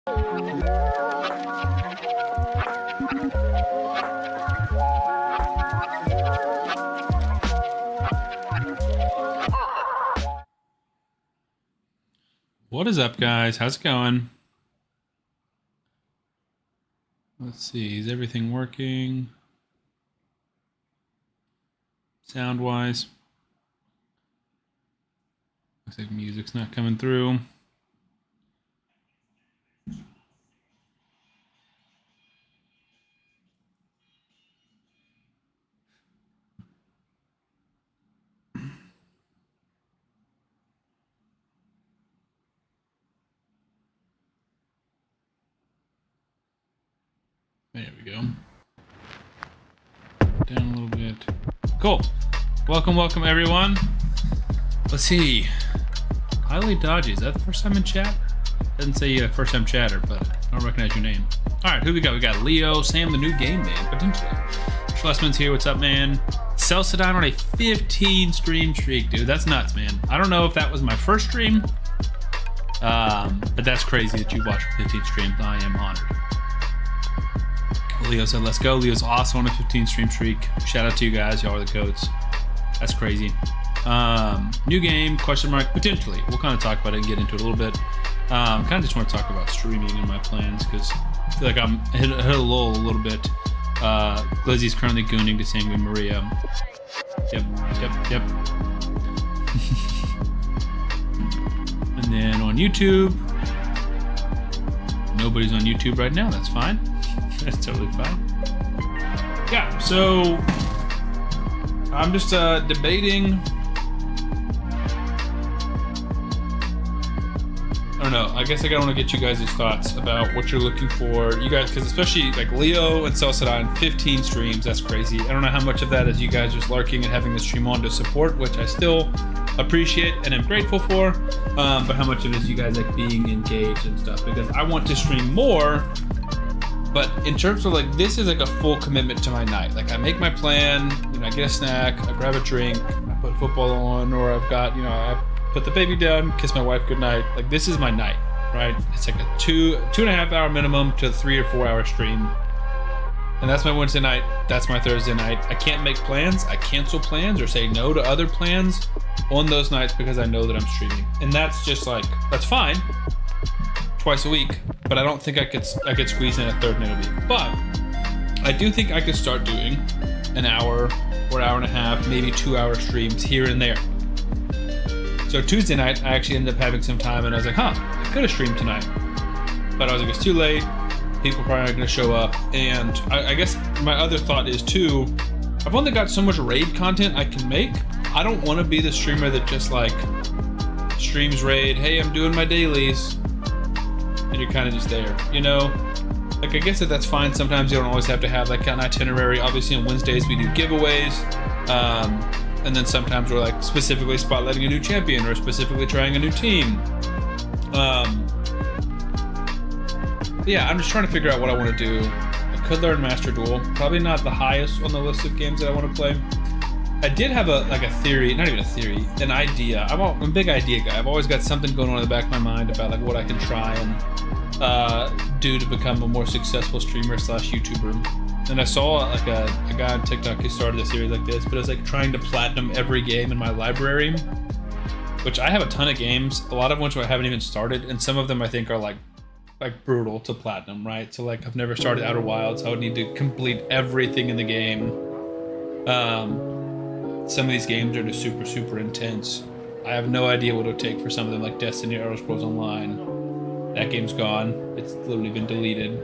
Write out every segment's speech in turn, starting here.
What is up, guys? How's it going? Let's see, is everything working? Sound-wise? Looks like music's not coming through. There we go. Down a little bit. Cool. Welcome everyone. Let's see. Highly Dodgy, is that the first time in chat? Doesn't say you first time chatter, but I don't recognize your name. Alright, who we got? We got Leo, Sam the new game man, potentially. Schlesman's here, what's up, man? Celsidine on a 15 stream streak, dude. That's nuts, man. I don't know if that was my first stream, but that's crazy that you watched 15 streams. I am honored. Leo said, let's go. Leo's also on a 15 stream streak. Shout out to you guys. Y'all are the goats. That's crazy. New game, question mark, potentially. We'll kind of talk about it and get into it a little bit. Kind of just want to talk about streaming and my plans because I feel like I'm hit a lull a little bit. Glizzy's currently gooning to Sanguine Maria. Yep. And then on YouTube, nobody's on YouTube right now. That's fine. That's totally fine. Yeah, so I'm just debating. I don't know. I guess I want to get you guys' thoughts about what you're looking for. You guys, because especially like Leo and Celsidine, 15 streams. That's crazy. I don't know how much of that is you guys just lurking and having the stream on to support, which I still appreciate and am grateful for. But how much of it is you guys like being engaged and stuff? Because I want to stream more. But in terms of like, this is like a full commitment to my night. Like I make my plan, you know, I get a snack, I grab a drink, I put football on, or I've got, you know, I put the baby down, kiss my wife goodnight. Like this is my night, right? It's like a 2.5 hour minimum to 3 or 4 hour stream. And that's my Wednesday night. That's my Thursday night. I can't make plans. I cancel plans or say no to other plans on those nights because I know that I'm streaming. And that's just like, that's fine. Twice a week, but I don't think I could squeeze in a third night a week. But I do think I could start doing an hour or hour and a half, maybe 2 hour streams here and there. So Tuesday night, I actually ended up having some time and I was like, I could have streamed tonight. But I was like, it's too late. People probably aren't gonna show up. And I guess my other thought is too, I've only got so much raid content I can make. I don't wanna be the streamer that just like streams raid, hey, I'm doing my dailies. And you're kind of just there, you know? Like, I guess that's fine. Sometimes you don't always have to have like an itinerary. Obviously on Wednesdays we do giveaways. And then sometimes we're like specifically spotlighting a new champion or specifically trying a new team. Yeah, I'm just trying to figure out what I want to do. I could learn Master Duel. Probably not the highest on the list of games that I want to play. I did have a theory, not even a theory, an idea. I'm a big idea guy. I've always got something going on in the back of my mind about like what I can try and do to become a more successful streamer / YouTuber. And I saw like a guy on TikTok who started a series like this, but it was like trying to platinum every game in my library, which I have a ton of games, a lot of which I haven't even started, and some of them I think are like brutal to platinum, right? So like I've never started Outer Wilds, so I would need to complete everything in the game. Some of these games are just super intense. I have no idea what it'll take for some of them, like Destiny or Elder Scrolls Online. That game's gone. It's literally been deleted.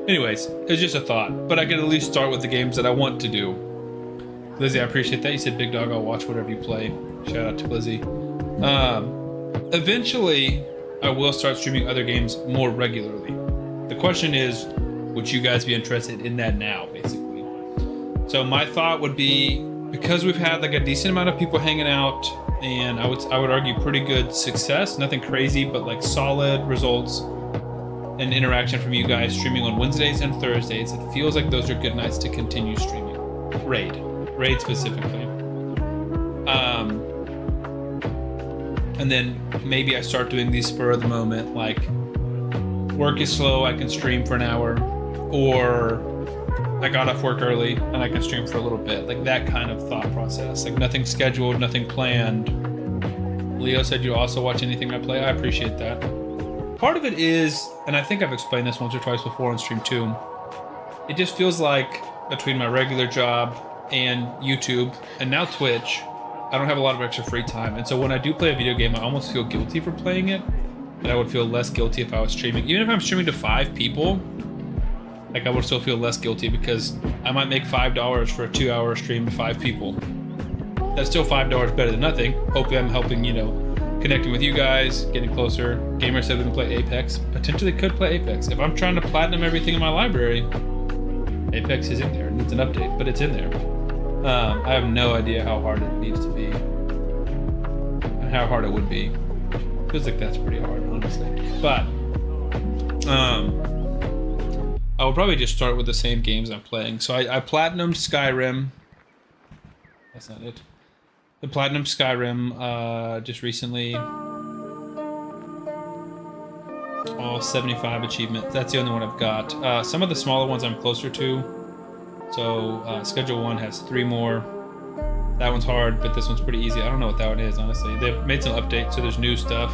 Anyways, it's just a thought, but I can at least start with the games that I want to do. Lizzie, I appreciate that. You said, Big Dog, I'll watch whatever you play. Shout out to Lizzie. Eventually, I will start streaming other games more regularly. The question is, would you guys be interested in that now, basically? So my thought would be, because we've had like a decent amount of people hanging out, and I would argue pretty good success, nothing crazy, but like solid results and interaction from you guys streaming on Wednesdays and Thursdays. It feels like those are good nights to continue streaming. Raid specifically. And then maybe I start doing these spur of the moment, like work is slow, I can stream for an hour, or I got off work early and I can stream for a little bit. Like that kind of thought process. Like nothing scheduled, nothing planned. Leo said you also watch anything I play. I appreciate that. Part of it is, and I think I've explained this once or twice before on stream too, it just feels like between my regular job and YouTube and now Twitch, I don't have a lot of extra free time. And so when I do play a video game, I almost feel guilty for playing it. But I would feel less guilty if I was streaming. Even if I'm streaming to 5 people, like I would still feel less guilty because I might make $5 for a 2-hour stream to 5 people. That's still $5 better than nothing. Hopefully I'm helping, you know, connecting with you guys, getting closer. Gamer said we can play Apex. Potentially could play Apex. If I'm trying to platinum everything in my library, Apex is in there. It needs an update, but it's in there. I have no idea how hard it needs to be and how hard it would be. Feels like that's pretty hard, honestly. But I will probably just start with the same games I'm playing. So I platinumed Skyrim. That's not it. The platinum Skyrim just recently. All 75 achievements. That's the only one I've got. Some of the smaller ones I'm closer to. So Schedule 1 has 3 more. That one's hard, but this one's pretty easy. I don't know what that one is, honestly. They've made some updates, so there's new stuff.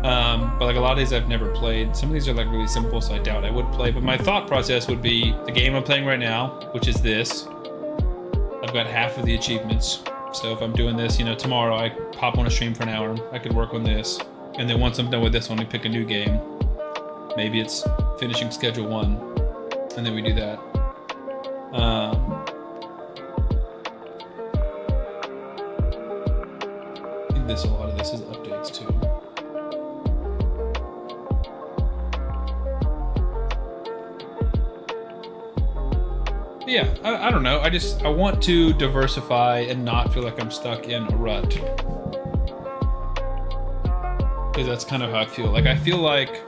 But like a lot of these I've never played. Some of these are like really simple, so I doubt I would play. But my thought process would be the game I'm playing right now, which is this. I've got half of the achievements. So if I'm doing this, you know, tomorrow I pop on a stream for an hour. I could work on this. And then once I'm done with this one, we pick a new game. Maybe it's finishing Schedule 1. And then we do that. I think a lot of this is updates too. But yeah, I don't know. I want to diversify and not feel like I'm stuck in a rut. Because that's kind of how I feel. Like I feel like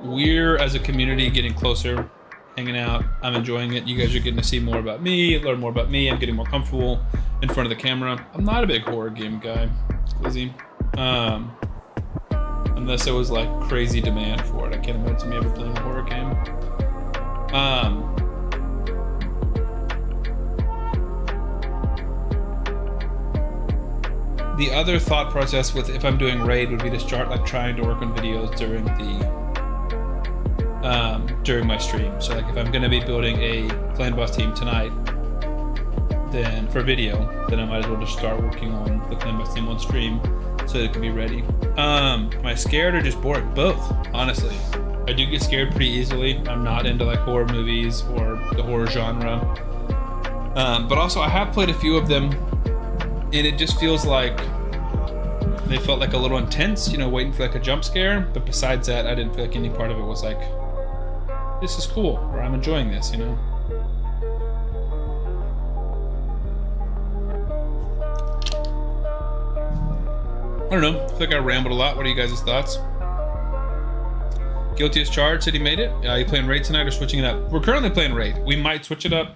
we're as a community getting closer. Hanging out, I'm enjoying it. You guys are getting to see more about me, learn more about me. I'm getting more comfortable in front of the camera. I'm not a big horror game guy, Lizzie. Unless there was like crazy demand for it. I can't imagine me ever playing a horror game. The other thought process with if I'm doing raid would be to start like trying to work on videos during my stream. So like if I'm gonna be building a clan boss team tonight, then for video, then I might as well just start working on the clan boss team on stream so that it can be ready. Am I scared or just bored? Both, honestly. I do get scared pretty easily. I'm not into like horror movies or the horror genre. But also I have played a few of them and it just feels like they felt like a little intense, you know, waiting for like a jump scare. But besides that, I didn't feel like any part of it was like, this is cool, or I'm enjoying this, you know? I don't know, I feel like I rambled a lot. What are you guys' thoughts? Guilty as charged said he made it. You playing raid tonight or switching it up? We're currently playing raid. We might switch it up.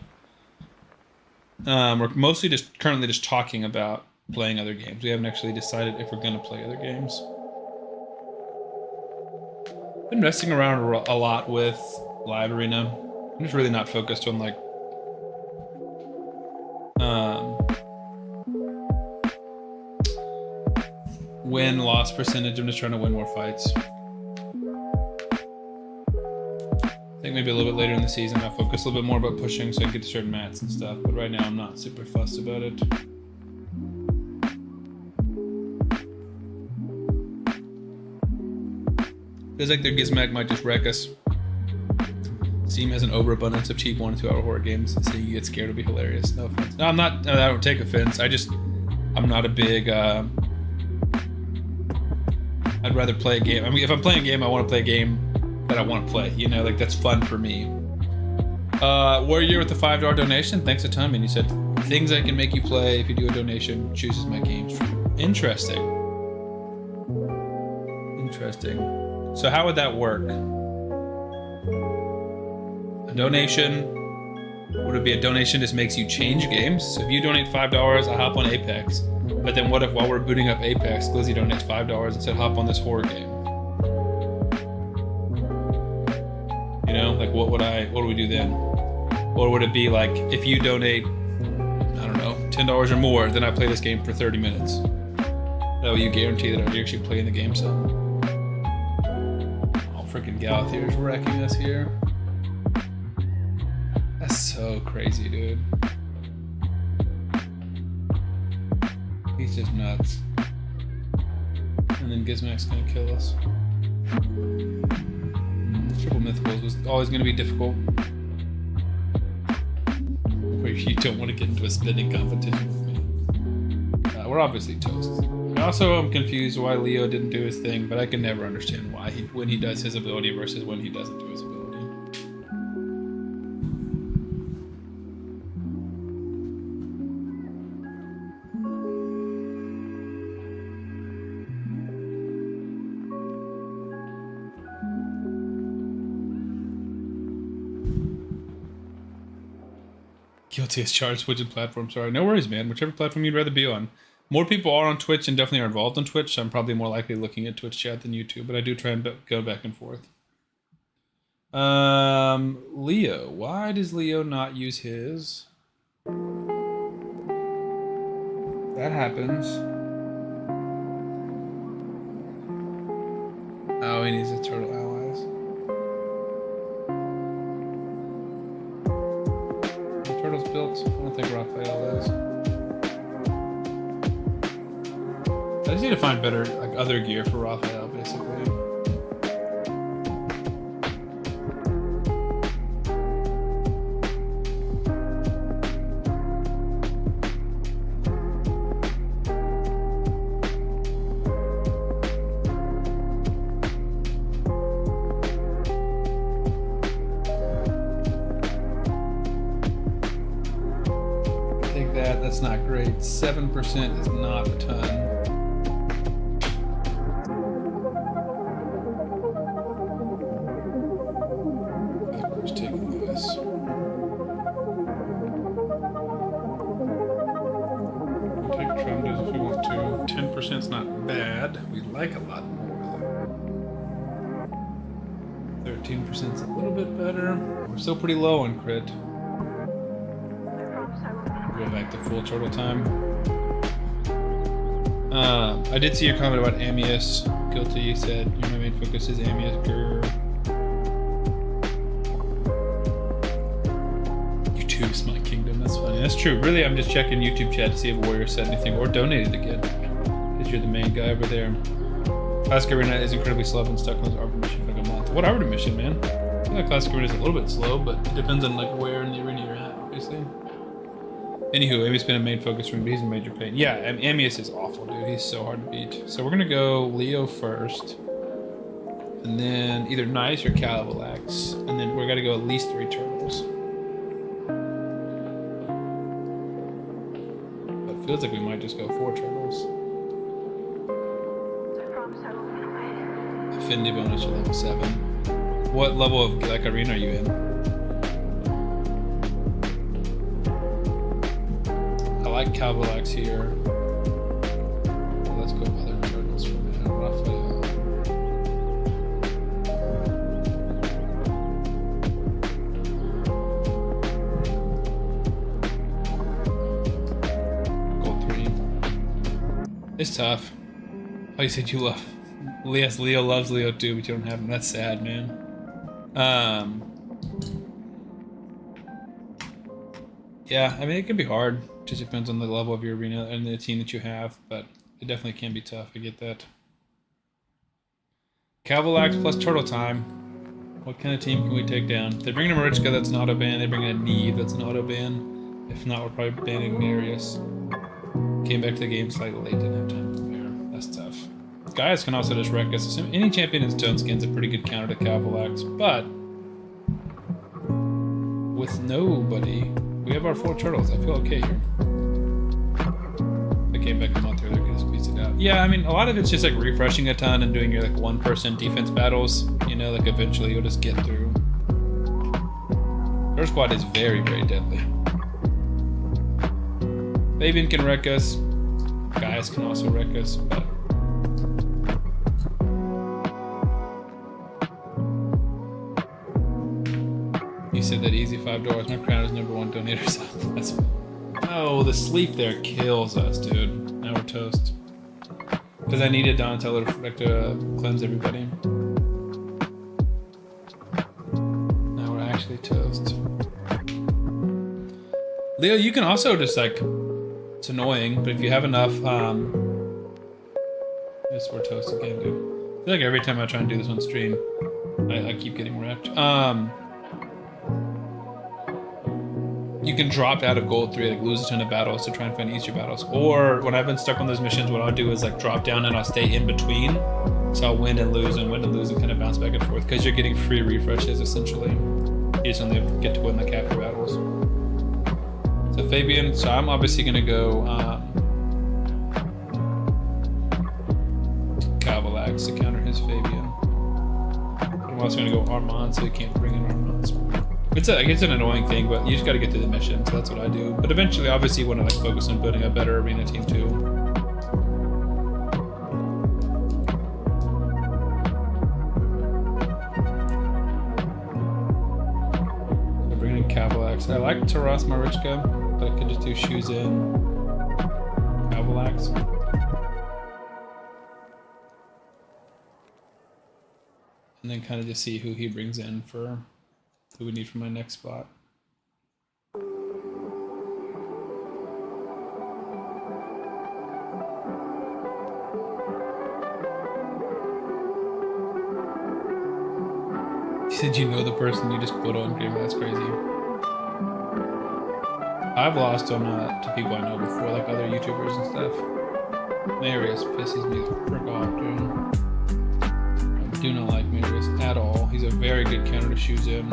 We're mostly just currently just talking about playing other games. We haven't actually decided if we're gonna play other games. Been messing around a lot with Live Arena. I'm just really not focused on like win-loss percentage. I'm just trying to win more fights. I think maybe a little bit later in the season I'll focus a little bit more about pushing so I can get to certain mats and stuff, but right now I'm not super fussed about it. Feels like their Gizmag might just wreck us. Steam has an overabundance of cheap 1- and 2-hour horror games, so you get scared would be hilarious. No offense. No, I'm not. I don't take offense. I'm not a big. I'd rather play a game. I mean, if I'm playing a game, I want to play a game that I want to play. You know, like that's fun for me. Warrior with the $5 donation. Thanks a ton, man. You said things I can make you play if you do a donation. Chooses my games. Interesting. Interesting. So how would that work? A donation, would it be a donation just makes you change games? So if you donate $5, I hop on Apex. But then what if while we're booting up Apex, Glizzy donates $5 and said hop on this horror game? what do we do then? Or would it be like, if you donate, I don't know, $10 or more, then I play this game for 30 minutes? That way you guarantee that I'm actually playing the game some. Oh, freaking Galathier's wrecking us here. That's so crazy, dude. He's just nuts. And then Gizmac's gonna kill us. Triple Mythicals was always gonna be difficult. Where you don't want to get into a spinning competition with me. We're obviously toast. I also am confused why Leo didn't do his thing, but I can never understand why when he does his ability versus when he doesn't do his ability. Guilty as charged, Twitch and platform. Sorry, no worries, man. Whichever platform you'd rather be on. More people are on Twitch and definitely are involved on Twitch, so I'm probably more likely looking at Twitch chat than YouTube, but I do try and go back and forth. Leo. Why does Leo not use his? That happens. Oh, he needs a turtle allies. Turtles built? I don't think Raphael is. I just need to find better, like, other gear for Raphael, basically. That's not great. 7% is not a ton. I think we're just taking this. We'll take Trundles if we want to. 10% is not bad. We like a lot more though. 13% is a little bit better. We're still pretty low on crit. Go back to full turtle time. I did see your comment about Amius. Guilty, you said your main focus is Amius. YouTube's my kingdom. That's funny. That's true. Really, I'm just checking YouTube chat to see if Warrior said anything or donated again. Because you're the main guy over there. Classic Arena is incredibly slow and stuck on this Arbor mission for like a month. What Arbor mission, man? I feel like Classic Arena is a little bit slow, but it depends on like where in the arena you're at, obviously. Anywho, Amius been a main focus for him, but he's in major pain. Yeah, Amius is awful, dude. He's so hard to beat. So we're gonna go Leo first, and then either Nice or Calavalax, and then we're gonna go at least 3 turtles. But it feels like we might just go 4 turtles. Affinity bonus for level 7. What level of like arena are you in? I like Calavalax here. Well, let's go other turtles from there. Raphael. Gold 3. It's tough. Oh, you said you love. Yes, Leo loves Leo too, but you don't have him. That's sad, man. Yeah, I mean, it can be hard. It just depends on the level of your arena and the team that you have, but it definitely can be tough. I get that. Calavalax plus Turtle Time. What kind of team can we take down? They're bringing a Marichka that's an auto ban. They're bringing a Neve that's an auto ban. If not, we're probably banning Narius. Came back to the game slightly late, didn't have time to prepare. That's tough. Gaius can also just wreck us. Any champion in Stone Skin's a pretty good counter to Calavalax, but with nobody, we have our 4 turtles. I feel okay here. I came back a month earlier, could have squeezed it out. Yeah, I mean, a lot of it's just like refreshing a ton and doing your like 1-person defense battles. You know, like eventually you'll just get through. Our squad is very, very deadly. Fabian can wreck us. Gaius can also wreck us, but said that easy $5. My crown is #1 donator. So that's oh, the sleep there kills us, dude. Now we're toast. Because I needed Donatello to cleanse everybody. Now we're actually toast. Leo, you can also just like, it's annoying, but if you have enough, yes, we're toast again, dude. I feel like every time I try and do this on stream, I keep getting wrecked. You can drop out of gold 3, like lose a ton of battles to try and find easier battles. Or when I've been stuck on those missions, what I'll do is like drop down and I'll stay in between. So I'll win and lose and win and lose and kind of bounce back and forth because you're getting free refreshes essentially. You just only get to win like half your battles. So Fabian, so I'm obviously gonna go Cavalax to counter his Fabian. I'm also gonna go Armand so he can't bring in Armand. It's an annoying thing, but you just gotta get through the mission, so that's what I do. But eventually, obviously, you wanna like focus on building a better arena team too. So bringing in Cavalax. I like Taras Marichka, but I could just do shoes in Cavalax. And then kind of just see who he brings in for who we need for my next spot. He said you know the person you just quote on game. That's crazy. I've lost on to people I know before, like other YouTubers and stuff. Marius pisses me the frick off, dude. I do not like Marius at all. He's a very good counter to shoes in.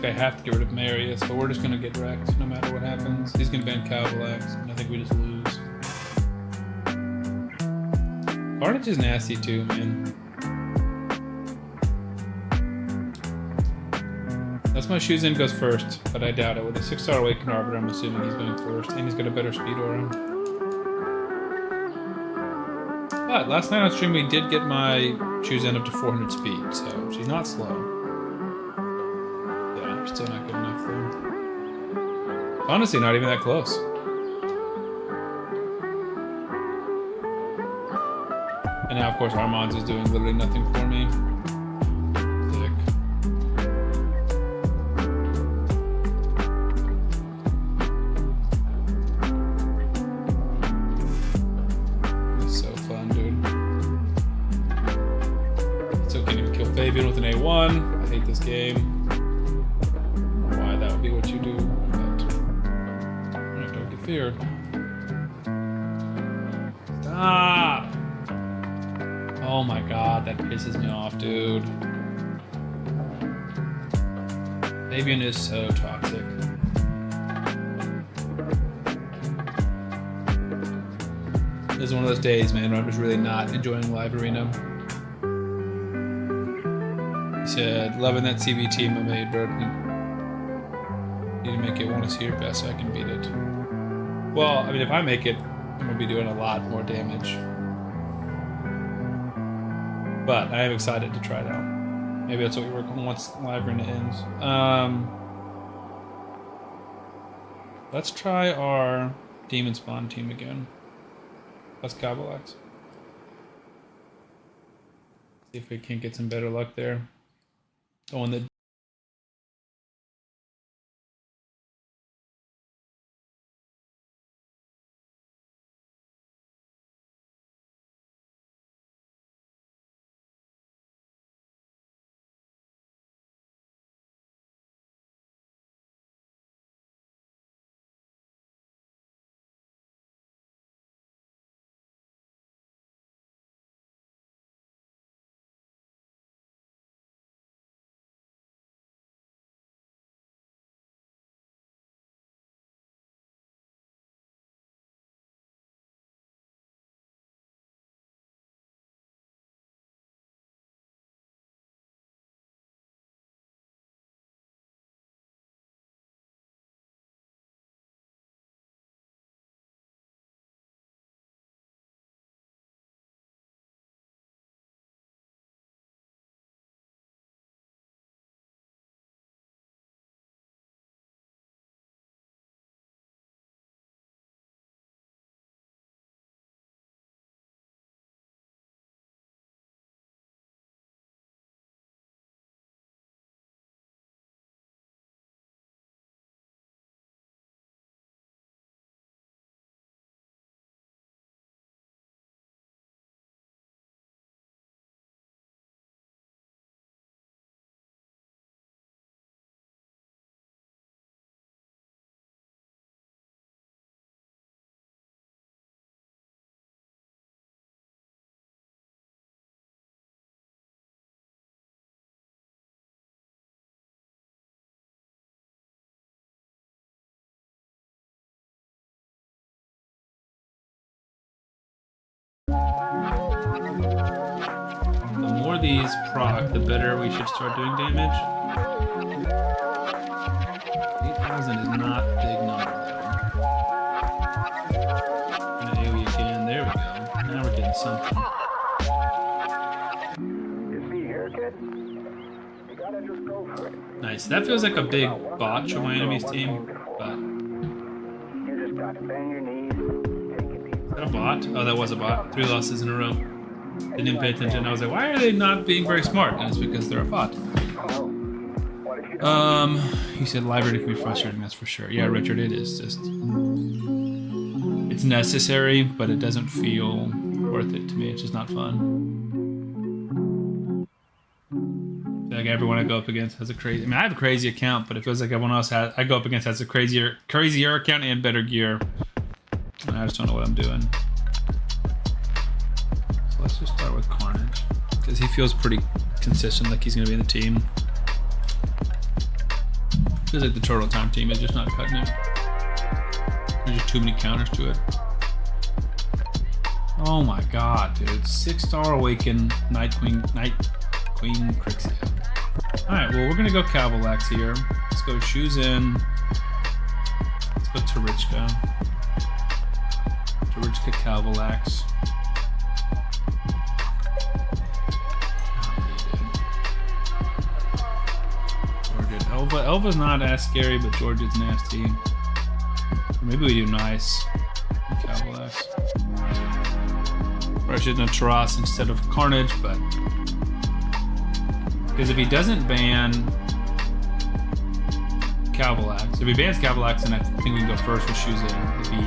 I have to get rid of Marius, but we're just gonna get wrecked no matter what happens. He's gonna ban Cavalax, and I think we just lose. Carnage is nasty too, man. That's my shoes in goes first, but I doubt it. With a 6-star Awakened Arbiter, I'm assuming he's going first, and he's got a better speed aura. But last night on stream, we did get my shoes in up to 400 speed, so she's not slow. Still not good enough though. Honestly, not even that close. And now, of course, Armand's is doing literally nothing for me. Sick. It's so fun, dude. Still can't even kill Fabian with an A1. I hate this game. Be what you do, but don't get feared. Stop! Oh my god, that pisses me off, dude. Fabian is so toxic. This is one of those days, man, where I'm just really not enjoying live arena. He said, loving that CB team I made, bro. Need to make it want to see your best so I can beat it. Well, I mean, if I make it, I'm going to be doing a lot more damage. But I am excited to try it out. Maybe that's what we work on once live arena ends. Let's try our Demon Spawn team again. Let's Cavalax. See if we can get some better luck there. Going the these proc, the better we should start doing damage. 8,000 is not a big number, though. AoE again. There we go. Now we're getting something. Nice. That feels like a big botch on my enemy's team, but... Is that a bot? Oh, that was a bot. 3 losses in a row. Didn't even pay attention. I was like, why are they not being very smart? And it's because they're a bot. He said library can be frustrating, that's for sure. Yeah, Richard, it is just... It's necessary, but it doesn't feel worth it to me. It's just not fun. I feel like everyone I go up against has a crazy... I mean, I have a crazy account, but it feels like everyone else I go up against has a crazier account and better gear. And I just don't know what I'm doing. So let's just start with Carnage. Because he feels pretty consistent, like he's going to be in the team. Feels like the Turtle Time team is just not cutting it. There's just too many counters to it. Oh my god, dude. 6-star Awaken Night Queen Crixia. Alright, well, we're going to go Cavalax here. Let's go Shoes in. Let's go Tarichka. Tarichka Cavalax. Elva's not as scary, but George is nasty. Maybe we do nice. Cavalax. Or I should have Taras instead of Carnage, but... Because if he doesn't ban Cavalax, if he bans Cavalax, then I think we can go first with Shoes in. If he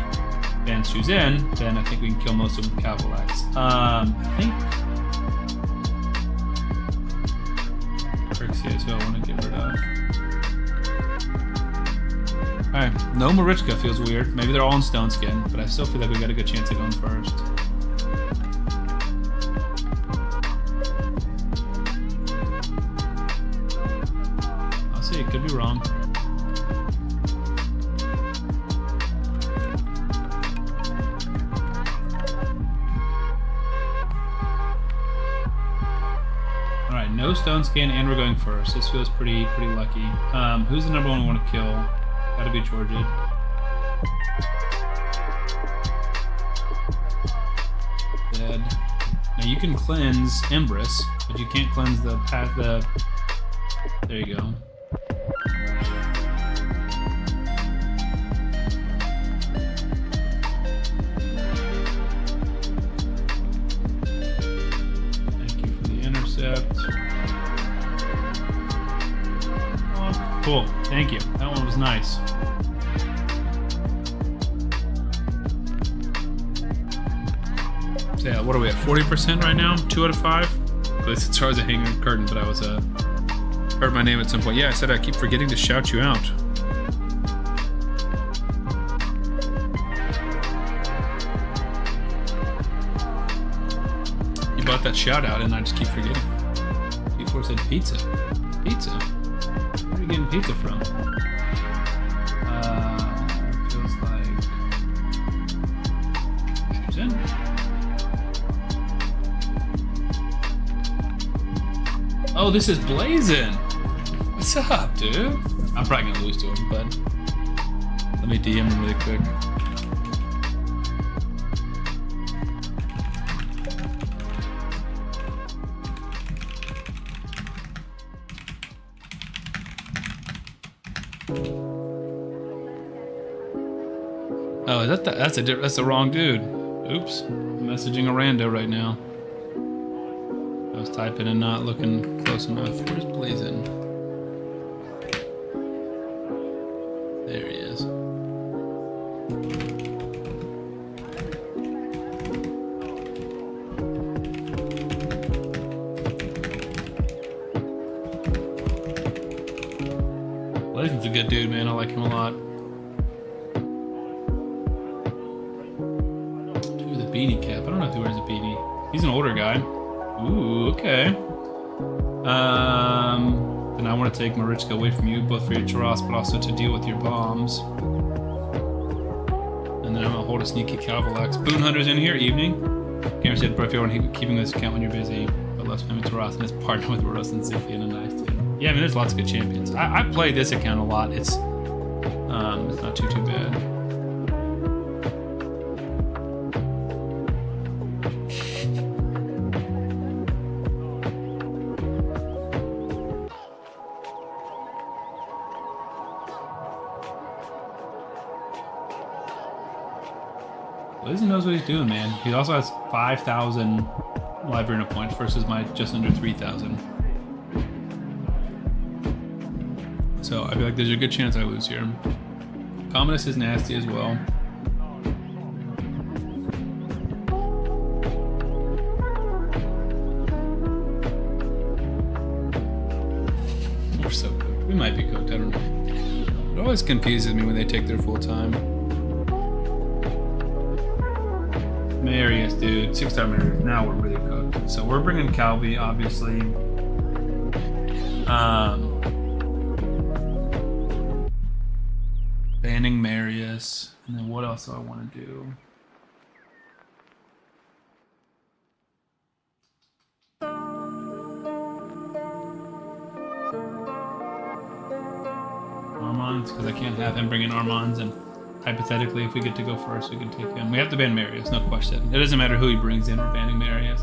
bans Shoes in, then I think we can kill most of them with Cavalax. I think... Crixia is who I want to get rid of. Alright, no Marichka feels weird. Maybe they're all in Stone Skin, but I still feel like we got a good chance of going first. I'll see, it could be wrong. Alright, no Stone Skin, and we're going first. This feels pretty lucky. Who's the number one we want to kill? Gotta be Georgia. Dead. Now you can cleanse Empress, but you can't cleanse the path. There you go. Thank you for the intercept. Oh, cool. Thank you. That one was nice. So yeah, what are we at? 40% right now? 2 out of 5? At least as far as a hanger curtain, but I was heard my name at some point. Yeah, I said I keep forgetting to shout you out. You bought that shout out and I just keep forgetting. Before said pizza. Pizza? Where are you getting pizza from? Feels like... She's in. Oh, this is Blazin'. What's up, dude? I'm probably gonna lose to him, but let me DM him really quick. Oh, is that that's the wrong dude. Oops, I'm messaging a rando right now. I was typing and not looking close enough. Where's Blazin'? There he is. Blazin's a good dude, man. I like him a lot. Dude, the beanie cap. I don't know if he wears a beanie. He's an older guy. Ooh, okay. Then I want to take Marichka away from you, both for your Taras, but also to deal with your bombs. And then I'm gonna hold a sneaky Cavalax. Boon Hunter's in here, evening. Gamer said, bro, if you want to keep keeping this account when you're busy. but let's play with Taras and his partner with Roros and Ziffy and a nice team. Yeah, I mean, there's lots of good champions. I play this account a lot. It's not too bad. Blazin knows what he's doing, man. He also has 5,000 live arena points versus my just under 3,000. So I feel like there's a good chance I lose here. Commodus is nasty as well. We're so cooked. We might be cooked, I don't know. It always confuses me when they take their full time. Marius, dude. 6-star Marius. Now we're really cooked. So we're bringing Calvi, obviously. Banning Marius. And then what else do I want to do? Armands, because I can't have him bring in Armands, and hypothetically, if we get to go first, we can take him. We have to ban Marius, no question. It doesn't matter who he brings in, we're banning Marius.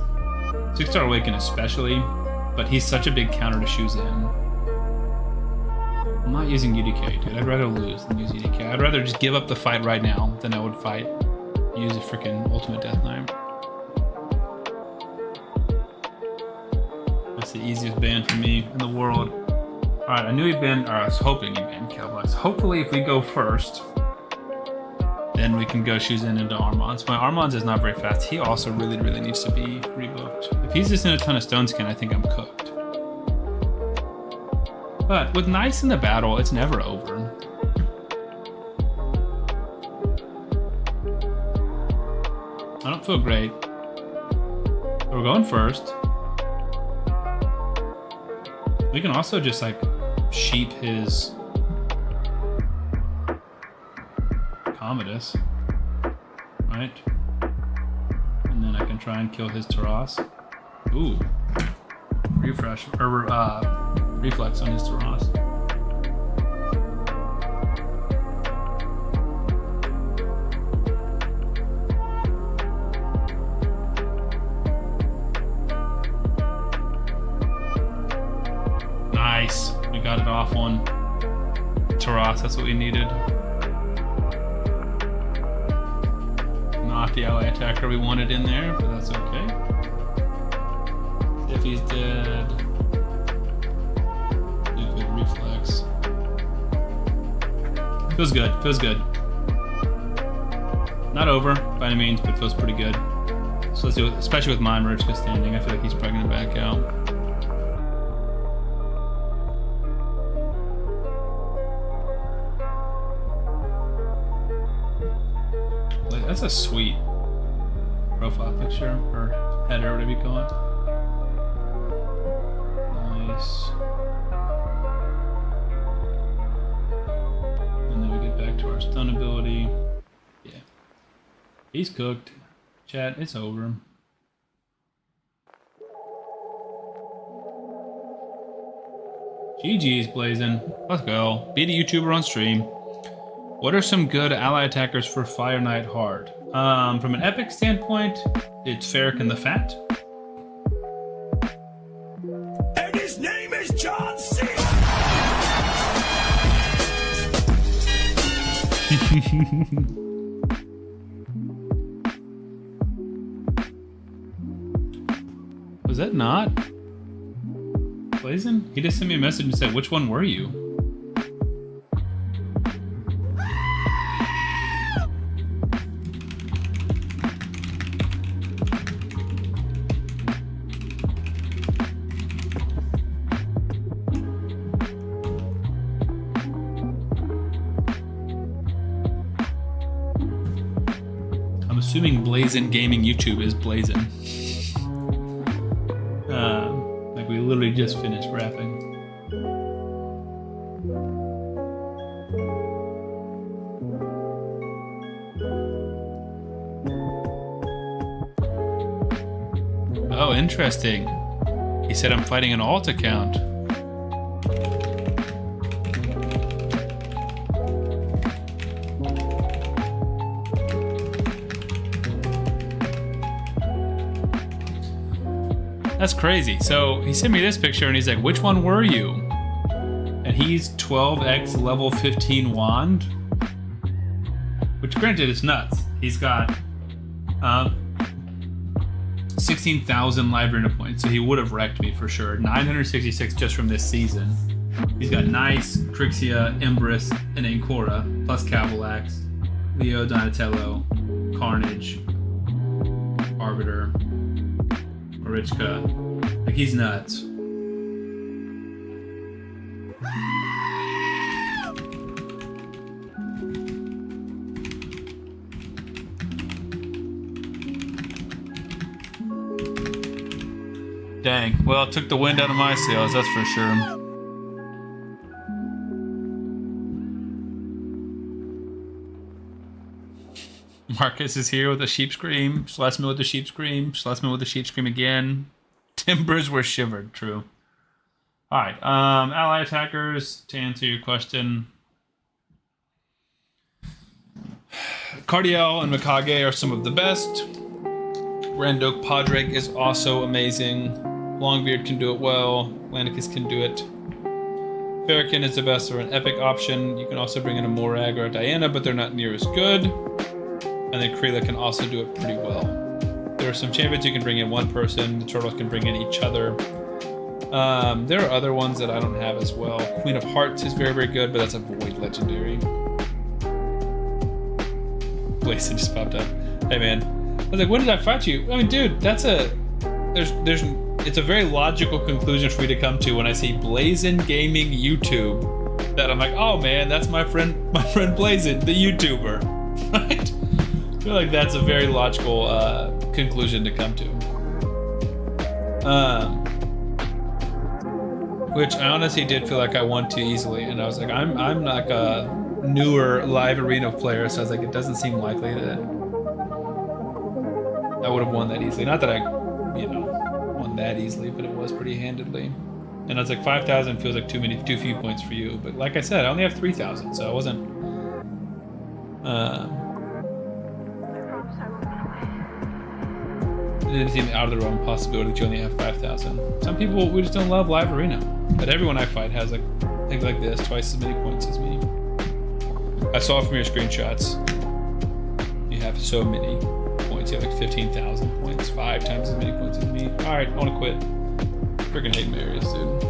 6-star Awaken especially, but he's such a big counter to shoes in. I'm not using UDK, dude. I'd rather lose than use UDK. I'd rather just give up the fight right now than I would fight. Use a freaking Ultimate Death Knight. That's the easiest ban for me in the world. Alright, I knew he'd banned, or I was hoping he'd banned Cowboys. Hopefully, if we go first, then we can go shoes in into Armands. My Armands is not very fast. He also really needs to be rebooked. If he's just in a ton of Stone Skin, I think I'm cooked. But with Nice in the battle, it's never over. I don't feel great. But we're going first. We can also just like sheep his Commodus, right? And then I can try and kill his Taras. Ooh, refresh or reflex on his Taras. Nice, we got it off on Taras. That's what we needed. Not the ally attacker we wanted in there, but that's okay. If he's dead, stupid reflex. Feels good, feels good. Not over by any means, but feels pretty good. So let's do it, especially with my Marichka standing. I feel like he's probably gonna back out. That's a sweet profile picture, or header, whatever you call it. Nice. And then we get back to our stun ability. Yeah. He's cooked. Chat, it's over. GG's Blazin'. Let's go. Beat a YouTuber on stream. What are some good ally attackers for Fire Knight hard? From an epic standpoint, it's Ferric and the Fat. And his name is John C. Was that not Blazin'? He just sent me a message and said, which one were you? Assuming Blazin' Gaming YouTube is Blazin'. Like we literally just finished rapping. Oh, interesting. He said I'm fighting an alt account. That's crazy. So he sent me this picture and he's like, which one were you? And he's 12x level 15 wand. Which granted is nuts. He's got 16,000 live arena points, so he would have wrecked me for sure. 966 just from this season. He's got Nice, Crixia, Embrus, and Ancora, plus Cavalax, Leo, Donatello, Carnage, Arbiter, Marichka. Like, he's nuts. Dang. Well, it took the wind out of my sails, that's for sure. Marcus is here with a sheep scream. Schlesman with the sheep scream. Schlesman with the sheep scream again. Timbers were shivered. True. Alright. Ally attackers, to answer your question. Cardiel and Mikage are some of the best. Randok Podrick is also amazing. Longbeard can do it well. Lanicus can do it. Farrakhan is the best for an epic option. You can also bring in a Morag or a Diana, but they're not near as good. And then Kreela can also do it pretty well. There are some champions you can bring in one person. The turtles can bring in each other. There are other ones that I don't have as well. Queen of Hearts is very, very good, but that's a void legendary. Blazon just popped up. Hey, man. I was like, when did I fight you? I mean, dude, that's it's a very logical conclusion for me to come to when I see Blazon Gaming YouTube. That I'm like, oh man, that's my friend Blazon, the YouTuber, right? I feel like that's a very logical conclusion to come to. Which I honestly did feel like I won too easily, and I was like, I'm like a newer live arena player, so I was like, it doesn't seem likely that I would have won that easily. Not that I, won that easily, but it was pretty handedly. And I was like, 5,000 feels like too few points for you. But like I said, I only have 3,000, so I wasn't. It didn't seem out of the realm of possibility that you only have 5,000. Some people, we just don't love live arena. But everyone I fight has like things like this, twice as many points as me. I saw from your screenshots, you have so many points. You have like 15,000 points, 5 times as many points as me. All right, I want to quit. Freaking hate Marius, dude.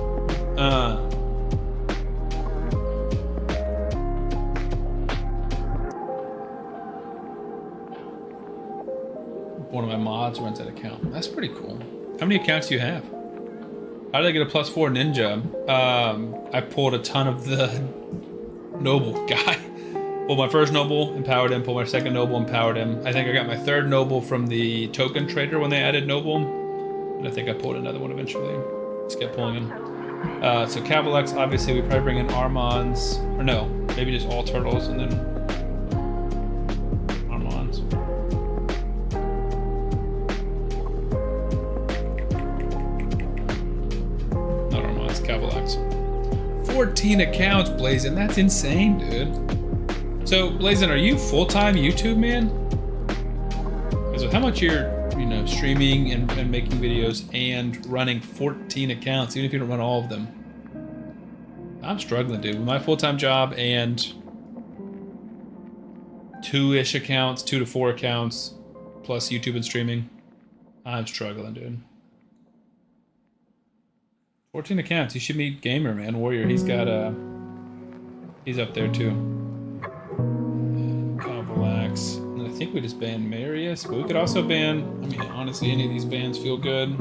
One of my mods runs that account. That's pretty cool. How many accounts do you have? How did I get a +4 ninja? I pulled a ton of the noble guy. Pulled my first noble, empowered him. Pulled my second noble, empowered him. I think I got my third noble from the token trader when they added noble. And I think I pulled another one eventually. Just kept pulling him. So Cavalex, obviously we probably bring in Armons. Or no, maybe just all turtles and then Armons. Not Armons, Cavalex. 14 accounts, Blazon. That's insane, dude. So, Blazon, are you full-time YouTube, man? Because with how much you're, streaming and making videos and running 14 accounts, even if you don't run all of them, I'm struggling, dude. With my full-time job and 2-ish accounts, 2 to 4 accounts, plus YouTube and streaming, I'm struggling, dude. 14 accounts. You should meet Gamer, man. Warrior. He's got he's up there too. Cavalax. And I think we just banned Marius, but we could also ban. I mean, honestly, any of these bans feel good.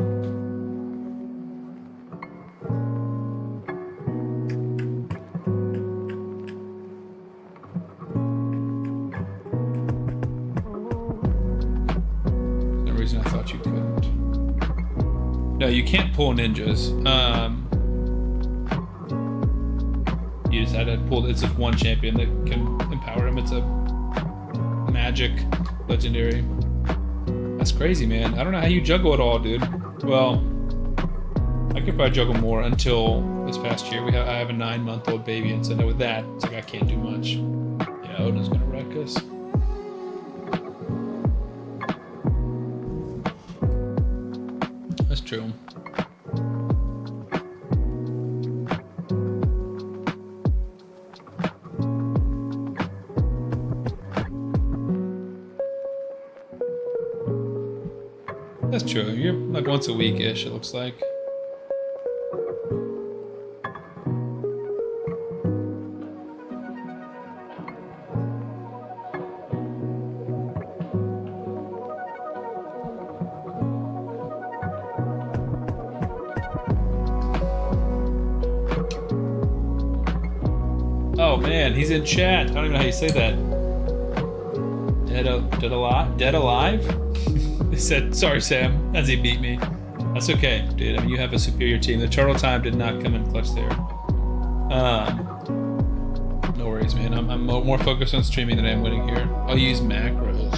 No reason I thought you couldn't. No, you can't pull ninjas. You just had to pull. It's just one champion that can empower him. It's a magic legendary. That's crazy, man. I don't know how you juggle it all, dude. Well, I I could probably juggle more until this past year. I have a 9-month-old baby, and so with that, it's like I can't do much. Yeah, Odin's gonna wreck us. That's true. That's true. You're like once a week-ish, it looks like. Oh man, he's in chat. I don't even know how you say that. Dead alive? He said, sorry Sam, as he beat me. That's okay, dude. I mean, you have a superior team. The turtle time did not come in clutch there. No worries, man. I'm more focused on streaming than I am winning here. I'll use macros.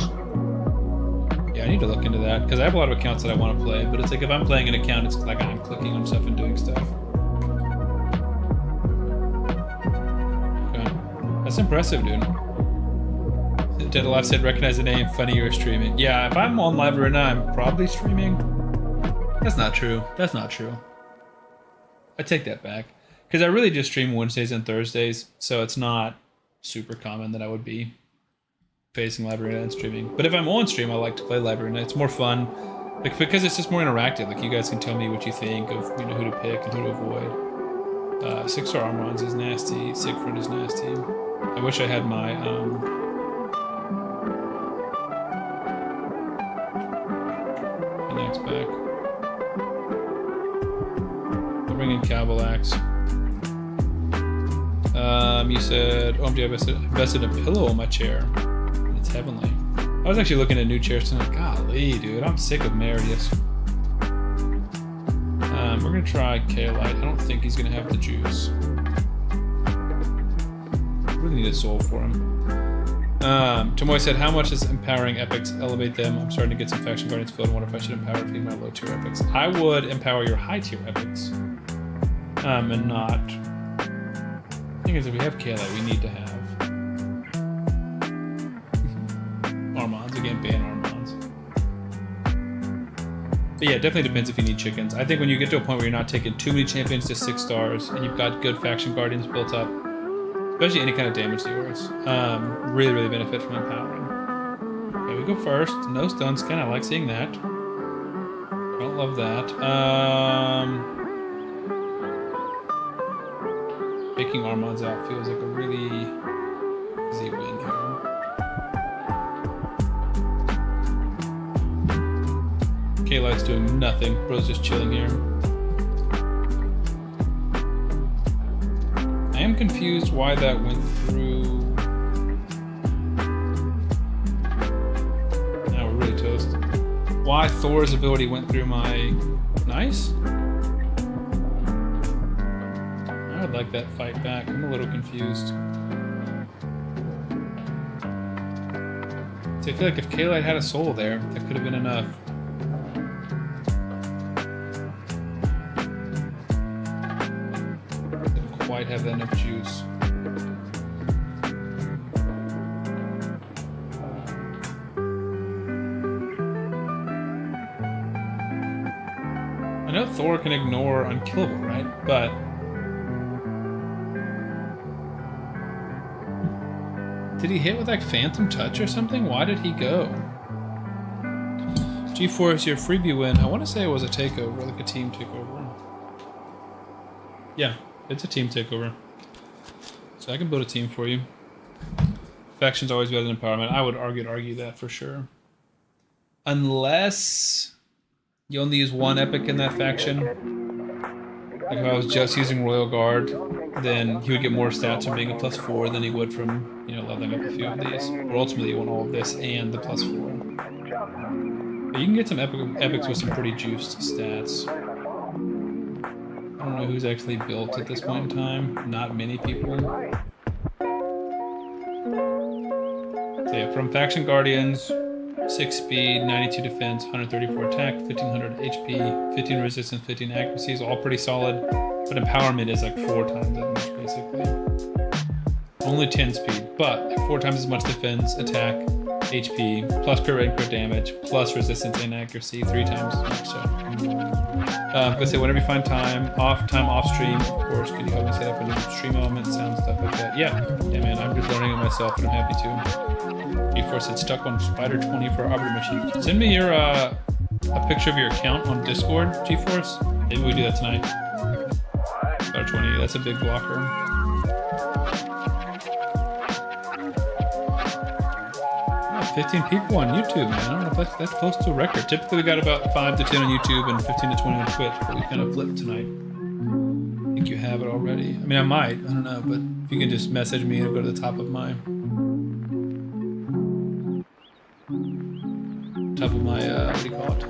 Yeah, I need to look into that, because I have a lot of accounts that I want to play, but it's like if I'm playing an account, it's like I'm clicking on stuff and doing stuff. That's impressive, dude. Deadalot said, recognize the name, funny you're streaming. Yeah, if I'm on live right now, I'm probably streaming. That's not true. That's not true. I take that back. Because I really just stream Wednesdays and Thursdays, so it's not super common that I would be facing live arena and streaming. But if I'm on stream, I like to play live arena. It's more fun. Like, because it's just more interactive. Like, you guys can tell me what you think of, you know, who to pick and who to avoid. 6-star Armron's is nasty. Siegfried is nasty. I wish I had my, back. I'll bring in Cavalax. You said, OMG, I invested a pillow on my chair. It's heavenly. I was actually looking at new chairs tonight. Golly, dude, I'm sick of Marius. We're gonna try K-Light. I don't think he's gonna have the juice. Really need a soul for him. Tomoy said, how much does empowering epics elevate them? I'm starting to get some faction guardians filled. I wonder if I should empower a few of my low tier epics. I would empower your high tier epics. And not. The thing is, if we have Kayla, we need to have Armons. Again, ban Armons. But yeah, it definitely depends if you need chickens. I think when you get to a point where you're not taking too many champions to 6 stars and you've got good faction guardians built up, especially any kind of damage dealers, really benefit from empowering. Okay, we go first. No stuns, kind of like seeing that. Don't love that. Taking Armons out feels like a really easy win here. K-Light's doing nothing. Bro's just chilling here. I am confused why that went through. Now we're really toast. Why Thor's ability went through my... Nice? I would like that fight back. I'm a little confused. See, I feel like if K-Light had a soul there, that could have been enough. Quite have that enough juice. I know Thor can ignore unkillable, right? But did he hit with like Phantom Touch or something? Why did he go? G4 is your freebie win. I want to say it was a takeover, like a team takeover. Yeah. It's a team takeover. So I can build a team for you. Faction's always better than empowerment. I would argue that for sure. Unless you only use one epic in that faction. Like if I was just using Royal Guard, then he would get more stats from being a +4 than he would from, you know, leveling up a few of these. But ultimately you want all of this and the +4. But you can get some epics with some pretty juiced stats. I don't know who's actually built at this point in time. Not many people. So yeah, from Faction Guardians, 6 speed, 92 defense, 134 attack, 1500 HP, 15 resistance, 15 accuracy is all pretty solid. But empowerment is like 4 times that much basically. Only 10 speed, but like 4 times as much defense, attack, HP, plus crit rate and crit damage, plus resistance and accuracy 3 times as much. So, I'm gonna say whenever you find time off stream, of course. Could you help me set up a new stream element, sound stuff like that? Yeah, man. I'm just learning it myself, and I'm happy to. Before said stuck on Spider 20 for Aubrey machine. Send me your a picture of your account on Discord, GeForce. Maybe we do that tonight. Spider 20. That's a big blocker. 15 people on YouTube, man. I don't know if that's close to a record. Typically, we got about 5 to 10 on YouTube and 15 to 20 on Twitch, but we kind of flipped tonight. I think you have it already. I mean, I might. I don't know, but if you can just message me, it'll go to the top of my what do you call it?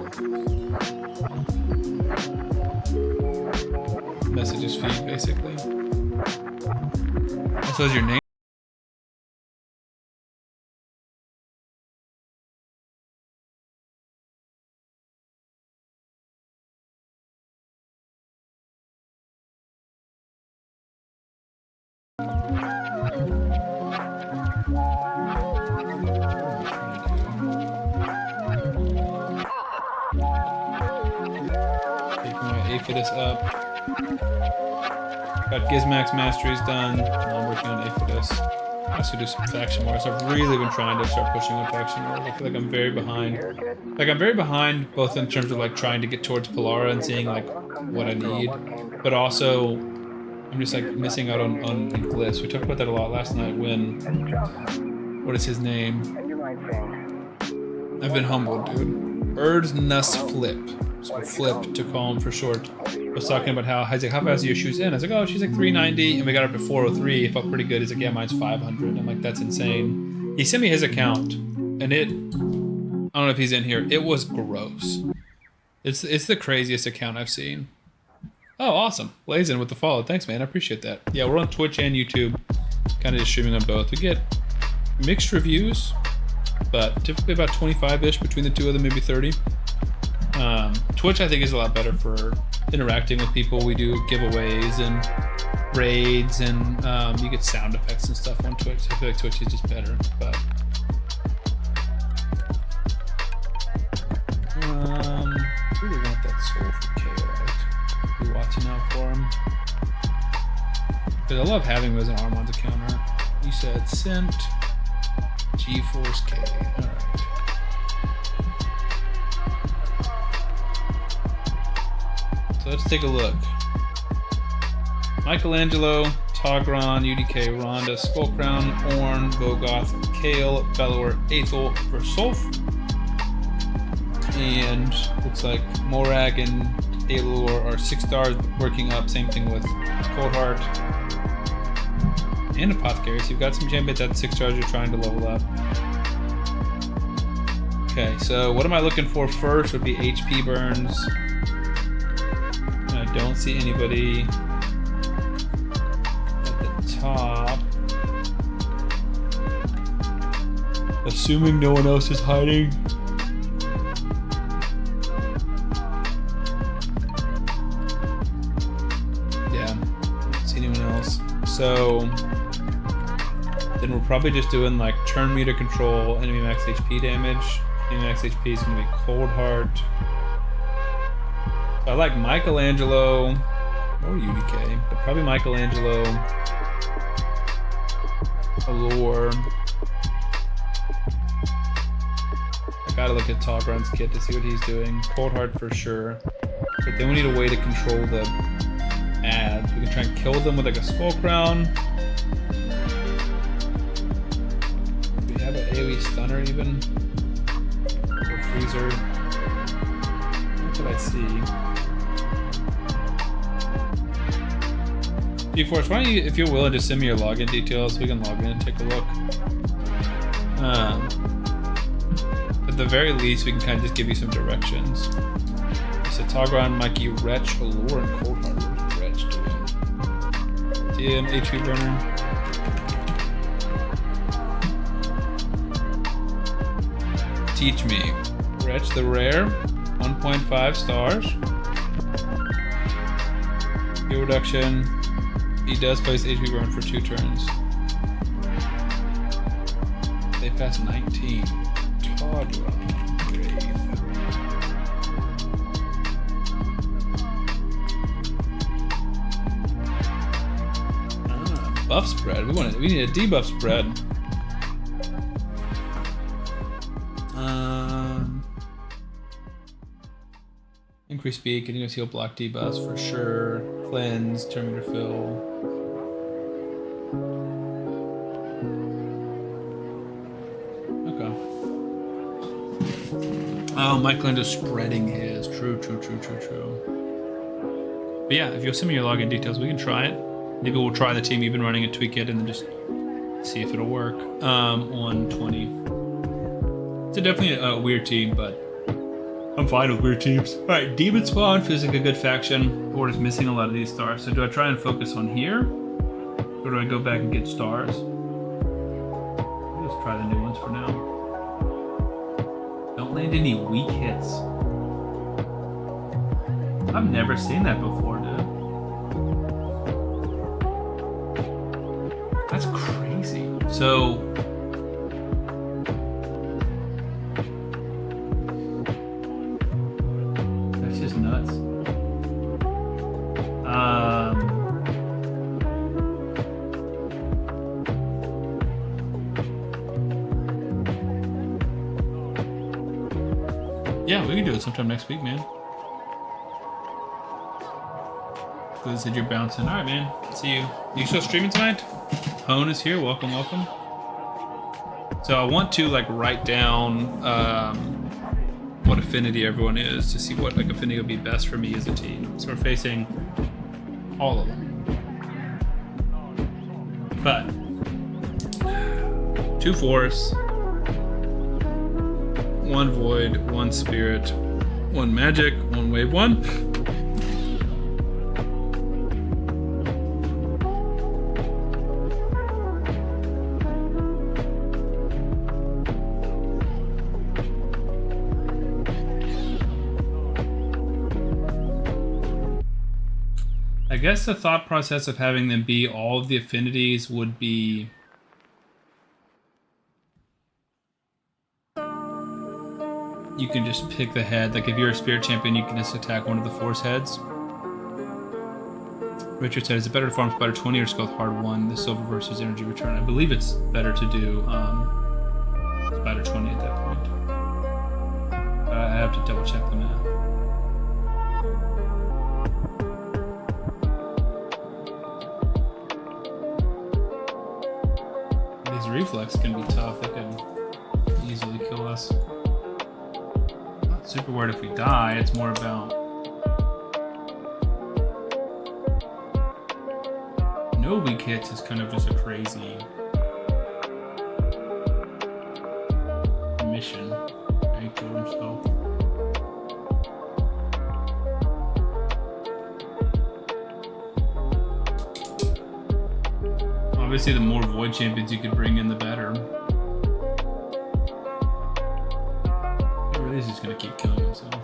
Messages feed, basically. So is your name? For this up. Got Gizmax Masteries done. Now I'm working on Aphidus. I also do some faction wars. I've really been trying to start pushing on faction wars. I feel like I'm very behind. Like I'm very behind both in terms of like trying to get towards Polara and seeing like what I need, but also I'm just like missing out on glyphs. We talked about that a lot last night when what is his name? I've been humbled, dude. Erdnus Flip. So Flip to call him for short. Was talking about how he's like, how fast are your shoes in? I was like, oh, she's like 390, and we got up to 403. It felt pretty good. He's like, yeah, mine's 500. I'm like, that's insane. He sent me his account, and it, I don't know if he's in here. It was gross. It's the craziest account I've seen. Oh, awesome. Blazing with the follow. Thanks, man. I appreciate that. Yeah, we're on Twitch and YouTube. Kind of just streaming on both. We get mixed reviews, but typically about 25-ish between the two of them, maybe 30. Twitch I think is a lot better for interacting with people. We do giveaways and raids, and you get sound effects and stuff on Twitch. I feel like Twitch is just better, but really want that soul for KO. Be watching out for him because I love having him as an Armand's counter. You said sent G-Force K. All right. So let's take a look. Michelangelo, Togron, UDK, Rhonda, Skullcrown, Ornn, Vogoth, Kale, Bellower, Aethel, Versolf. And looks like Morag and Aelor are 6 stars working up. Same thing with Coldheart and Apothecary. So you've got some champions at 6 stars you're trying to level up. Okay, so what am I looking for first would be HP burns. I don't see anybody at the top. Assuming no one else is hiding. Yeah, don't see anyone else. So then we're probably just doing like turn meter control, enemy max HP damage. Enemy max HP is going to be Coldheart. I like Michelangelo or UDK, but probably Michelangelo, Allure. I gotta look at Togron's kit to see what he's doing. Coldheart for sure, but then we need a way to control the ads. We can try and kill them with like a Skull Crown. Do we have an AoE stunner even? Or freezer? What did I see? GeForce, why don't you, if you're willing, just send me your login details. We can log in and take a look. At the very least, we can kind of just give you some directions. So Togron, Mikey, Wretch, Allure, and Coldheart. Where's Wretch doing? TM, HP burner. teach me. Wretch the rare, 1.5 stars. Heal reduction. He does place HP burn for 2 turns. They pass 19. Tagoar. Buff spread. We need a debuff spread. Increase speed, continuous heal, block debuffs for sure. Cleanse, turn meter fill. Okay. Oh, Mike Lindo's spreading his. True. But yeah, if you'll send me your login details, we can try it. Maybe we'll try the team you've been running and tweak it and then just see if it'll work on 20. It's definitely a weird team, but I'm fine with weird teams. All right, Demon Spawn feels like a good faction. Board is missing a lot of these stars. So do I try and focus on here? Or do I go back and get stars? Let's try the new ones for now. Don't land any weak hits. I've never seen that before, dude. That's crazy. So that's just nuts. Yeah, we can do it sometime next week, man. Good, said you're bouncing. All right, man. See you. You still streaming tonight? Hone is here. Welcome. So I want to like write down what affinity everyone is to see what like affinity would be best for me as a team. So we're facing all of them. But 2 force, 1 void, 1 spirit, 1 magic, 1 wave 1. I guess the thought process of having them be all of the affinities would be you can just pick the head. Like if you're a spirit champion, you can just attack one of the force heads. Richard said, is it better to farm Spider 20 or just go with hard 1? The silver versus energy return. I believe it's better to do Spider 20 at that point. I have to double check the math. Reflex can be tough. They can easily kill us. Not super worried if we die. It's more about no weak hits is kind of just a crazy mission. He killed himself. Obviously, the more void champions you could bring in, the better. Really, he's just gonna keep killing himself.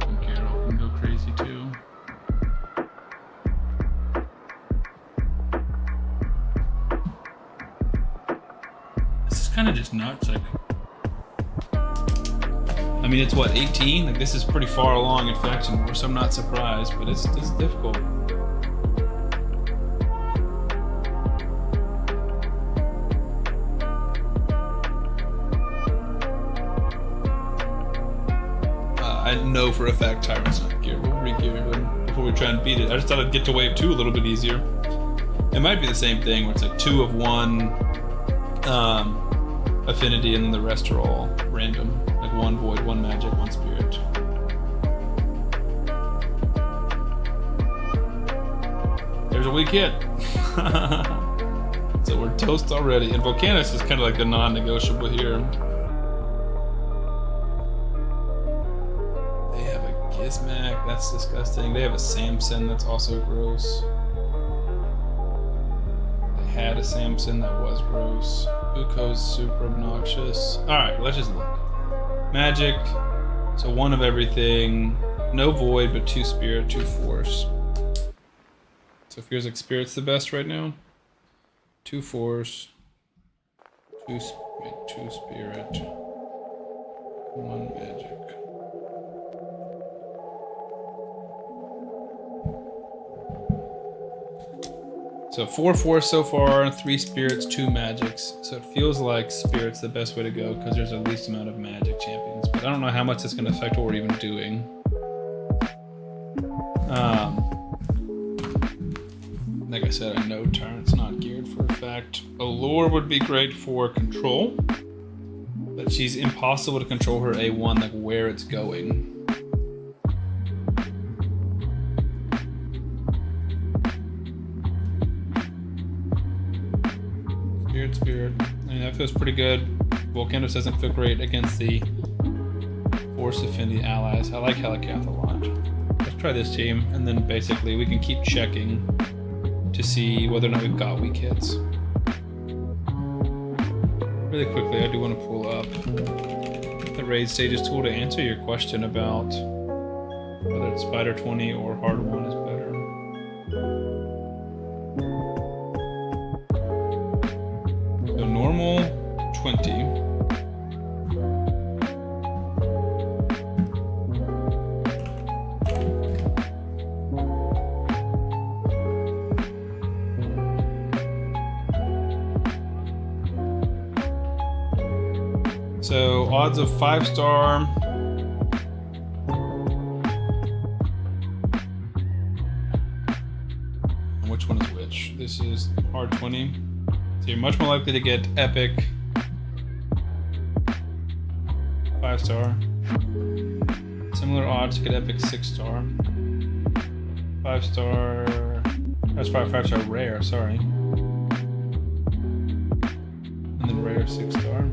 And Geralt can go crazy too. This is kind of just nuts. Like, I mean, it's what 18. Like, this is pretty far along in faction war, so I'm not surprised. But it's difficult. I know for a fact Tyrant's not geared. We'll re-gear him before we try and beat it. I just thought I'd get to wave 2 a little bit easier. It might be the same thing where it's like 2 of 1 affinity and then the rest are all random. Like 1 void, 1 magic, 1 spirit. There's a weak hit. So we're toast already. And Volcanus is kind of like the non-negotiable here. Gizmac, that's disgusting. They have a Samson, that's also gross. They had a Samson, that was gross. Uugo's super obnoxious. Alright, let's just look. Magic. So 1 of everything. No void, but 2 spirit, 2 force. So it feels like spirit's the best right now. 2 force. 2 spirit. 1 magic. So 4 force so far, 3 spirits, 2 magics. So it feels like spirit's the best way to go because there's the least amount of magic champions. But I don't know how much it's going to affect what we're even doing. Like I said, I know Tyrant's not geared for effect. Allure would be great for control, but she's impossible to control her A1, like where it's going. Spirit. I mean, that feels pretty good. Volcanos doesn't feel great against the Force Affinity allies. I like Helicath a lot. Let's try this team, and then basically we can keep checking to see whether or not we've got weak hits. Really quickly, I do want to pull up the Raid Stages tool to answer your question about whether it's Spider 20 or Hard 1 is better. So normal 20. So odds of 5-star. And which one is which? This is hard 20. So you're much more likely to get epic 5-star. Similar odds to get epic 6-star. 5-star. That's 5-star rare, sorry. And then rare 6-star.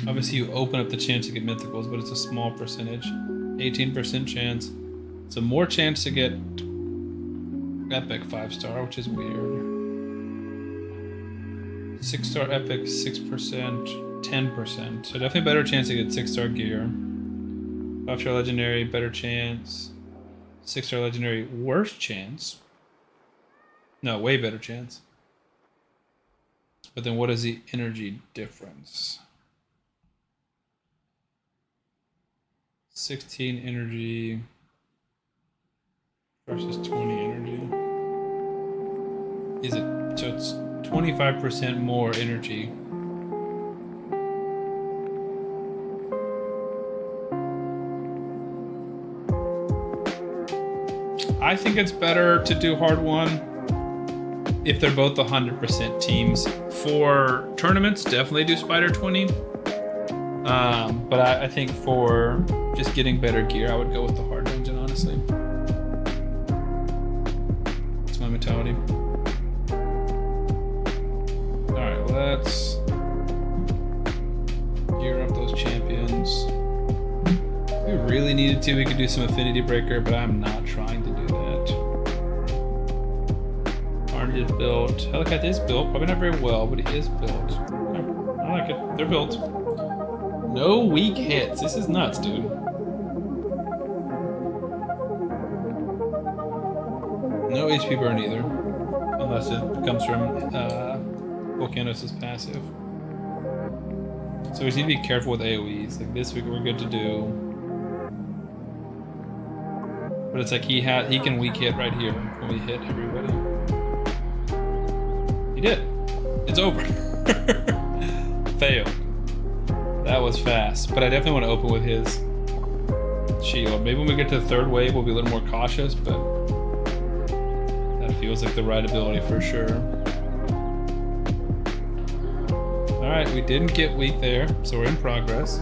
Obviously, you open up the chance to get mythicals, but it's a small percentage. 18% chance. So more chance to get epic 5-star, which is weird. 6-star epic, 6%, 10%. So definitely better chance to get 6-star gear. 5-star legendary, better chance. 6-star legendary, worse chance. No, way better chance. But then what is the energy difference? 16 energy versus 20 energy. Is it? So it's 25% more energy. I think it's better to do hard 1 if they're both 100% teams. For tournaments, definitely do Spider 20. But I think for just getting better gear, I would go with the hard dungeon, honestly. That's my mentality. Alright, let's gear up those champions. If we really needed to, we could do some Affinity Breaker, but I'm not trying to do that. Carnage is built. Helicath is built, probably not very well, but he is built. Okay, I like it. They're built. No weak hits. This is nuts, dude. No HP burn either. Unless it comes from Volcanos' passive. So we just need to be careful with AoEs. Like this week we're good to do. But it's like he can weak hit right here when we hit everybody. He did. It's over. Failed. That was fast, but I definitely want to open with his shield. Maybe when we get to the 3rd wave, we'll be a little more cautious, but that feels like the right ability for sure. All right, we didn't get weak there, so we're in progress.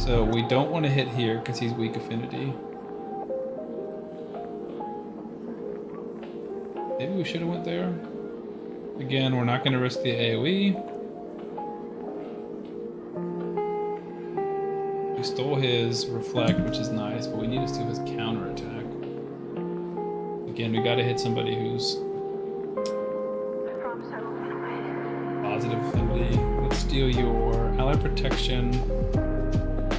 So we don't want to hit here because he's weak affinity. Maybe we should have went there. Again, we're not going to risk the AoE. We stole his reflect, which is nice, but we need to steal his counter attack. Again, we gotta hit somebody who's positive affinity. Let's steal your ally protection,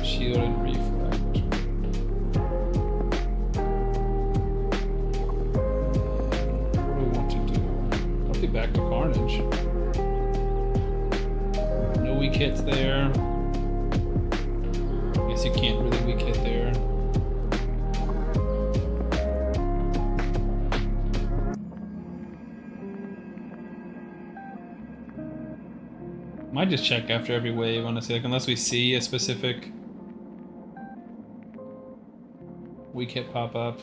shield, and reflect. What do we want to do? Probably back to Carnage. No weak hits there. I guess you can't really weak hit there. Might just check after every wave, honestly, like unless we see a specific weak hit pop up.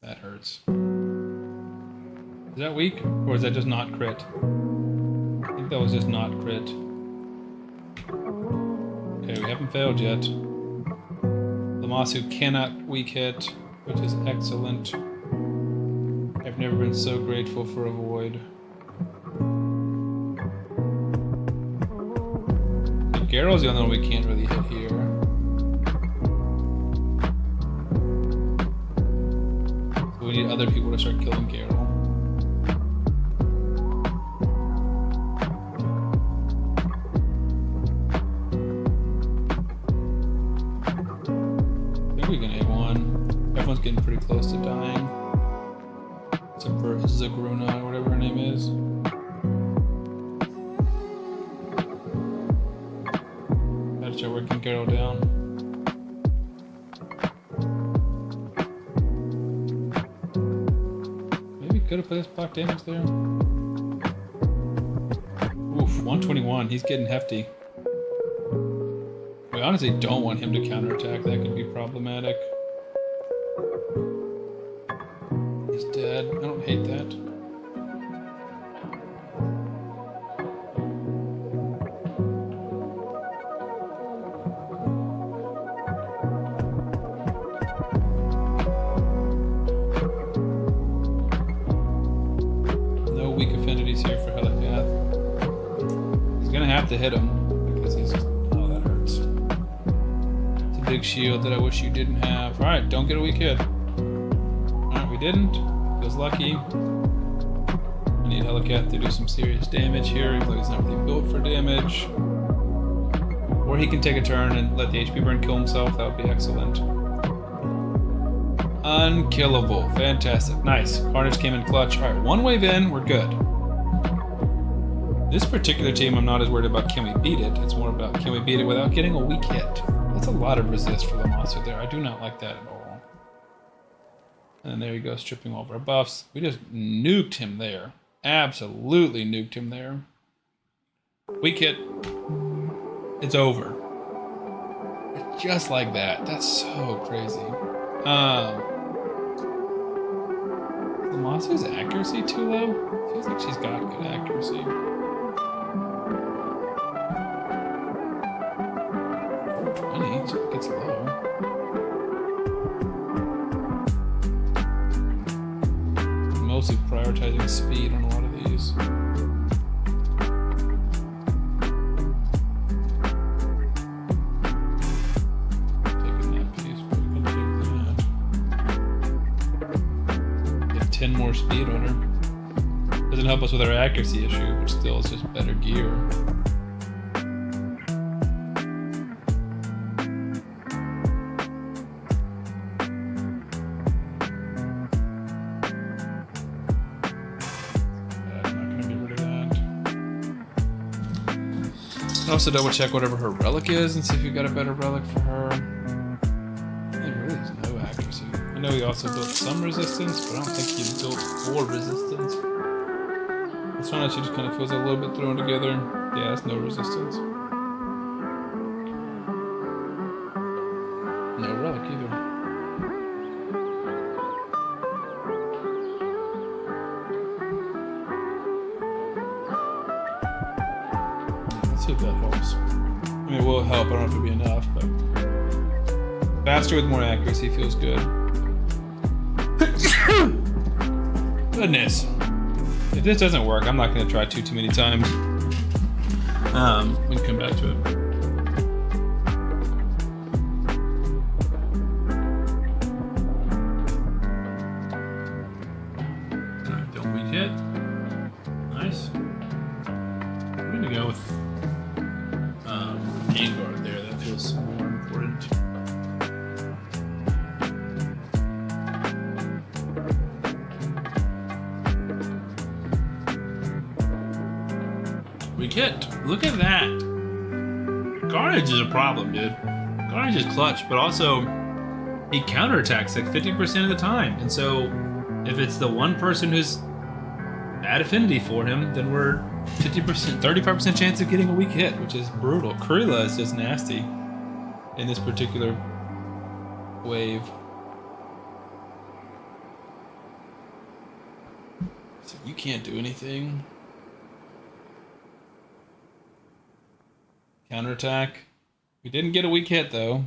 That hurts. Is that weak? Or is that just not crit? I think that was just not crit. Okay, we haven't failed yet. Lamasu cannot weak hit, which is excellent. I've never been so grateful for a void. Garrel's the only one we can't really hit here. So we need other people to start killing Garrel. I think we can A1. Everyone's getting pretty close to dying. Except for Zagruna, or whatever her name is. Gotta start working Garrel down. Maybe could have put this block damage there. Oof, 121. He's getting hefty. We honestly don't want him to counterattack. That could be problematic. He's dead. I don't hate that. No weak affinities here for Helicath. He's gonna have to hit him because he's just... Oh, that hurts. It's a big shield that I wish you didn't have. Alright, don't get a weak hit. Alright, we didn't. Feels lucky. I need Helicath to do some serious damage here, even though he's not really built for damage. Or he can take a turn and let the HP burn kill himself. That would be excellent. Unkillable. Fantastic. Nice. Carnage came in clutch. Alright, one wave in, we're good. This particular team, I'm not as worried about can we beat it. It's more about can we beat it without getting a weak hit. That's a lot of resist for the monster there. I do not like that at all. And there he goes, stripping all of our buffs. We just nuked him there. Absolutely nuked him there. Weak hit. It's over. It's just like that. That's so crazy. Lamasu's accuracy too low? Feels like she's got good accuracy. 20, so it gets low. Mostly prioritizing speed on a lot of these. Taking that piece, but we can take that. Get 10 more speed on her. Doesn't help us with our accuracy issue, but still it's just better gear. Also double check whatever her relic is and see if we've got a better relic for her. There really is no accuracy. I know he also built some resistance, but I don't think he built full resistance. This one actually just kind of feels a little bit thrown together. Yeah, that's no resistance. No relic either. See if that helps. I mean, it will help. I don't know if it'll be enough, but faster with more accuracy feels good. Goodness. If this doesn't work, I'm not going to try too many times. We can come back to it. pain guard there. That feels more important. We get, look at that. Carnage is a problem, dude. Carnage is clutch, but also he counterattacks like 50% of the time. And so if it's the one person who's bad affinity for him, then we're 50%, 35% chance of getting a weak hit, which is brutal. Krilla is just nasty in this particular wave. So you can't do anything. Counterattack. We didn't get a weak hit though.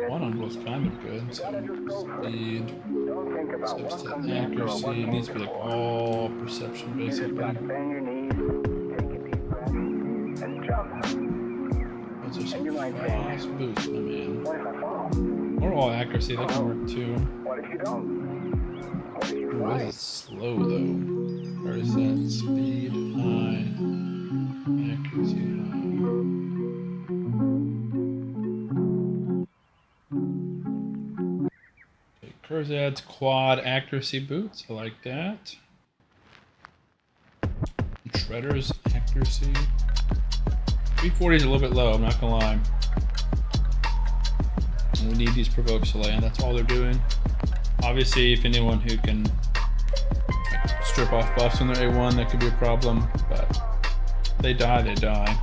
One on both kind of good. So speed, substance accuracy, it needs to be like all perception basically. Those are some fast boots, my man. Or all accuracy, that can work too. Ooh, this is slow though. Or is that speed high, accuracy high? Okay, Kurzad's quad accuracy boots, I like that. Shredder's accuracy. 340 is a little bit low, I'm not gonna lie. And we need these provokes to land, that's all they're doing. Obviously, if anyone who can strip off buffs on their A1, that could be a problem, but if they die, they die.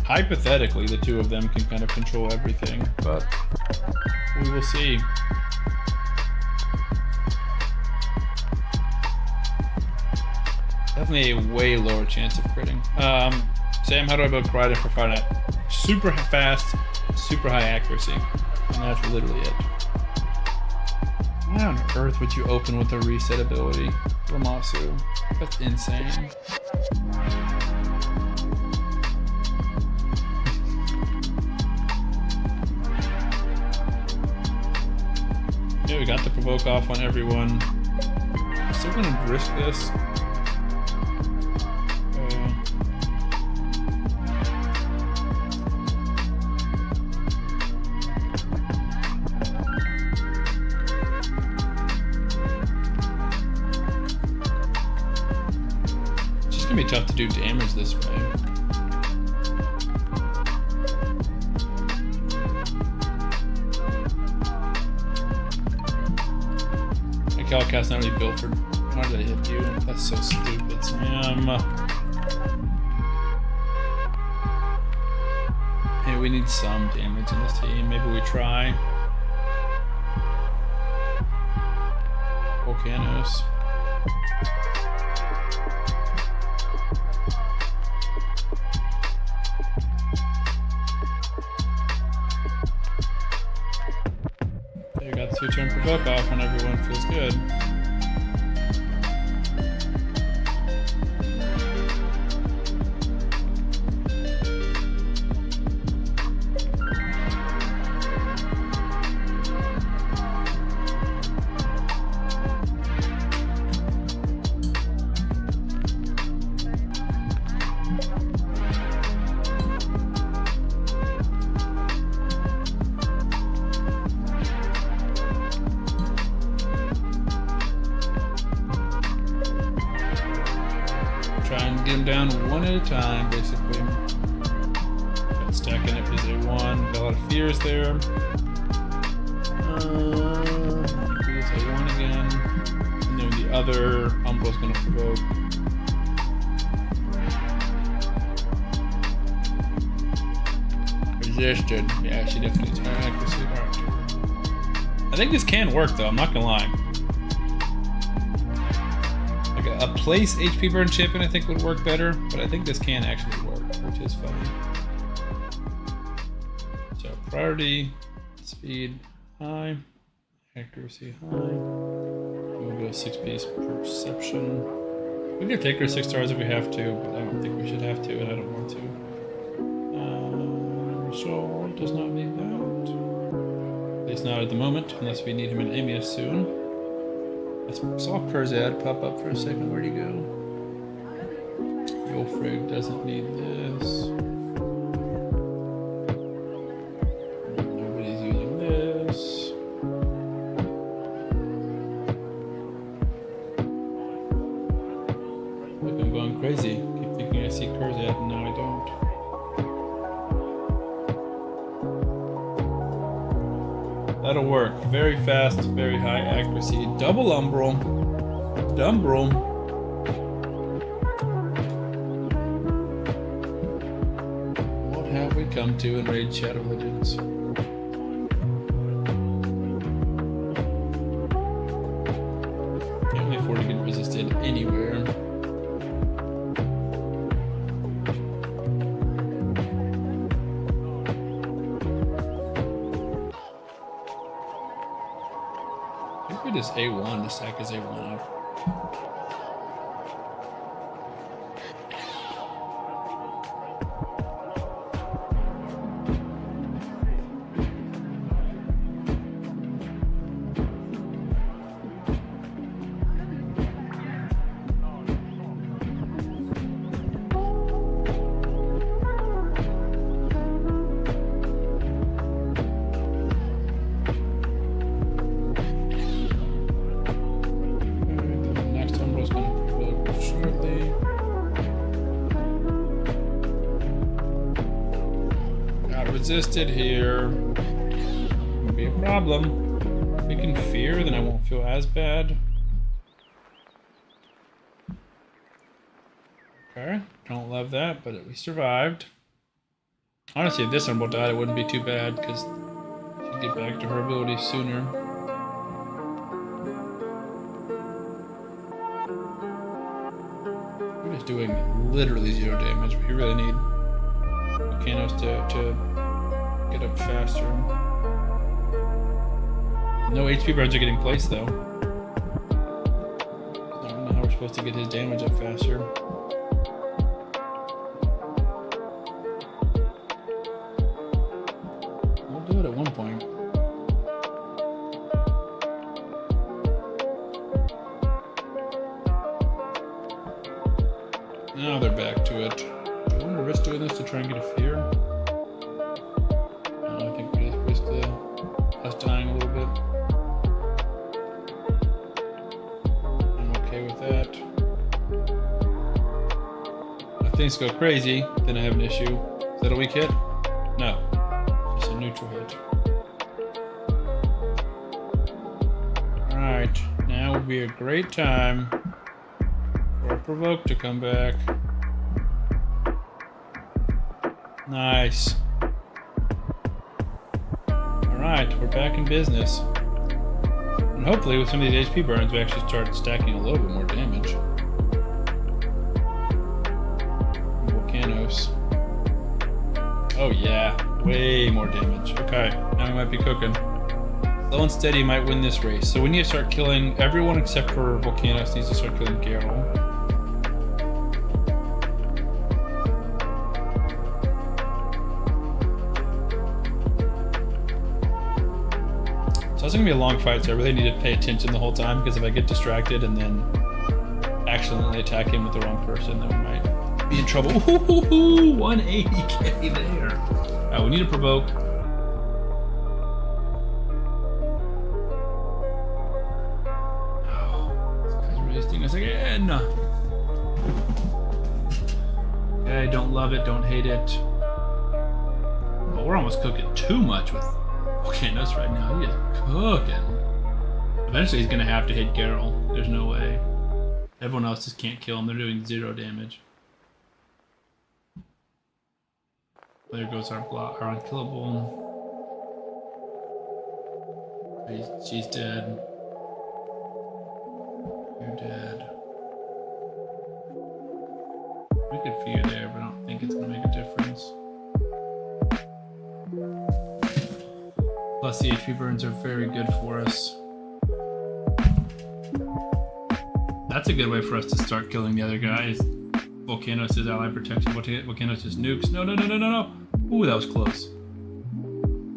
Hypothetically, the two of them can kind of control everything, but we will see. Definitely a way lower chance of critting. Sam, how do I build Crichton for Friday night? Super fast, super high accuracy, and that's literally it. Why on earth would you open with a reset ability, Ramasu? That's insane. Yeah, we got the provoke off on everyone. I'm still gonna risk this. It's gonna be tough to do damage this way. Spellcast not really built for. How did I hit you? That's so stupid, Sam. Hey, we need some damage in this team. Maybe we try. Volcanoes. There you got the 2-turn provoke off and everyone feels good. Get them down one at a time, basically. Got stacking up his A1. Got a lot of fears there. I think we just A1 again. And then the other Umbro's gonna provoke. Resisted. Yeah, she definitely needs high accuracy. Alright. I think this can work though, I'm not gonna lie. A place HP burn champion I think would work better, but I think this can actually work, which is funny. So priority, speed high, accuracy high. We'll go 6-piece perception. We can take our 6 stars if we have to, but I don't think we should have to, and I don't want to. So it does not need that. At least not at the moment, unless we need him in Amius soon. I saw Kurzad pop up for a second. Where'd he go? Yolfrig doesn't need this. Nobody's using this. Look, I'm going crazy. Keep thinking I see Kurzad, and now I don't. That'll work. Very fast, very high accuracy. Double Umbral. Dumbral. What have we come to in Raid Shadow Legends? Can't afford to get resisted anywhere. This A1 to stack his A1 up. Resisted here. Won't be a problem. If we can fear, then I won't feel as bad. Okay, don't love that, but we survived. Honestly, if this Umbral died, it wouldn't be too bad because she'd get back to her ability sooner. We're just doing literally 0 damage. We really need volcanoes to get up faster. No HP burns are getting placed though. I don't know how we're supposed to get his damage up faster. We'll do it at one point. Now they're back to it. Do I want to risk doing this to try and get a fear? No, I think we just risk us dying a little bit. I'm okay with that. If things go crazy, then I have an issue. Is that a weak hit? No. Just a neutral hit. Alright, now Now would be a great time for a provoke to come back. Nice. Alright, we're back in business. And hopefully with some of these HP burns we actually start stacking a little bit more damage. Volcanos. Oh yeah, way more damage. Okay, now we might be cooking. Slow and steady might win this race. So we need to start killing everyone except for Volcanos needs to start killing Garrel. So it's gonna be a long fight, so I really need to pay attention the whole time, because if I get distracted and then accidentally attack him with the wrong person, then we might be in trouble. Ooh, 180k there. Alright, we need to provoke. Us again. Okay, don't love it, don't hate it. But we're almost cooking too much with Volcanos right now. He is cooking. Eventually he's gonna have to hit Garrel. There's no way. Everyone else just can't kill him. They're doing 0 damage. There goes our unkillable. She's dead. You're dead. We could fear there, but I don't think it's gonna make a difference. Plus the HP burns are very good for us. That's a good way for us to start killing the other guys. Volcanos is ally protection. Volcanos is nukes. No. Ooh, that was close.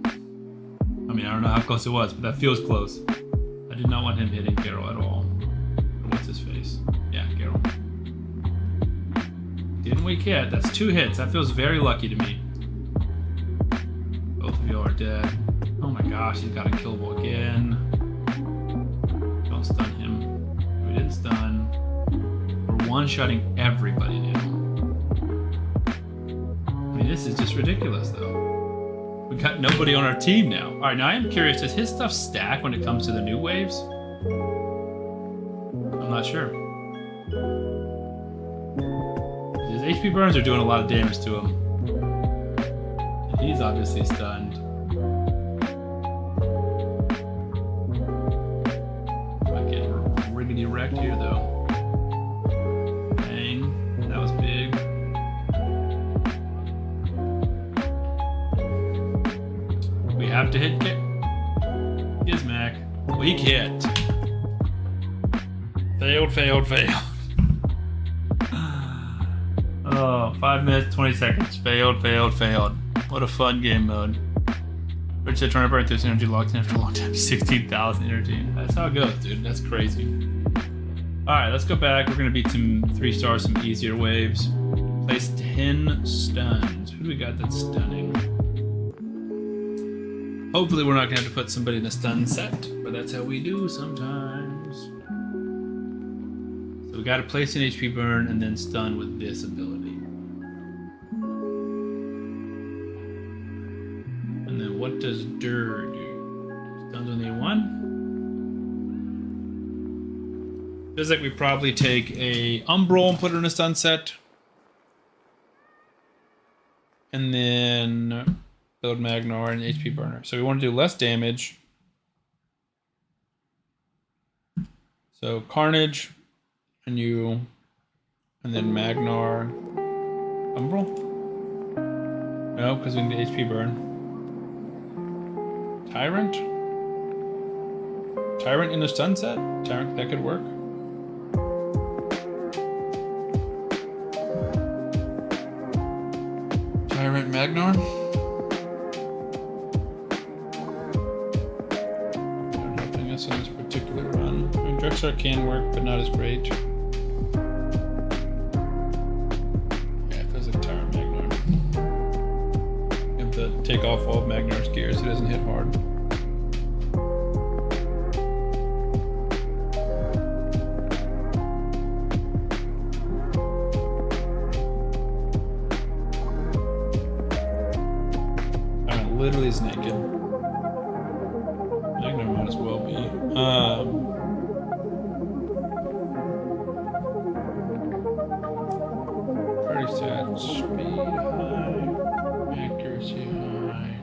I mean, I don't know how close it was, but that feels close. I did not want him hitting Garrel at all. What's his face? Yeah, Garrel. Didn't weak hit. That's 2 hits. That feels very lucky to me. Both of you are dead. Oh my gosh, he's got a killable again. Don't stun him. We didn't stun. We're one-shotting everybody now. I mean, this is just ridiculous, though. We got nobody on our team now. All right, now I am curious. Does his stuff stack when it comes to the new waves? I'm not sure. His HP burns are doing a lot of damage to him. And he's obviously stunned. Might get riggedy wrecked here though. Dang, that was big. We have to hit Gizmac. Weak hit. Failed. Oh, 5 minutes, 20 seconds. Failed. What a fun game mode. Richard trying to burn through energy locked in after a long time. 16,000 energy. That's how it goes, dude. That's crazy. Alright, let's go back. We're going to beat some 3-stars, some easier waves. Place 10 stuns. Who do we got that's stunning? Hopefully we're not going to have to put somebody in a stun set, but that's how we do sometimes. So we got to place an HP burn and then stun with this ability. And then what does Dur do? Stuns on the one. Feels like we probably take a Umbral and put it in a stun set. And then build Magnar and HP burner. So we want to do less damage. So Carnage and you, and then Magnar, Umbral? No, because we need HP burn. Tyrant? Tyrant in a stun set? Tyrant, that could work. Tyrant Magnar? Not helping us in this particular run. I mean, Drexar can work, but not as great. Yeah, it feels like Tyrant Magnar. You have to take off all of Magnar's gear so it doesn't hit hard. Literally is naked. Magnar might as well be. Speed high, accuracy high,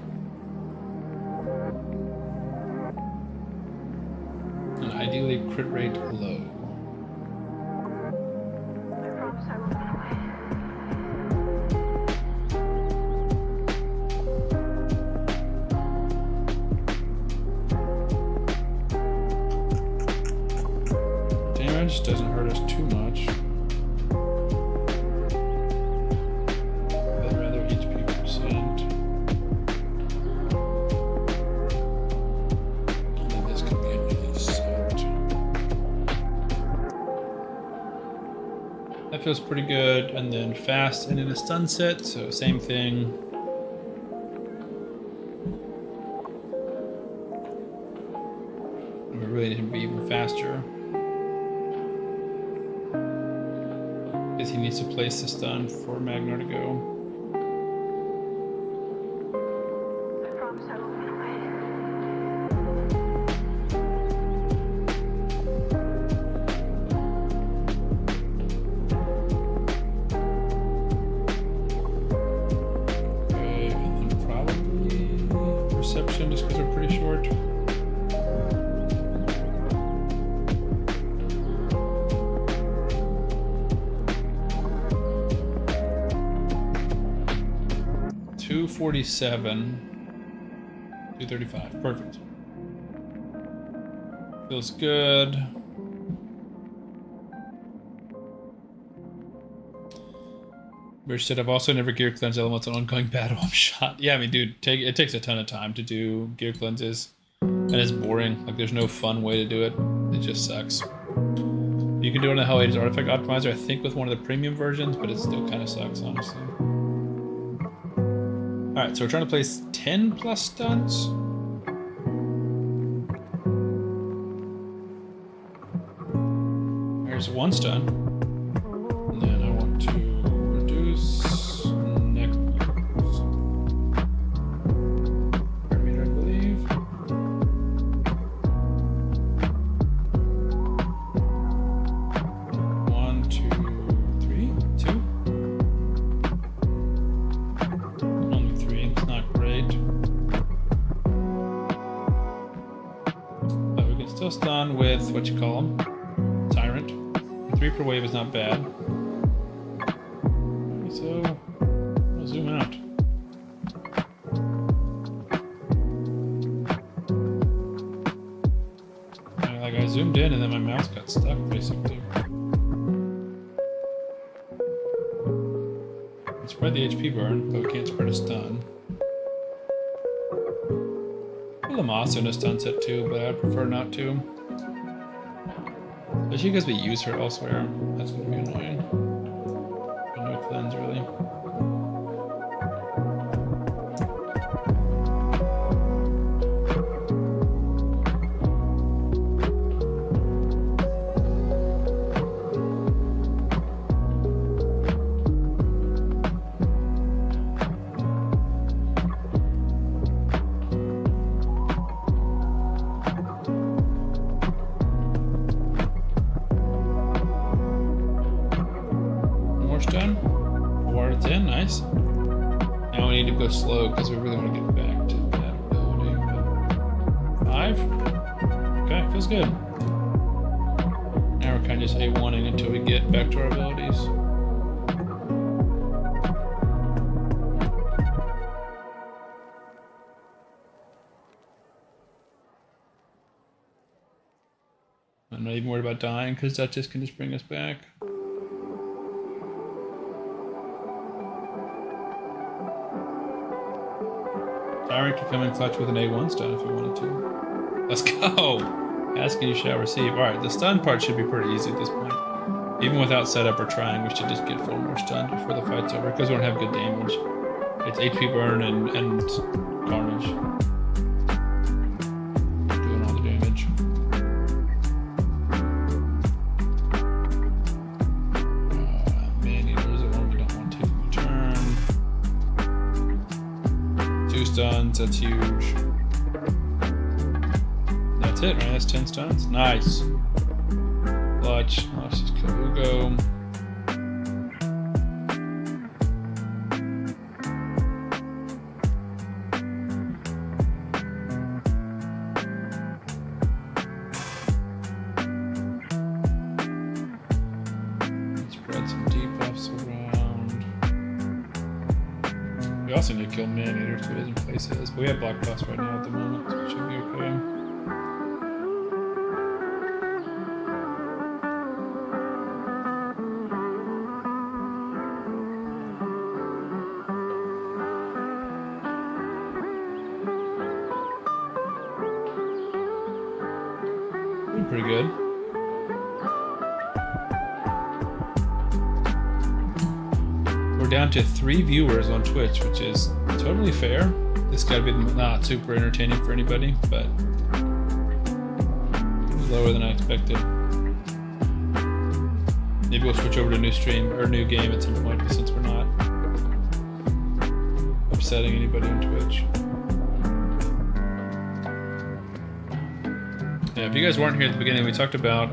and ideally crit rate low. Damage doesn't hurt us too much. I'd rather HP percent. And then this can be a mini set. That feels pretty good. And then fast and in a stun set, so same thing. We really need to be even faster. Because he needs to place the stun for Magnar to go. Okay, and then probably perception just because we're pretty short. $247, $235, perfect. Feels good. Rich said, I've also never gear cleansed elements on ongoing battle. I'm shot. Yeah, I mean, dude, it takes a ton of time to do gear cleanses. And it's boring. Like, there's no fun way to do it. It just sucks. You can do it on the Hell Ages Artifact Optimizer, I think, with one of the premium versions, but it still kind of sucks, honestly. Alright, so we're trying to place 10 plus stuns. There's one stun. And then I want to reduce next parameter, I believe. One, two, three, two. It's not great. But we can still stun with what you call them. Tyrant. 3 per wave is not bad. So I'll zoom out. Like I zoomed in and then my mouse got stuck basically. Spread the HP burn, but we can't spread a stun. Lamasa in a stun set too, but I'd prefer not to. Especially because we use her elsewhere. That's going to be annoying. No cleanse, really. Done. 4 out of 10, nice. Now we need to go slow because we really want to get back to that ability. But 5. Okay, feels good. Now we're kind of just A1ing until we get back to our abilities. I'm not even worried about dying because Duchess can just bring us back. Tyrant can come in clutch with an A1 stun if you wanted to. Let's go! Ask and you shall receive. Alright, the stun part should be pretty easy at this point. Even without setup or trying, we should just get 4 more stuns before the fight's over, because we don't have good damage. It's HP burn and carnage. Doing all the damage. Man-eaters are one we don't want to take a turn. 2 stuns, that's huge. That's it, right? That's 10 stuns. Nice. Clutch. Let's just kill Uugo. also need to kill Man-Eater so he doesn't place his. But we have Black Plus right now at the moment, so it should be okay. Doing pretty good. We're down to 3 viewers on Twitch, which is totally fair. This gotta be not super entertaining for anybody, but it's lower than I expected. Maybe we'll switch over to a new stream or a new game at some point, but since we're not upsetting anybody on Twitch. Yeah, if you guys weren't here at the beginning, we talked about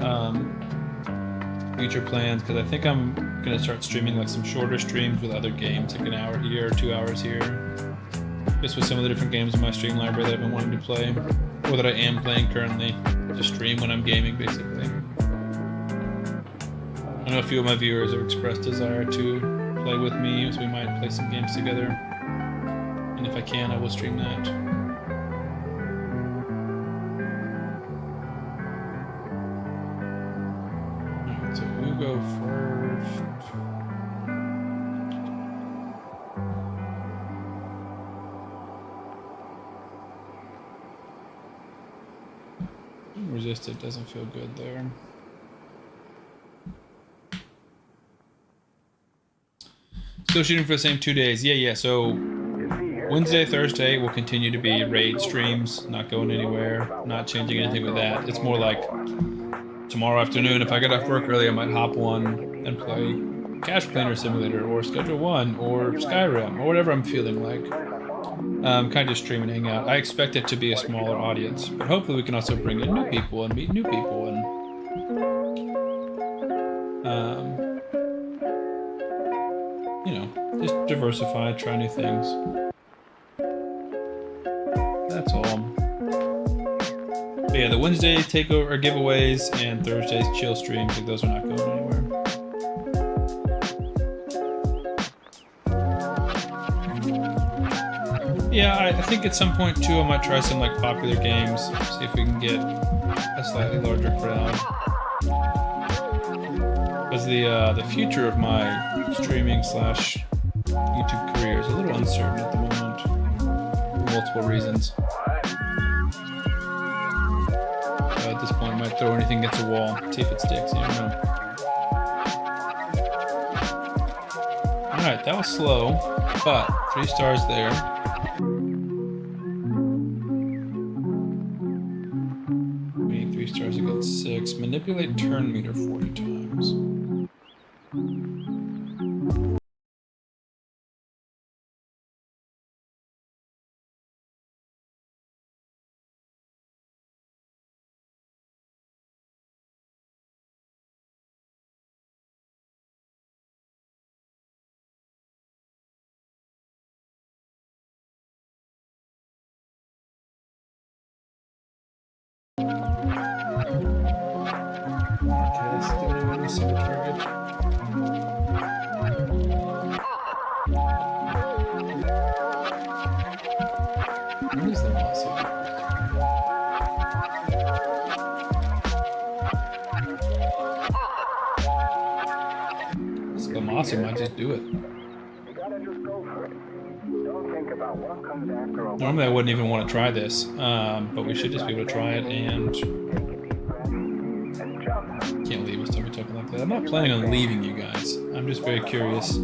future plans, because I think I'm gonna start streaming like some shorter streams with other games, like an hour here or 2 hours here, just with some of the different games in my stream library that I've been wanting to play, or that I am playing currently, to stream when I'm gaming, basically. I know a few of my viewers have expressed desire to play with me, so we might play some games together, and if I can, I will stream that. So Uugo first. Resisted doesn't feel good there. Still shooting for the same 2 days. Yeah. So Wednesday, Thursday will continue to be raid streams, not going anywhere, not changing anything with that. It's more like tomorrow afternoon, if I get off work early, I might hop one and play Cash Cleaner Simulator or Schedule 1 or Skyrim or whatever I'm feeling like. Kind of just stream and hang out. I expect it to be a smaller audience, but hopefully we can also bring in new people and meet new people and you know, just diversify, try new things. That's all. But yeah, the Wednesday takeover or giveaways and Thursday's chill streams, like those are not going anywhere. Yeah, I think at some point too I might try some like popular games, see if we can get a slightly larger crowd. Because the future of my streaming / YouTube career is a little uncertain at the moment, for multiple reasons. At this point, I might throw anything against a wall, see if it sticks, you know. Alright, that was slow, but 3 stars there. We need 3 stars against 6. Manipulate turn meter 40 times. Single target. What is the mouse? This Lamasi might just do it. Normally I wouldn't even want to try this, but we should just be able to try it and can't leave us. Don't be talking like that. I'm not planning on leaving you guys. I'm just very curious.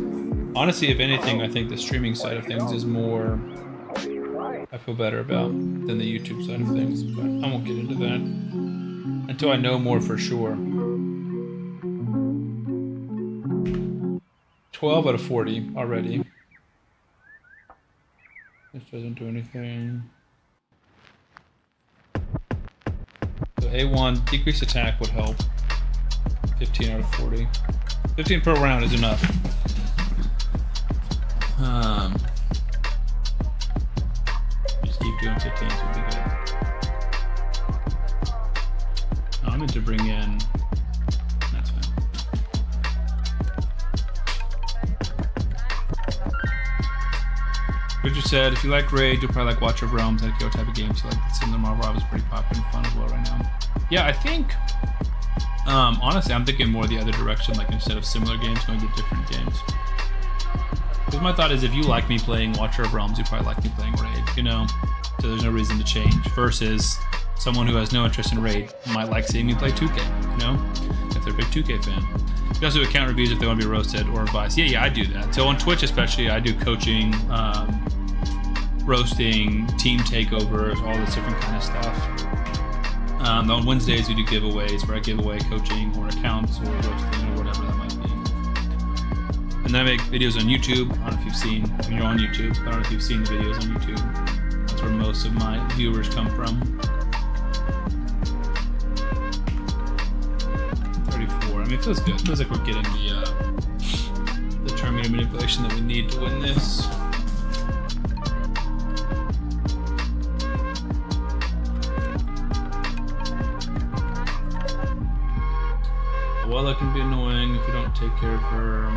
Honestly, if anything, I think the streaming side of things is more I feel better about than the YouTube side of things, but I won't get into that until I know more for sure. 12 out of 40 already. This doesn't do anything. So A1, decreased attack would help. 15 out of 40. 15 per round is enough. Just keep doing 15s would be good. I meant to bring in. That's fine. Richard said, if you like Raid, you'll probably like Watcher of Realms, like your type of games. You like similar Marvel is pretty popular and fun as well right now. Yeah, I think, honestly, I'm thinking more the other direction, like instead of similar games, going to different games. Because my thought is, if you like me playing Watcher of Realms, you probably like me playing Raid, you know? So there's no reason to change. Versus someone who has no interest in Raid might like seeing me play 2K, you know? If they're a big 2K fan. You can also do account reviews if they want to be roasted or advice. Yeah, I do that. So on Twitch especially, I do coaching, roasting, team takeovers, all this different kind of stuff. On Wednesdays, we do giveaways where I give away coaching or accounts or roasting or whatever that might be. And then I make videos on YouTube. I don't know if you've seen, I mean, you're on YouTube. I don't know if you've seen the videos on YouTube. That's where most of my viewers come from. 34. I mean, it feels good. It feels like we're getting the Terminator manipulation that we need to win this. Well, it can be annoying if you don't take care of her.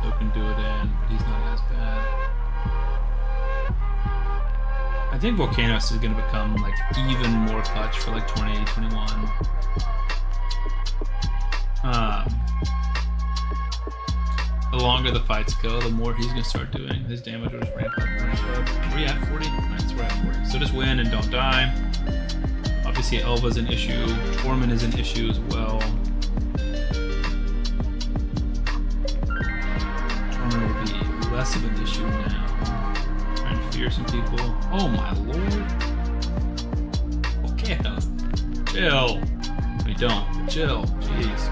So can do it in, but he's not as bad. I think Volcanos is going to become like even more clutch for like 2021. The longer the fights go, the more he's going to start doing. His damage will just ramp up. Are we at 40? Nice, we're at 40. So just win and don't die. Obviously, Elva's an issue. Torment is an issue as well. Less of an issue now. Trying to fear some people. Oh my lord. Okay, chill. We don't, but chill. Jeez.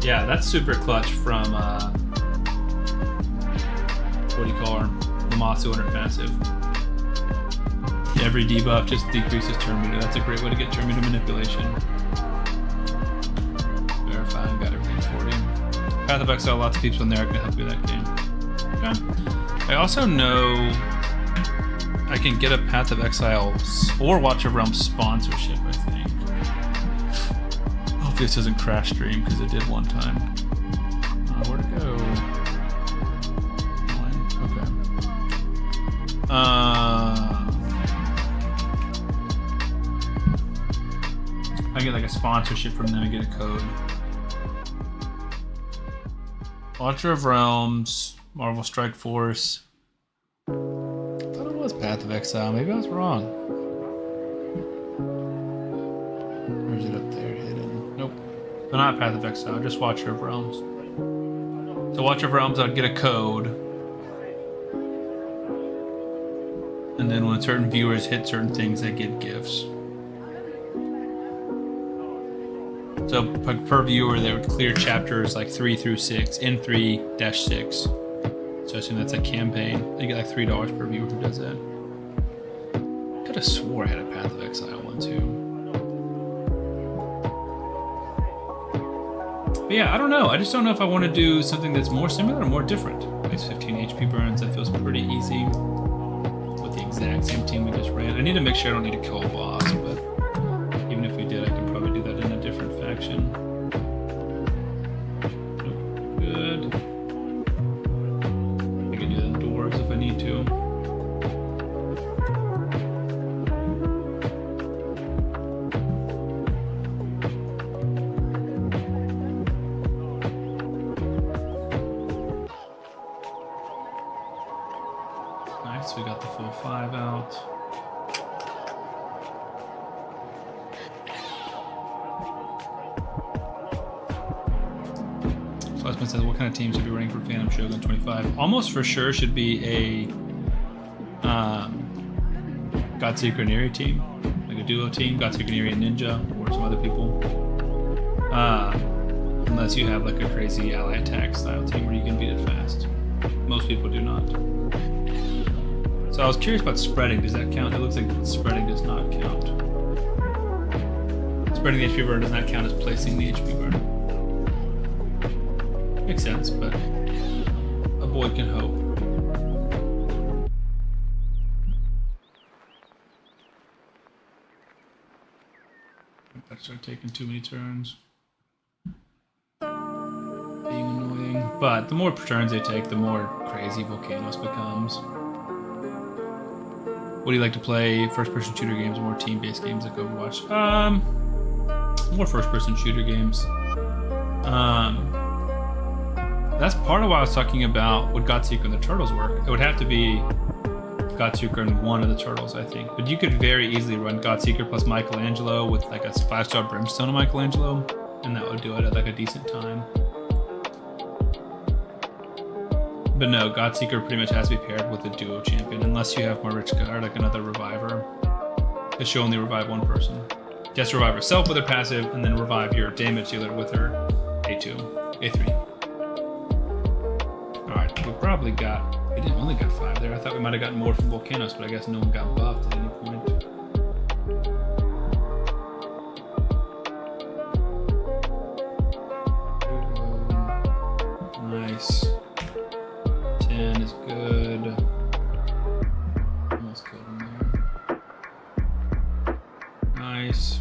Yeah, that's super clutch from what do you call her? Lamasu and her passive. Every debuff just decreases turn meter. That's a great way to get turn meter manipulation. Verifying, got everything 40. Path of Exile, lots of people in there are going to help you that game. Okay. I also know I can get a Path of Exile or Watch of Realms sponsorship, I think. Hopefully this doesn't crash stream because it did one time. Where'd it go? Okay. I get like a sponsorship from them and get a code. Watcher of Realms, Marvel Strike Force. I thought it was Path of Exile. Maybe I was wrong. Or is it up there hidden? Nope. So not Path of Exile, just Watcher of Realms. So Watcher of Realms, I'd get a code. And then when certain viewers hit certain things, they get gifts. So per viewer, they would clear chapters like 3 through 6, N3-6. So I assume that's a campaign. You get like $3 per viewer who does that. Could have swore I had a Path of Exile one too. But yeah, I don't know. I just don't know if I want to do something that's more similar or more different. It's 15 HP burns. That feels pretty easy with the exact same team we just ran. I need to make sure I don't need to kill a boss, but even if we did, I could probably do that in a different faction. Nope. Good. I can do that indoors if I need to. Nice, we got the full 5 out. Says, what kind of team should be running for Phantom Shogun 25? Almost for sure should be a Godseeker Neri team, like a duo team, Godseeker Neri and Ninja, or some other people. Unless you have like a crazy ally attack style team where you can beat it fast. Most people do not. So I was curious about spreading. Does that count? It looks like spreading does not count. Spreading the HP burn does not count as placing the HP burn. Makes sense, but a boy can hope. I start taking too many turns. Being annoying. But the more turns they take, the more crazy Volcanoes becomes. What do you like to play? First-person shooter games, or more team-based games like Overwatch? More first-person shooter games. That's part of why I was talking about would Godseeker and the Turtles work. It would have to be Godseeker and one of the Turtles, I think. But you could very easily run Godseeker plus Michelangelo with like a 5-star Brimstone of Michelangelo, and that would do it at like a decent time. But no, Godseeker pretty much has to be paired with a duo champion, unless you have Marichka or like another reviver. Because she'll only revive one person. Just revive herself with her passive, and then revive your damage dealer with her A2, A3. Alright, we probably got... We didn't only got 5 there. I thought we might have gotten more from Volcanoes, but I guess no one got buffed at any point. Nice. 10 is good. Almost killed him there. Nice.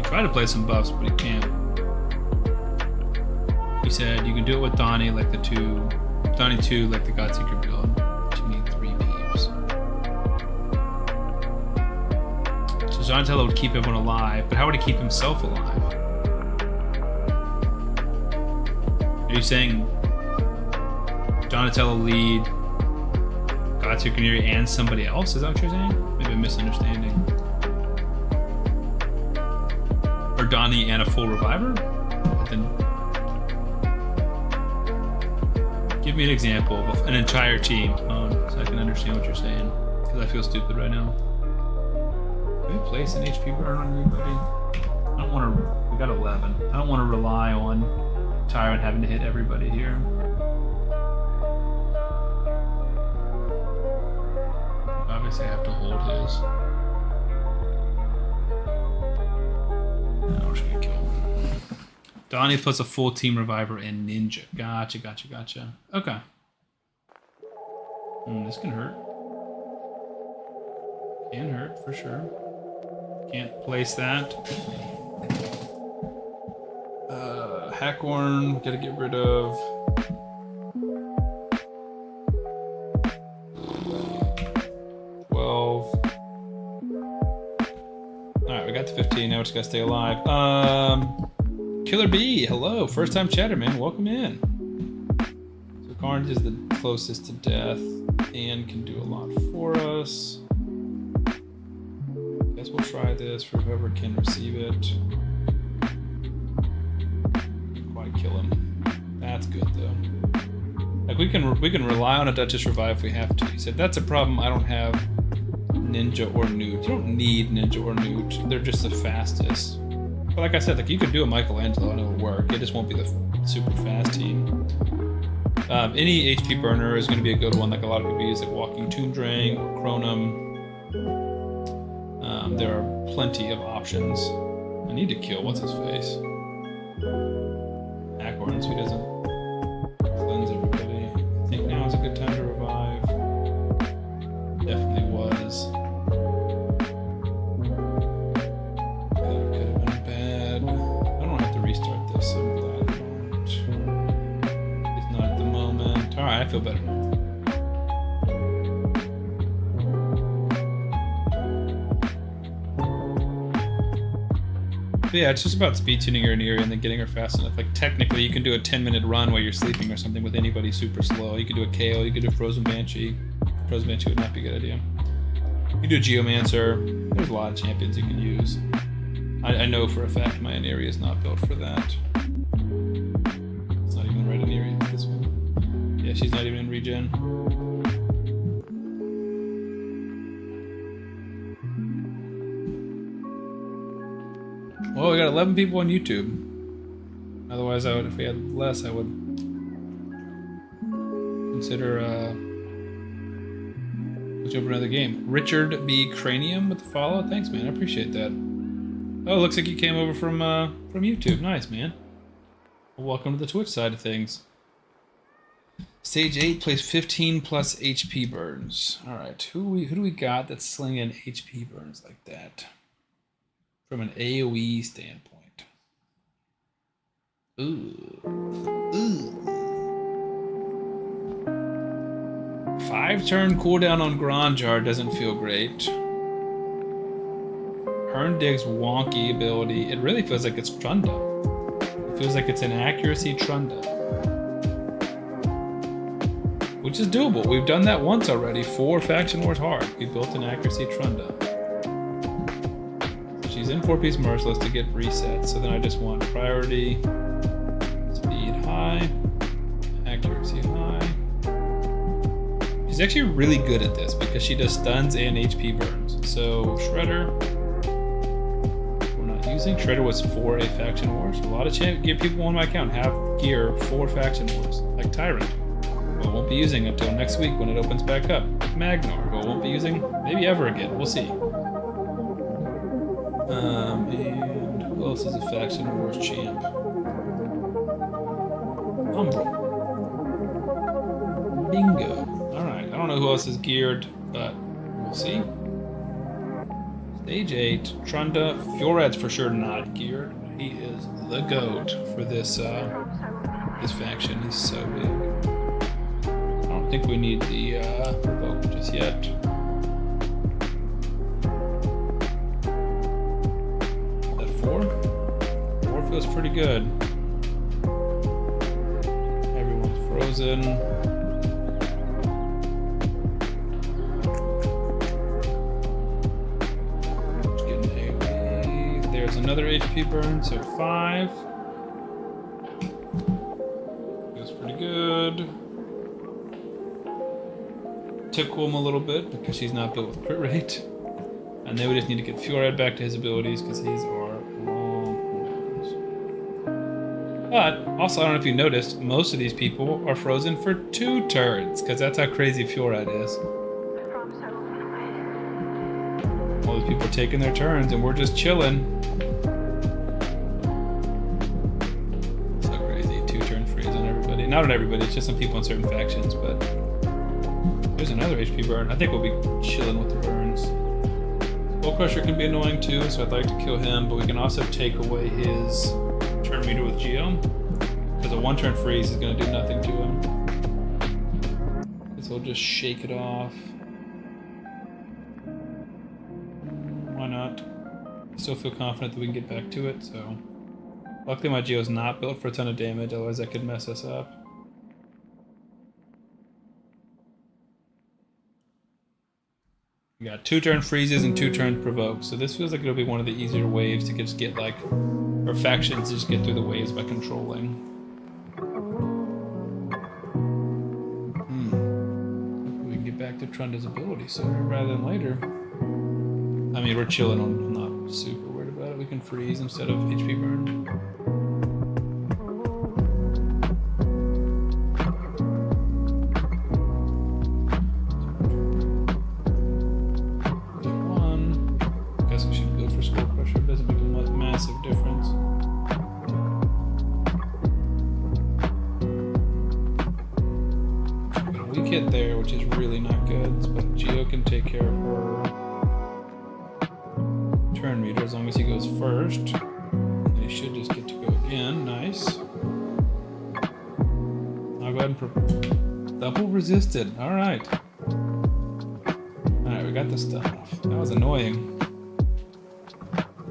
Try to play some buffs, but he can't. He said you can do it with Donnie like the 2, Donnie 2 like the Godseeker build, but you need 3 peeps. So Donatello would keep everyone alive, but how would he keep himself alive? Are you saying Donatello lead Godseeker Neri and somebody else? Is that what you're saying? Maybe I'm misunderstanding. Or Donnie and a full reviver? But then give me an example of an entire team, so I can understand what you're saying. Because I feel stupid right now. Can we place an HP burn on anybody? I don't want to. We got 11. I don't want to rely on Tyrant having to hit everybody here. Obviously, I have to hold his. No, we're just gonna kill him. Donnie plus a full team reviver and ninja. Gotcha, gotcha, gotcha. Okay. This can hurt. Can hurt for sure. Can't place that. Hackhorn, gotta get rid of. Alright, we got to 15, now we just gotta stay alive. Killer B, hello, first time chatter, man, welcome in. So Carnage is the closest to death and can do a lot for us. Guess we'll try this for whoever can receive it. Quite kill him. That's good though. Like we can rely on a Duchess revive if we have to. He said that's a problem. I don't have Ninja or Newt. You don't need Ninja or Newt. They're just the fastest. But like I said, like you could do a Michelangelo and it will work. It just won't be the super fast team. Any HP burner is going to be a good one. Like a lot of people use like Walking Tomb Drain or Chronum. There are plenty of options. I need to kill what's his face. Hackhorn, so he doesn't cleanse everybody. I think now is a good time to revive. Definitely was. That could have been bad. I don't have to restart this. I'm glad I don't. It's not at the moment. Alright, I feel better now. But yeah, it's just about speed tuning her in area and then getting her fast enough. Like technically, you can do a 10-minute run while you're sleeping or something with anybody super slow. You could do a KO. You could do Frozen Banshee. Frozen Banshee would not be a good idea. You could do a Geomancer. There's a lot of champions you can use. I know for a fact my Aniri is not built for that. It's not even the right Aniri. It's this one. Yeah, she's not even in regen. Well, we got 11 people on YouTube. Otherwise, I would, if we had less, I would consider switch over another game. Richard B. Cranium with the follow. Thanks, man. I appreciate that. Oh, looks like you came over from YouTube. Nice, man. Well, welcome to the Twitch side of things. Stage 8 plays 15 plus HP burns. Alright, who do we got that's slinging HP burns like that? From an AoE standpoint. Ooh. 5-turn cooldown on Granjar doesn't feel great. Herndig's wonky ability, it really feels like it's Trunda. It feels like it's an accuracy Trunda. Which is doable. We've done that once already. 4 Faction Wars hard. We built an accuracy Trunda. She's in 4-piece Merciless to get reset, so then I just want priority, speed high, accuracy high. She's actually really good at this because she does stuns and HP burns. So Shredder, we're not using. Shredder was for a Faction Wars. A lot of gear people on my account have gear for Faction Wars, like Tyrant. But won't be using until next week when it opens back up. Magnar, who I won't be using maybe ever again. We'll see. And who else is a Faction Wars champ? Umbral. Bingo. Alright, I don't know who else is geared, but we'll see. Stage 8, Trunda. Fiorad's for sure not geared. He is the GOAT for this this faction. He's so big. I don't think we need the provoke just yet. That 4? 4 feels pretty good. Everyone's frozen. Getting AoE. There's another HP burn, so 5. Feels pretty good. Tickle him a little bit because she's not built with crit rate. And then we just need to get Fiorad back to his abilities because he's our long ones. But also, I don't know if you noticed, most of these people are frozen for 2 turns because that's how crazy Fiorad is. All these people are taking their turns and we're just chilling. So crazy, 2-turn freeze on everybody. Not on everybody, it's just some people in certain factions, but there's another HP burn. I think we'll be chilling with the burns. Skull Crusher can be annoying too, so I'd like to kill him, but we can also take away his turn meter with Geo. Because a 1-turn freeze is going to do nothing to him. So we'll just shake it off. Why not? I still feel confident that we can get back to it, so. Luckily my Geo's not built for a ton of damage, otherwise that could mess us up. We got 2-turn freezes and 2-turn provokes, so this feels like it'll be one of the easier waves to just get like, or factions to just get through the waves by controlling. We can get back to Trunda's ability sooner rather than later. I mean, we're chilling on, I'm not super worried about it. We can freeze instead of HP burn. Hit there, which is really not good, but Geo can take care of her turn meter as long as he goes first. And he should just get to go again. Nice. I'll go ahead and double resisted. Alright. Alright, we got the stuff. That was annoying.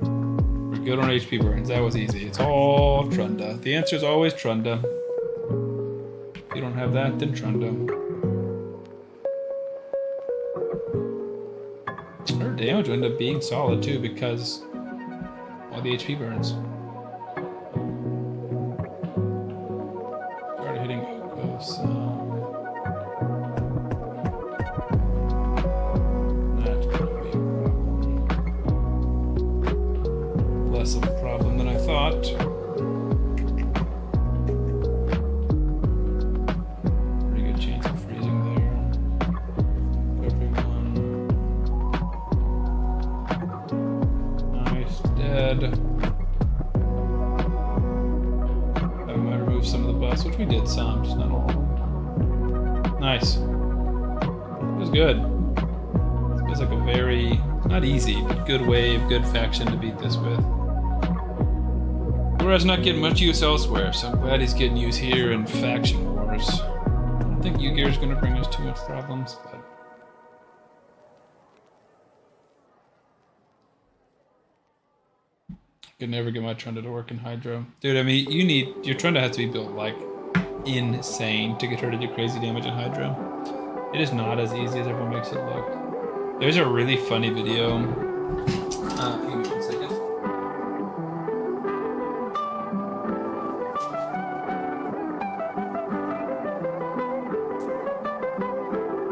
We're good on HP burns. That was easy. It's all Trunda. The answer is always Trunda. If you don't have that, then Trunda. Her damage will end up being solid too because all the HP burns. Started hitting Uugo, so that's gonna be a problem. Less of a problem than I thought. Which we did some, just not all. Nice. It was good. It was like a very, not easy, but good wave, good faction to beat this with. Whereas not getting much use elsewhere, so I'm glad he's getting use here in Faction Wars. I don't think Yu-Gi-Oh's gonna bring us too much problems, but... I could never get my Trunda to work in Hydro. Dude, I mean, your Trunda has to be built, like, insane to get her to do crazy damage in Hydro. It is not as easy as everyone makes it look. There's a really funny video. Give me 1 second.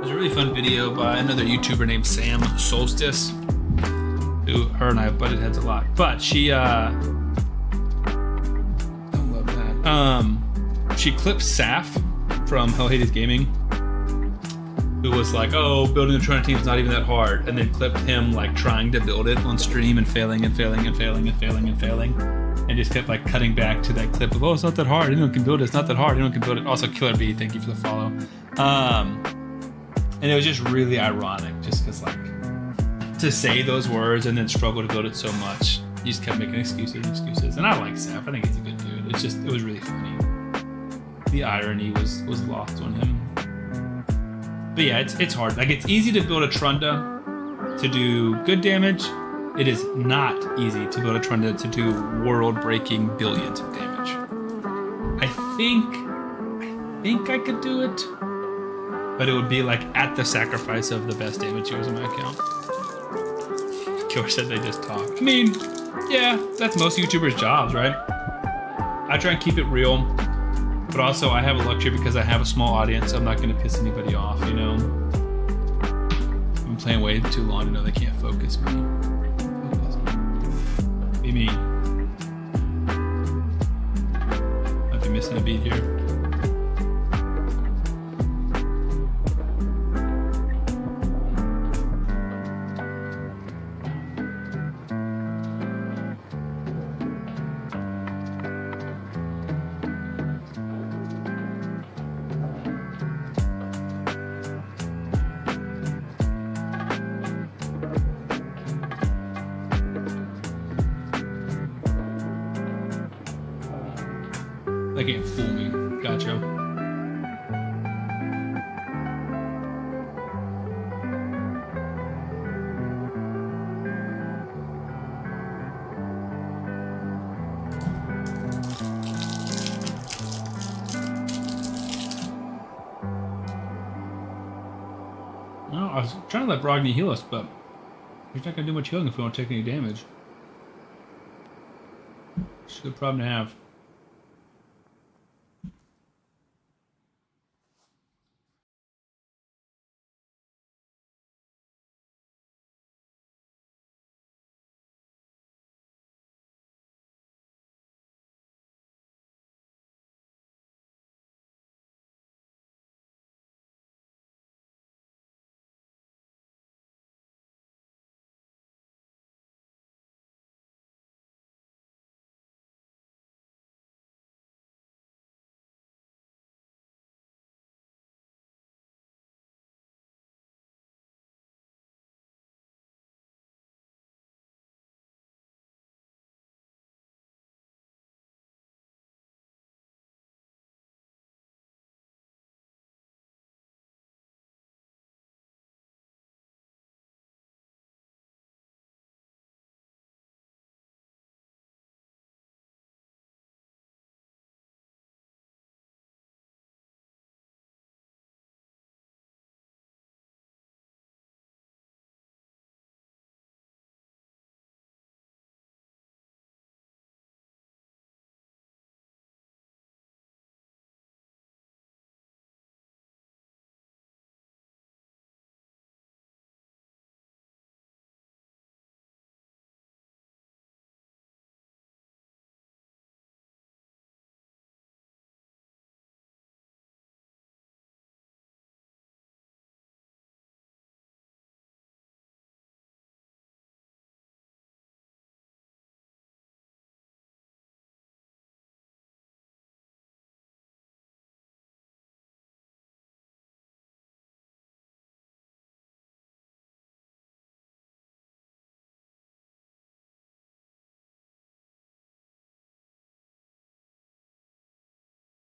There's a really fun video by another YouTuber named Sam Solstice. Who, her and I have butted heads a lot. But she, I love that. She clipped Saf from Hell Hades Gaming, who was like, oh, building the Trunda team is not even that hard, and then clipped him like trying to build it on stream and failing and failing and failing and failing and failing, and just kept like cutting back to that clip of, oh, it's not that hard, anyone can build it, it's not that hard, anyone can build it. Also, Killer B, thank you for the follow. And it was just really ironic, just because like, to say those words and then struggle to build it so much, he just kept making excuses. And I like Saf, I think he's a good dude. It's just, it was really funny. The irony was lost on him. But yeah, it's hard. Like, it's easy to build a Trunda to do good damage. It is not easy to build a Trunda to do world-breaking billions of damage. I think I could do it, but it would be like at the sacrifice of the best damage dealers in my account. Killer said they just talk. I mean, yeah, that's most YouTubers' jobs, right? I try and keep it real, but also I have a luxury because I have a small audience, so I'm not gonna piss anybody off, you know? I've been playing way too long to know they can't focus me. Be me. Might be missing a beat here. They can't fool me. Gotcha. No, I was trying to let Brogni heal us, but he's not going to do much healing if we don't take any damage. It's a good problem to have.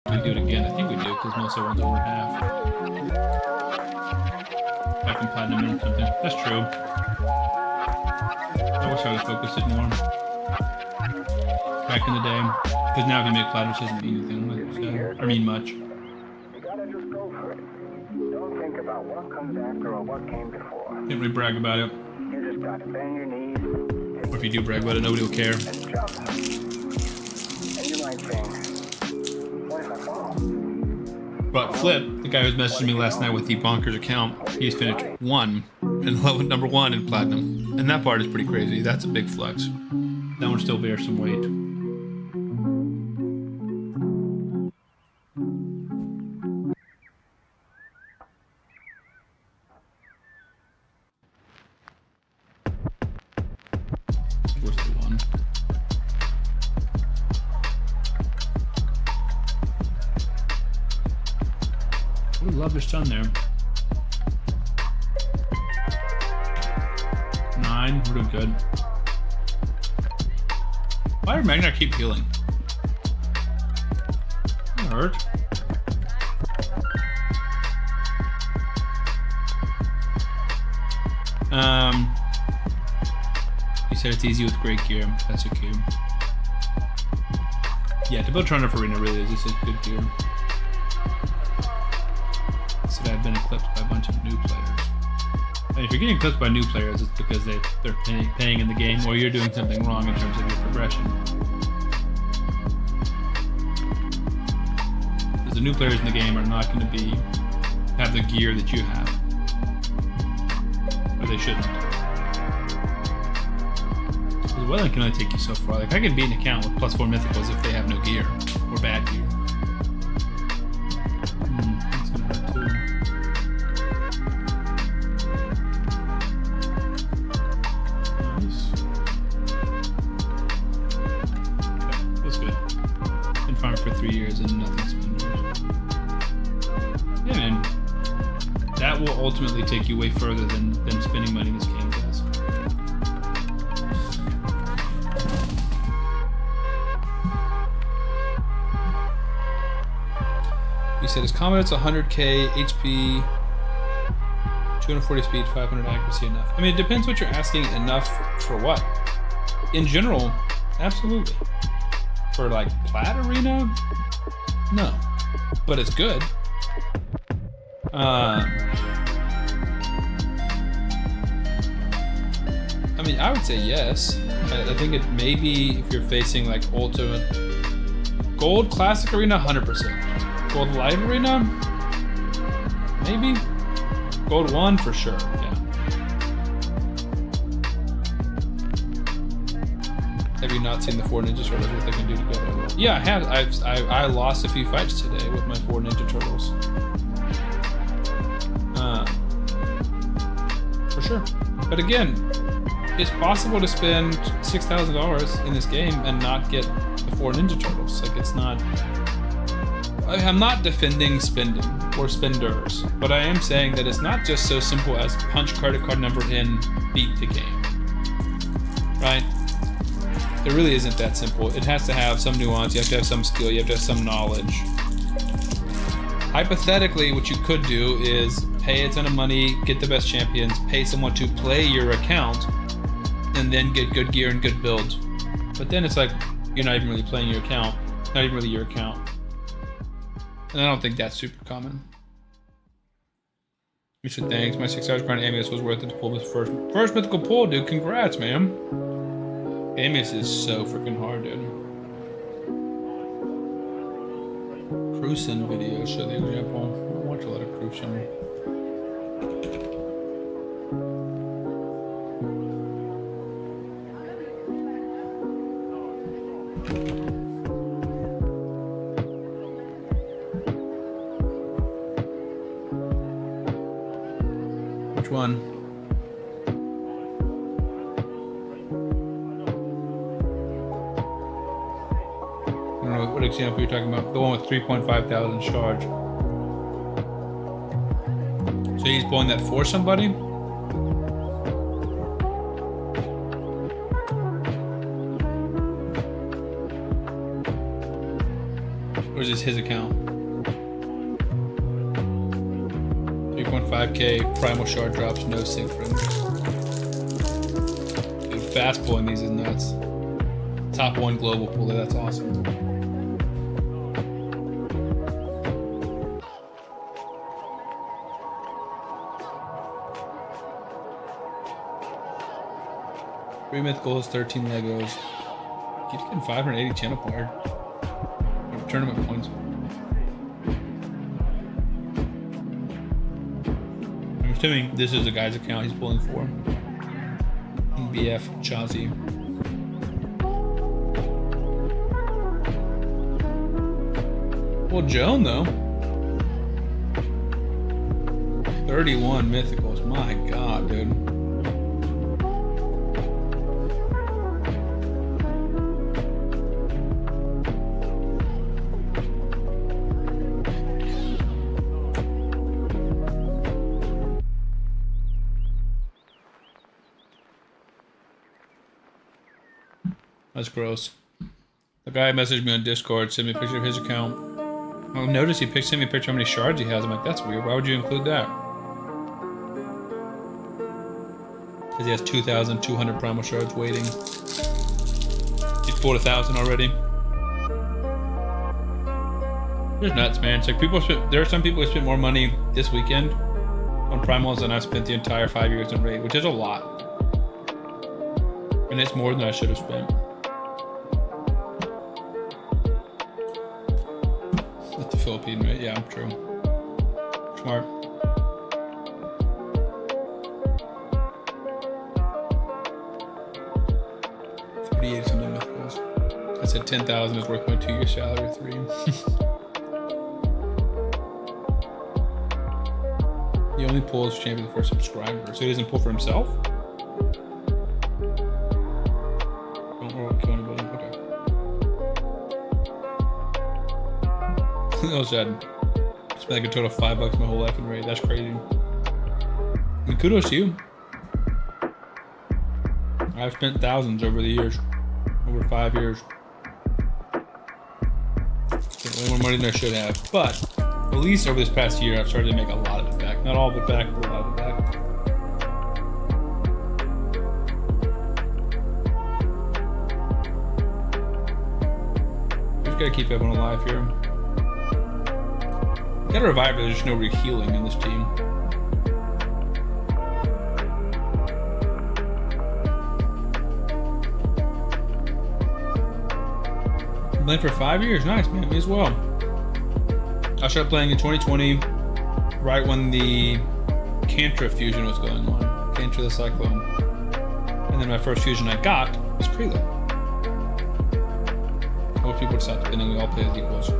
We do it again. I think we do because most everyone's over half. Back in platinum or something. That's true. I wish I would focus it more. Back in the day. Because now if you make platinum, it doesn't mean anything. Like you said. I mean much. You gotta just go for it. Don't think about what comes after or what came before. Didn't really brag about it. You just gotta bend your knees. Or if you do brag about it, nobody will care. And jump. And you might think, what if I fall? But Flip, the guy who was messaging me last night with the Bonkers account, he's finished number one in platinum. And that part is pretty crazy. That's a big flex. That one still bears some weight. Where's the one? I would love this done there. 9, we're doing good. Why did Magnar keep healing? That hurt. He said it's easy with great gear. That's a cube. Yeah, to build Toronto for Arena really is. This is good gear. Said I've been eclipsed by a bunch of new players. And if you're getting eclipsed by new players, it's because they're paying in the game, or you're doing something wrong in terms of your progression. Because the new players in the game are not going to have the gear that you have, or they shouldn't. Because Welland can only take you so far. Like I can beat an account with +4 mythicals if they have no gear or bad gear. That's gonna hurt too. Feels good. Been farming for 3 years and nothing's been yours. Yeah, man. That will ultimately take you way further than spending money in this game does. He said his confidence 100k HP, 240 speed, 500 accuracy enough. I mean, it depends what you're asking enough for what. In general, absolutely. For like Plat Arena, no, but it's good. I mean, I would say yes. I think it maybe if you're facing like Ultimate Gold Classic Arena, 100%. Gold Live Arena, maybe. Gold 1 for sure. Yeah. Have you not seen the 4 Ninja Turtles? What they can do together? Yeah, I had. I lost a few fights today with my 4 Ninja Turtles. For sure. But again, it's possible to spend $6,000 in this game and not get the 4 Ninja Turtles. Like it's not. I'm not defending spending or spenders, but I am saying that it's not just so simple as punch credit card number in, beat the game. Right? It really isn't that simple. It has to have some nuance, you have to have some skill, you have to have some knowledge. Hypothetically, what you could do is pay a ton of money, get the best champions, pay someone to play your account, and then get good gear and good builds. But then it's like, you're not even really playing your account. It's not even really your account. And I don't think that's super common. You should thanks. My 6 hours grind Amius was worth it to pull this first mythical pull, dude. Congrats, man. Amius is so freaking hard, dude. Crucian video, show the example. I watch a lot of Crucian. Which one? I don't know what example you're talking about. The one with 3.5 thousand charge. So he's pulling that for somebody? Or is this his account? 3.5k primal shard drops, no sync frames. Dude, fast pulling these is nuts. Top 1 global puller, that's awesome. Three mythicals, 13 Legos. Keeps getting 580 channel point or tournament points. I'm assuming this is a guy's account he's pulling for. BF Chazi. Well, Joan though. 31 mythicals. My God, dude. That's gross. The guy messaged me on Discord, sent me a picture of his account. I noticed he sent me a picture of how many shards he has. I'm like, that's weird. Why would you include that? Because he has 2,200 primal shards waiting. He's pulled 1,000 already. It's nuts, man. It's like there are some people who spent more money this weekend on primals than I've spent the entire 5 years in raid, which is a lot. And it's more than I should have spent. Philippine, right? Yeah, true. Smart. $38 something mythicals. I said 10,000 is worth my 2-year salary, 3. He only pulls champion for subscribers, so he doesn't pull for himself? Don't kill anybody. No, said spent like a total of $5 my whole life in raid. That's crazy. And kudos to you. I've spent thousands over the years, over 5 years. Spent way more money than I should have, but at least over this past year, I've started to make a lot of it back. Not all of it back, but a lot of it back. Just gotta keep everyone alive here. Gotta revive it, there's just no real healing in this team. Playing for 5 years, nice man, me as well. I started playing in 2020, right when the Cantra fusion was going on. Cantra the Cyclone. And then my first fusion I got was Krila. Most people decided spinning, we all play as equals.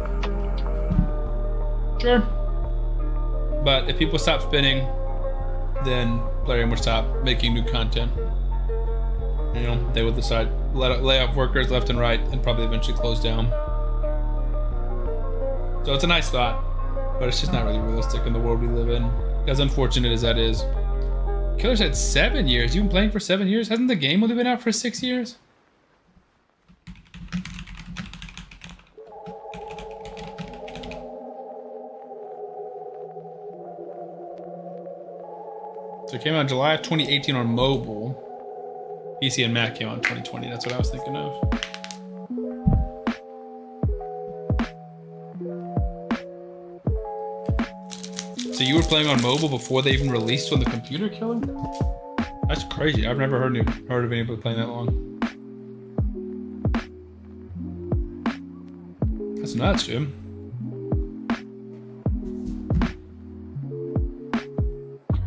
Sure. But if people stop spinning, then Plarium would stop making new content. You know, they would decide lay off workers left and right and probably eventually close down. So it's a nice thought, but it's just not really realistic in the world we live in. As unfortunate as that is. Killer's had 7 years. You've been playing for 7 years? Hasn't the game only been out for 6 years? So it came out in July of 2018 on mobile. PC and Mac came out in 2020. That's what I was thinking of. So you were playing on mobile before they even released on the computer, Killer? That's crazy. I've never heard of anybody playing that long. That's nuts, dude.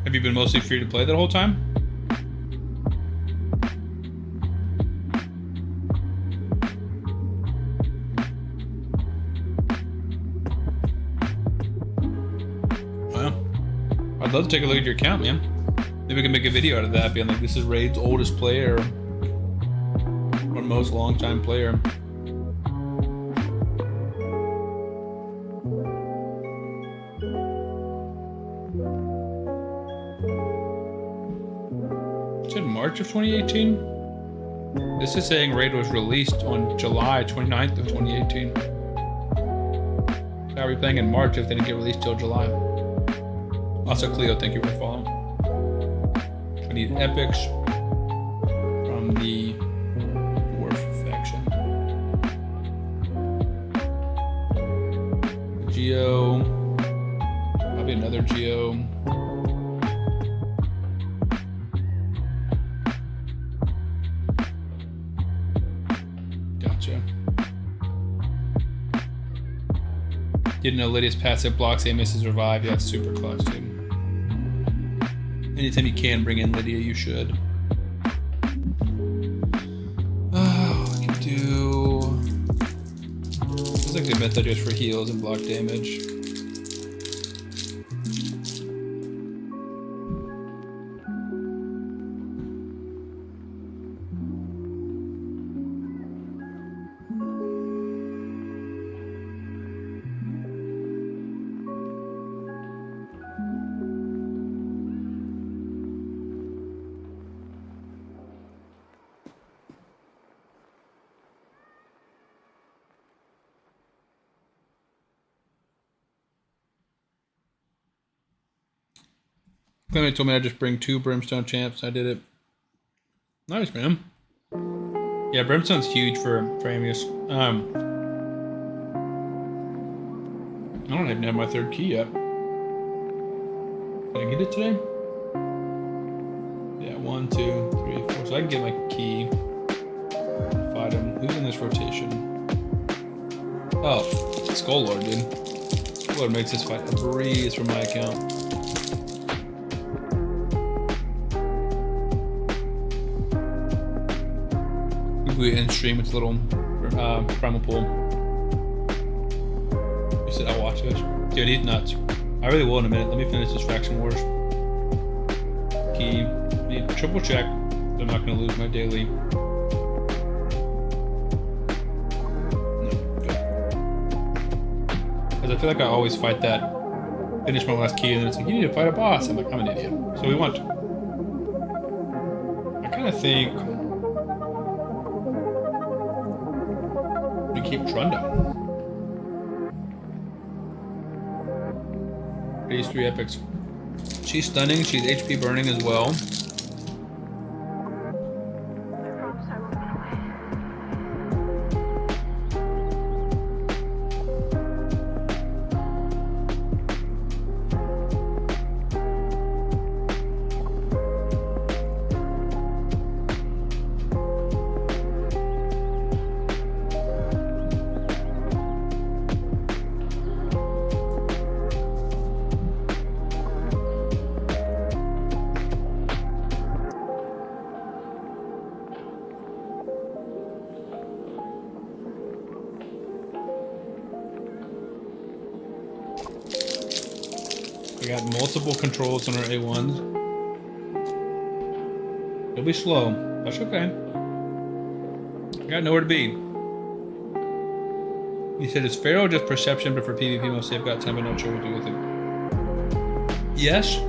Have you been mostly free to play that whole time? Well, I'd love to take a look at your account, man. Maybe we can make a video out of that, being like, this is Raid's oldest player, or most long-time player. March of 2018? This is saying Raid was released on July 29th of 2018. I'll be playing in March if they didn't get released till July. Also, Cleo, thank you for following. I need epics from the Dwarf faction. Geo, probably another Geo. Gotcha. Didn't know Lydia's passive blocks a misses revive. Yeah, it's super clutch, dude. Anytime you can bring in Lydia, you should. Oh, I can do. It's like the method just for heals and block damage. Clemmy told me I'd just bring 2 Brimstone champs. I did it. Nice, man. Yeah, Brimstone's huge for Amius. I don't even have my 3rd key yet. Did I get it today? Yeah, 1, 2, 3, 4. So I can get my key. Fight him. Who's in this rotation? Oh, Skull Lord, dude. Skull Lord makes this fight a breeze from my account. In stream, it's a little primal pool. You said I'll watch this. Dude, he's nuts. I really will in a minute. Let me finish this Faction Wars. Key. I need to triple check. I'm not going to lose my daily. No, good. Because I feel like I always fight that. Finish my last key, and then it's like, you need to fight a boss. I'm like, I'm an idiot. So we want. I kind of think. Keep Trunda. These 3 epics. She's stunning. She's HP burning as well. We got multiple controls on our A1s. It'll be slow. That's okay. I got nowhere to be. He said, is Pharaoh just perception, but for PvP mostly I've got time, but not sure what to do with it. Yes.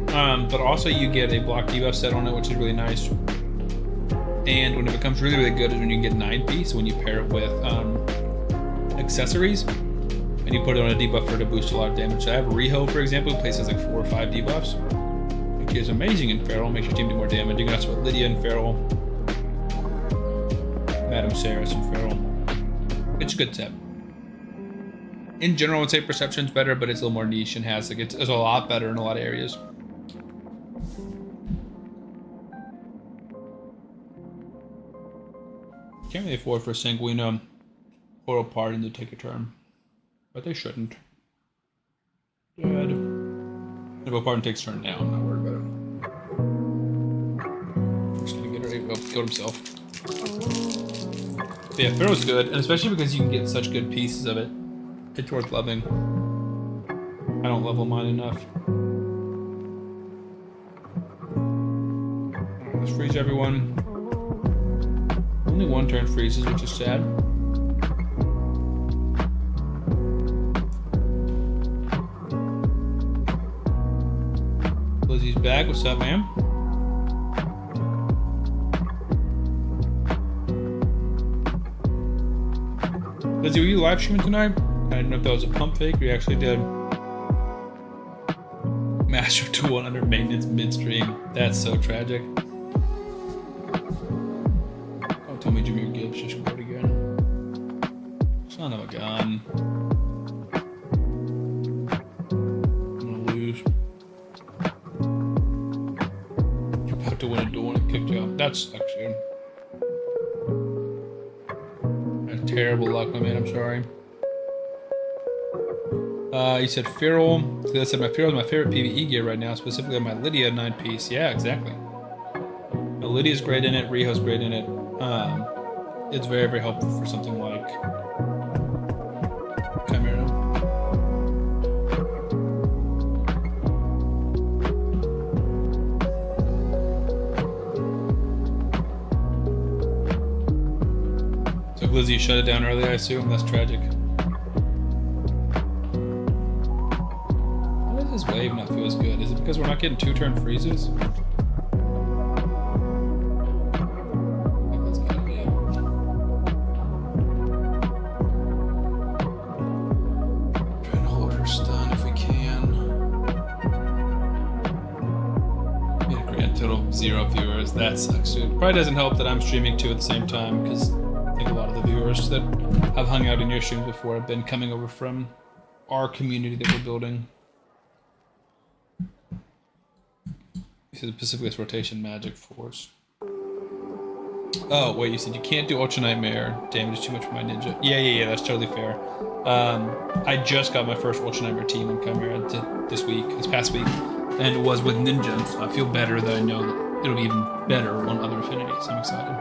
But also you get a block debuff set on it, which is really nice. And when it becomes really, really good is when you get 9p, so when you pair it with accessories, and you put it on a debuffer to boost a lot of damage. So I have Riho, for example, who places like 4 or 5 debuffs, which is amazing in Feral, makes your team do more damage. You can also put Lydia in Feral, Madame Saris in Feral. It's a good set. In general, I would say Perception's better, but it's a little more niche and has like it's a lot better in a lot of areas. Can't really afford for Sanguina or a Pardon to take a turn. But they shouldn't. Dead. If a Pardon takes a turn now, I'm not worried about it. Just gonna get her. Oh, killed himself. But yeah, Pharaoh's good, and especially because you can get such good pieces of it. It's worth loving. I don't level mine enough. Let's freeze everyone. Only 1 turn freezes, which is sad. Lizzie's back. What's up, man? Lizzie, were you live streaming tonight? I didn't know if that was a pump fake or you actually did. Master tool under maintenance midstream. That's so tragic. Oh, tell me Jameer Gibbs just scored again. Son of a gun. I'm gonna lose. You're about to win a duel and it kicked you out. That sucks, dude. That's terrible luck, my man. I'm sorry. You said Feral. I said my Feral is my favorite PvE gear right now, specifically on my Lydia 9-piece. Yeah, exactly. Lydia's great in it. Riho's great in it. It's very, very helpful for something like Chimera. So Glizzy, you shut it down early, I assume. That's tragic. This wave not feel as good? Is it because we're not getting 2-turn freezes? I think that's gotta be it. Trying to hold her stun if we can. We had a grand total of 0 viewers. That sucks, dude. Probably doesn't help that I'm streaming too at the same time, because I think a lot of the viewers that have hung out in your streams before have been coming over from our community that we're building. This is Pacificus Rotation Magic Force. Oh, wait, you said you can't do Ultra Nightmare. Damage is too much for my ninja. Yeah, that's totally fair. I just got my first Ultra Nightmare team in Chimera this past week, and it was with ninja, so I feel better that I know that it'll be even better on other affinities. I'm excited.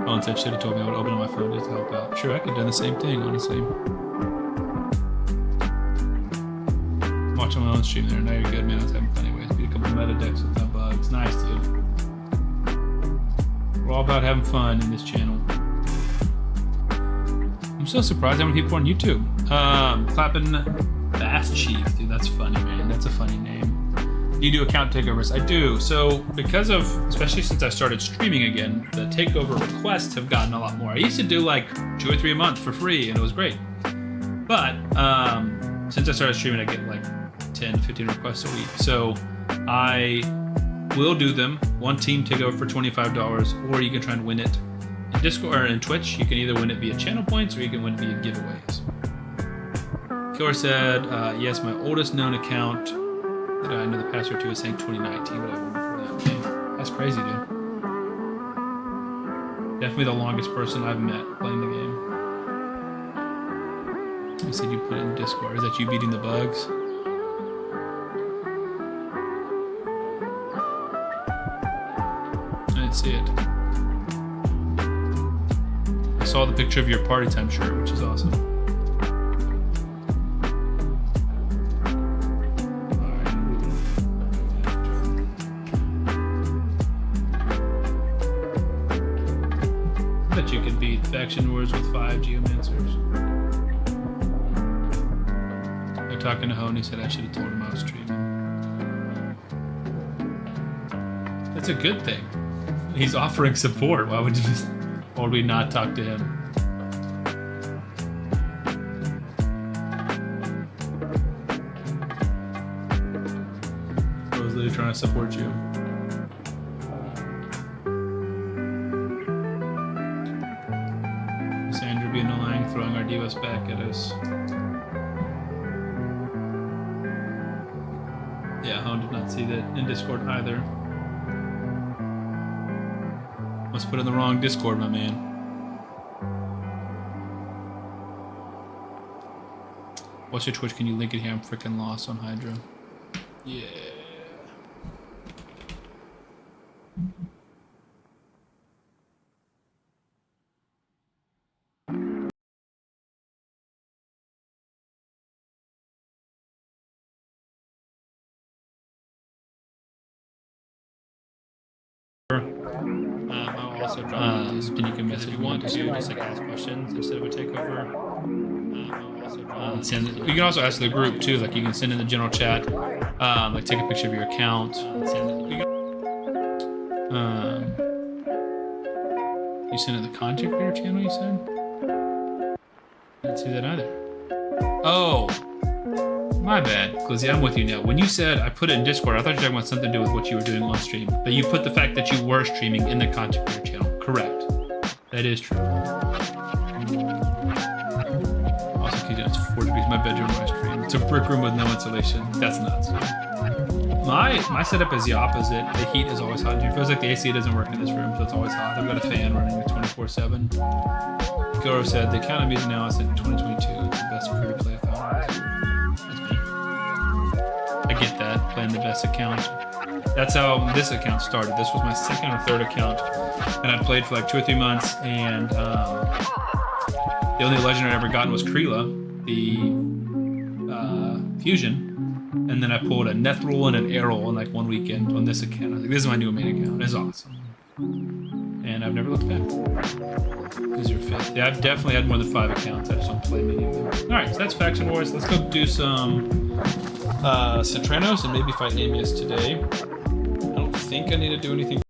Colin said should have told me I would open up my phone just to help out. Sure, I could have done the same thing, honestly. Watching my own stream there. Now you're good, man. I was having fun anyways. Beat a couple of meta decks with no bugs. Nice, dude. We're all about having fun in this channel. I'm so surprised how many people are on YouTube. Clapping Bass Chief. Dude, that's funny, man. That's a funny name. Do you do account takeovers? I do. So, because of, especially since I started streaming again, the takeover requests have gotten a lot more. I used to do like 2 or 3 a month for free, and it was great. But, since I started streaming, I get like 10, 15 requests a week. So I will do them. One team takeover for $25, or you can try and win it in Discord or in Twitch. You can either win it via channel points, or you can win it via giveaways. Killer said, yes, my oldest known account that I know the password to is saying 2019, but I won before that. Man, that's crazy, dude. Definitely the longest person I've met playing the game. You said you put it in Discord. Is that you beating the bugs? I didn't see it. I saw the picture of your party time shirt, which is awesome. Alright. I bet you could beat Faction Wars with 5 Geomancers. Talking to Hone, he said I should have told him I was streaming. That's a good thing. He's offering support. Why would we not talk to him? I was literally trying to support you. Sandra being annoying, throwing our divas back at us. Yeah, Hone did not see that in Discord either. Must put in the wrong Discord, my man. What's your Twitch? Can you link it here? I'm freaking lost on Hydra. Yeah. I'll also drop and you can message if you want to just like ask questions instead of a takeover. You can also ask the group too, like you can send in the general chat, like take a picture of your account. You send in the content creator channel, you said? Didn't see that either. Oh, my bad, Glizzy. I'm with you now. When you said I put it in Discord, I thought you were talking about something to do with what you were doing on stream. But you put the fact that you were streaming in the content creator channel. Correct. That is true. Also, it's 4 degrees in my bedroom when I stream. It's a brick room with no insulation. That's nuts. My setup is the opposite. The heat is always hot in here. It feels like the AC doesn't work in this room, so it's always hot. I've got a fan running like 24/7. Goro said the account I'm using now is in 2022. It's the best free-to-play I found. That's me. I get that, playing the best account. That's how this account started. This was my second or third account, and I played for like 2 or 3 months. And the only legendary I ever gotten was Kreela, the fusion. And then I pulled a Nethril and an Errol in like 1 weekend on this account. I was like, this is my new main account. It's awesome. And I've never looked back. This is your 5th. Yeah, I've definitely had more than 5 accounts. I just don't play many of them. Alright, so that's Faction Wars. Let's go do some Citranos and maybe fight Amius today. I don't think I need to do anything.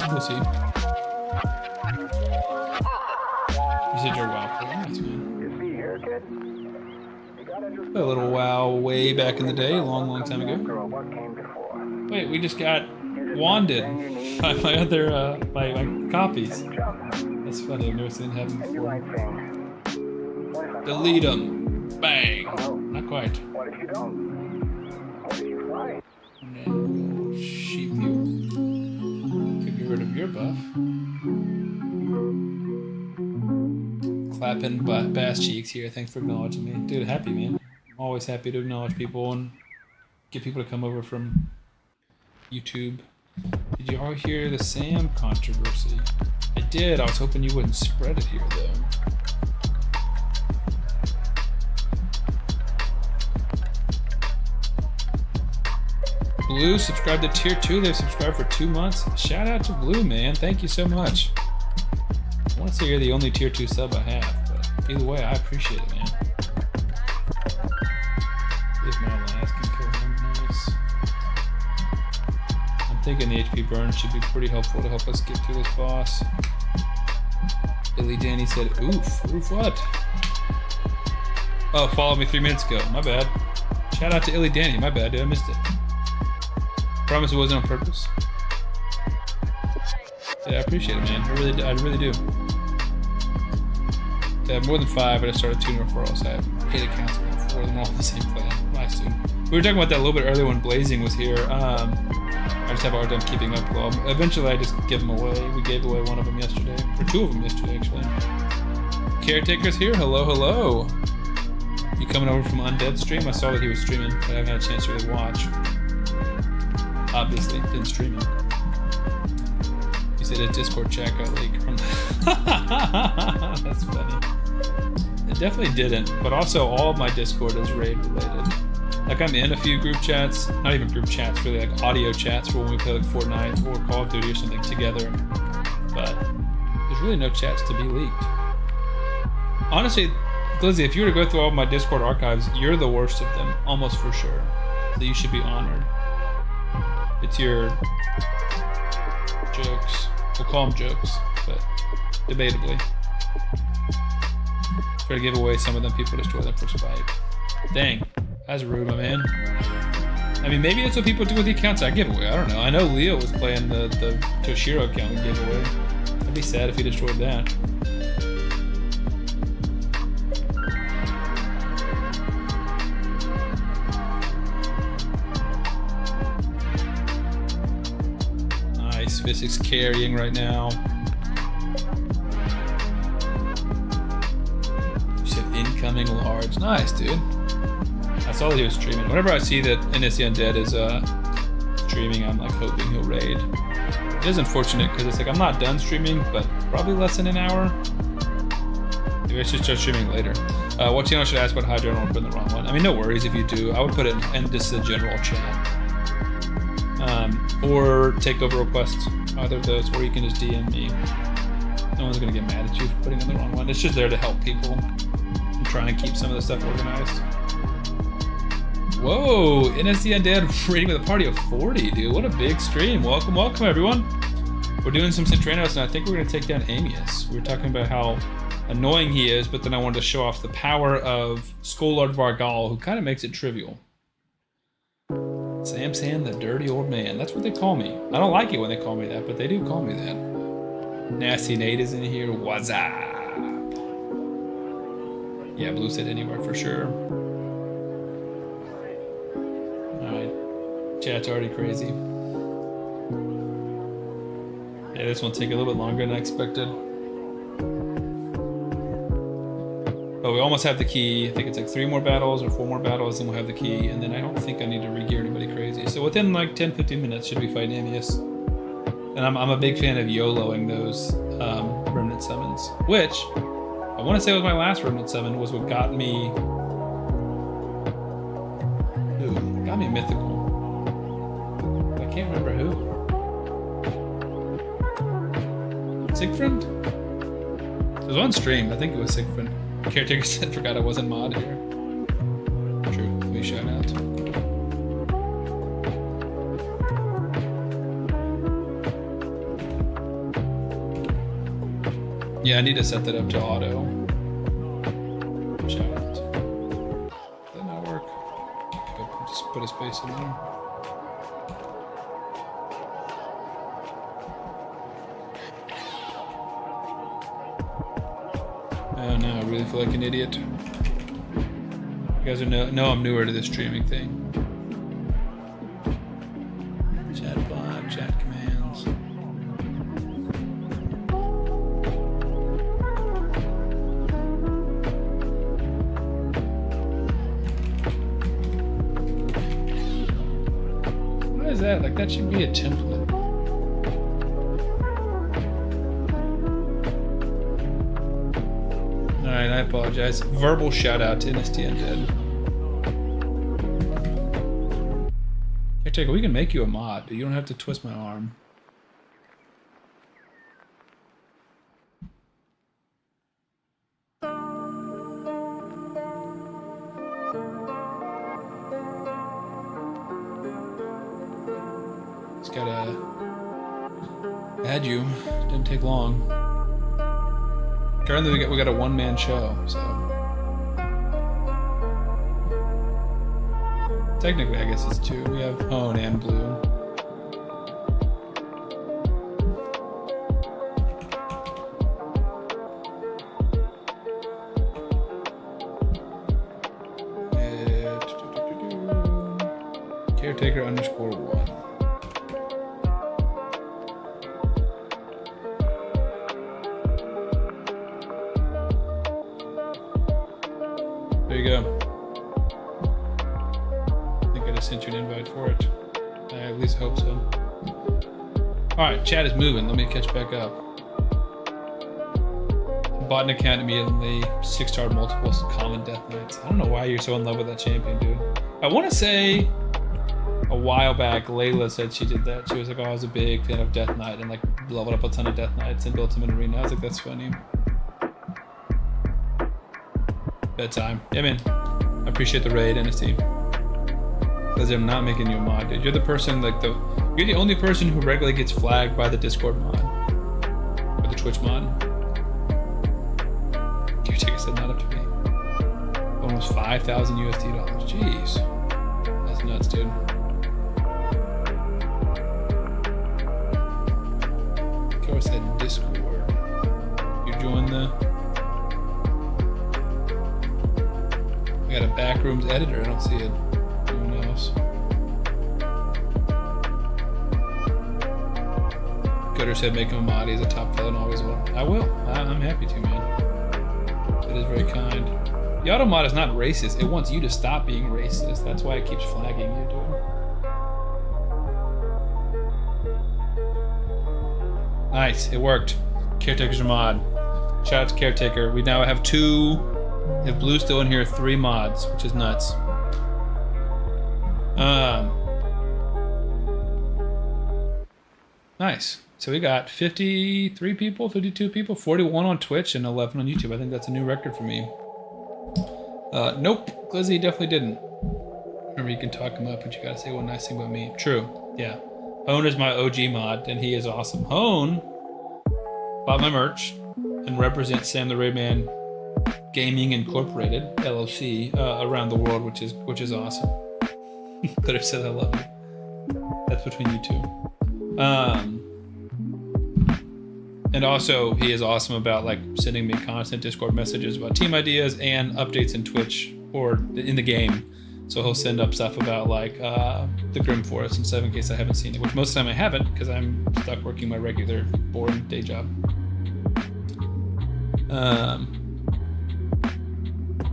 We'll see. You said you're WoW player. Nice, man. A little WoW way back in the day, a long time ago. Wait, we just got wanded by my other my copies. That's funny. I've never seen it happen before. Delete them. Bang. Not quite. And then we'll sheep you. Get rid of your buff. Clapping bass cheeks here. Thanks for acknowledging me. Dude, happy, man. I'm always happy to acknowledge people and get people to come over from YouTube. Did you all hear the Sam controversy? I did. I was hoping you wouldn't spread it here, though. Blue subscribed to tier 2. They've subscribed for 2 months. Shout out to Blue, man. Thank you so much. I want to say you're the only tier 2 sub I have, but either way, I appreciate it, man. Here's my last can kill him. Nice. I'm thinking the HP burn should be pretty helpful to help us get through this boss. Billy Danny said, oof. Oof what? Oh, followed me 3 minutes ago. My bad. Shout out to Illy Danny. My bad, dude. I missed it. Promise it wasn't on purpose. Yeah, I appreciate it, man. I really do. To have more than 5, but I started 2 referrals. I have 8 accounts, and 4 of them all on the same plan. Nice, dude. We were talking about that a little bit earlier when Blazing was here. I just have a hard time keeping up with all. Eventually, I just give them away. We gave away 1 of them yesterday, or 2 of them yesterday, actually. Caretaker's here. Hello, hello. You coming over from Undead stream? I saw that he was streaming, but I haven't had a chance to really watch. Obviously, didn't stream it. You said a Discord chat got leaked from That's funny. It definitely didn't, but also all of my Discord is raid related. Like I'm in a few group chats, not even group chats, really like audio chats for when we play like Fortnite or Call of Duty or something together. But there's really no chats to be leaked. Honestly, Glizzy, if you were to go through all of my Discord archives, you're the worst of them, almost for sure. So you should be honored. It's your jokes. We'll call them jokes, but debatably. Try to give away some of them, people destroy them for spite. Dang, that's rude, my man. I mean, maybe that's what people do with the accounts I give away. I don't know. I know Leo was playing the Toshiro account we gave away. I'd be sad if he destroyed that. Physics carrying right now. You said incoming large. Nice, dude. I saw that he was streaming. Whenever I see that NS the Undead is streaming, I'm like hoping he'll raid. It is unfortunate because it's like I'm not done streaming, but probably less than an hour. Maybe I should start streaming later. What channel should I ask about Hydra? I don't want to put in the wrong one. I mean, no worries if you do. I would put it in just the general chat. Or take over requests. Either of those, or you can just DM me. No one's gonna get mad at you for putting in the wrong one. It's just there to help people and try and keep some of the stuff organized. Whoa, NSD Undead raiding with a party of 40, dude. What a big stream. Welcome, welcome everyone. We're doing some Centranos, and I think we're gonna take down Amius. We were talking about how annoying he is, but then I wanted to show off the power of Skolard Vargal, who kind of makes it trivial. Samsan, the dirty old man. That's what they call me. I don't like it when they call me that, but they do call me that. Nasty Nate is in here. What's up? Yeah, Blue said anywhere for sure. Alright. Chat's already crazy. Yeah, this one will take a little bit longer than I expected. But we almost have the key. I think it's like 3 more battles or 4 more battles, and we'll have the key. And then I don't think I need to re-gear anybody crazy. So within like 10-15 minutes, should be fighting Amius. And I'm a big fan of YOLOing those Remnant summons, which I want to say was my last Remnant summon, was what got me. Ooh, got me mythical. I can't remember who. Sigfriend? It was on stream. I think it was Sigfriend. Caretaker said, forgot I wasn't mod here. True. Let me shout out. Yeah, I need to set that up to auto. Shout out. Did that not work? Just put a space in there. Oh no, I really feel like an idiot. You guys know I'm newer to this streaming thing. Chat bot, chat commands. What is that? Like, that should be a template. Alright, I apologize. Verbal shout out to NST Undead. Caretaker, we can make you a mod, but you don't have to twist my arm. Just gotta add you. Didn't take long. Currently, we got a one-man show, so technically, I guess it's 2. We have Hone and Blue. Caretaker _1. There you go. I think I just sent you an invite for it. I at least hope so. Alright, chat is moving. Let me catch back up. Bought an account immediately. 6-star multiples common death knights. I don't know why you're so in love with that champion, dude. I want to say a while back, Layla said she did that. She was like, oh, I was a big fan of Death Knight and like leveled up a ton of Death Knights and built them in Arena. I was like, that's funny. Bedtime. Yeah, man. I appreciate the raid, NST. Because I'm not making you a mod, dude. You're the person, like, you're the only person who regularly gets flagged by the Discord mod. Or the Twitch mod. Caretaker said not up to me. Almost 5,000 USD dollars. Jeez. That's nuts, dude. Kara said Discord. You joined the... I got a backrooms editor. I don't see it. Anyone else? Gooder said make him a mod. He's a top fellow and always will. I will. I'm happy to, man. That is very kind. The auto mod is not racist. It wants you to stop being racist. That's why it keeps flagging you, dude. Nice. It worked. Caretaker's a mod. Shout out to Caretaker. We now have 2. If Blue's still in here, 3 mods, which is nuts. Nice. So we got 53 people, 52 people, 41 on Twitch, and 11 on YouTube. I think that's a new record for me. Nope, Glizzy definitely didn't. Remember, you can talk him up, but you gotta say one nice thing about me. True, yeah. Hone is my OG mod, and he is awesome. Hone bought my merch and represents Sam the Rayman Gaming Incorporated, LLC, around the world, which is awesome. Could have said I love you. That's between you two. And also, he is awesome about like sending me constant Discord messages about team ideas and updates in Twitch or in the game. So he'll send up stuff about like the Grim Forest and stuff in case I haven't seen it, which most of the time I haven't because I'm stuck working my regular boring day job.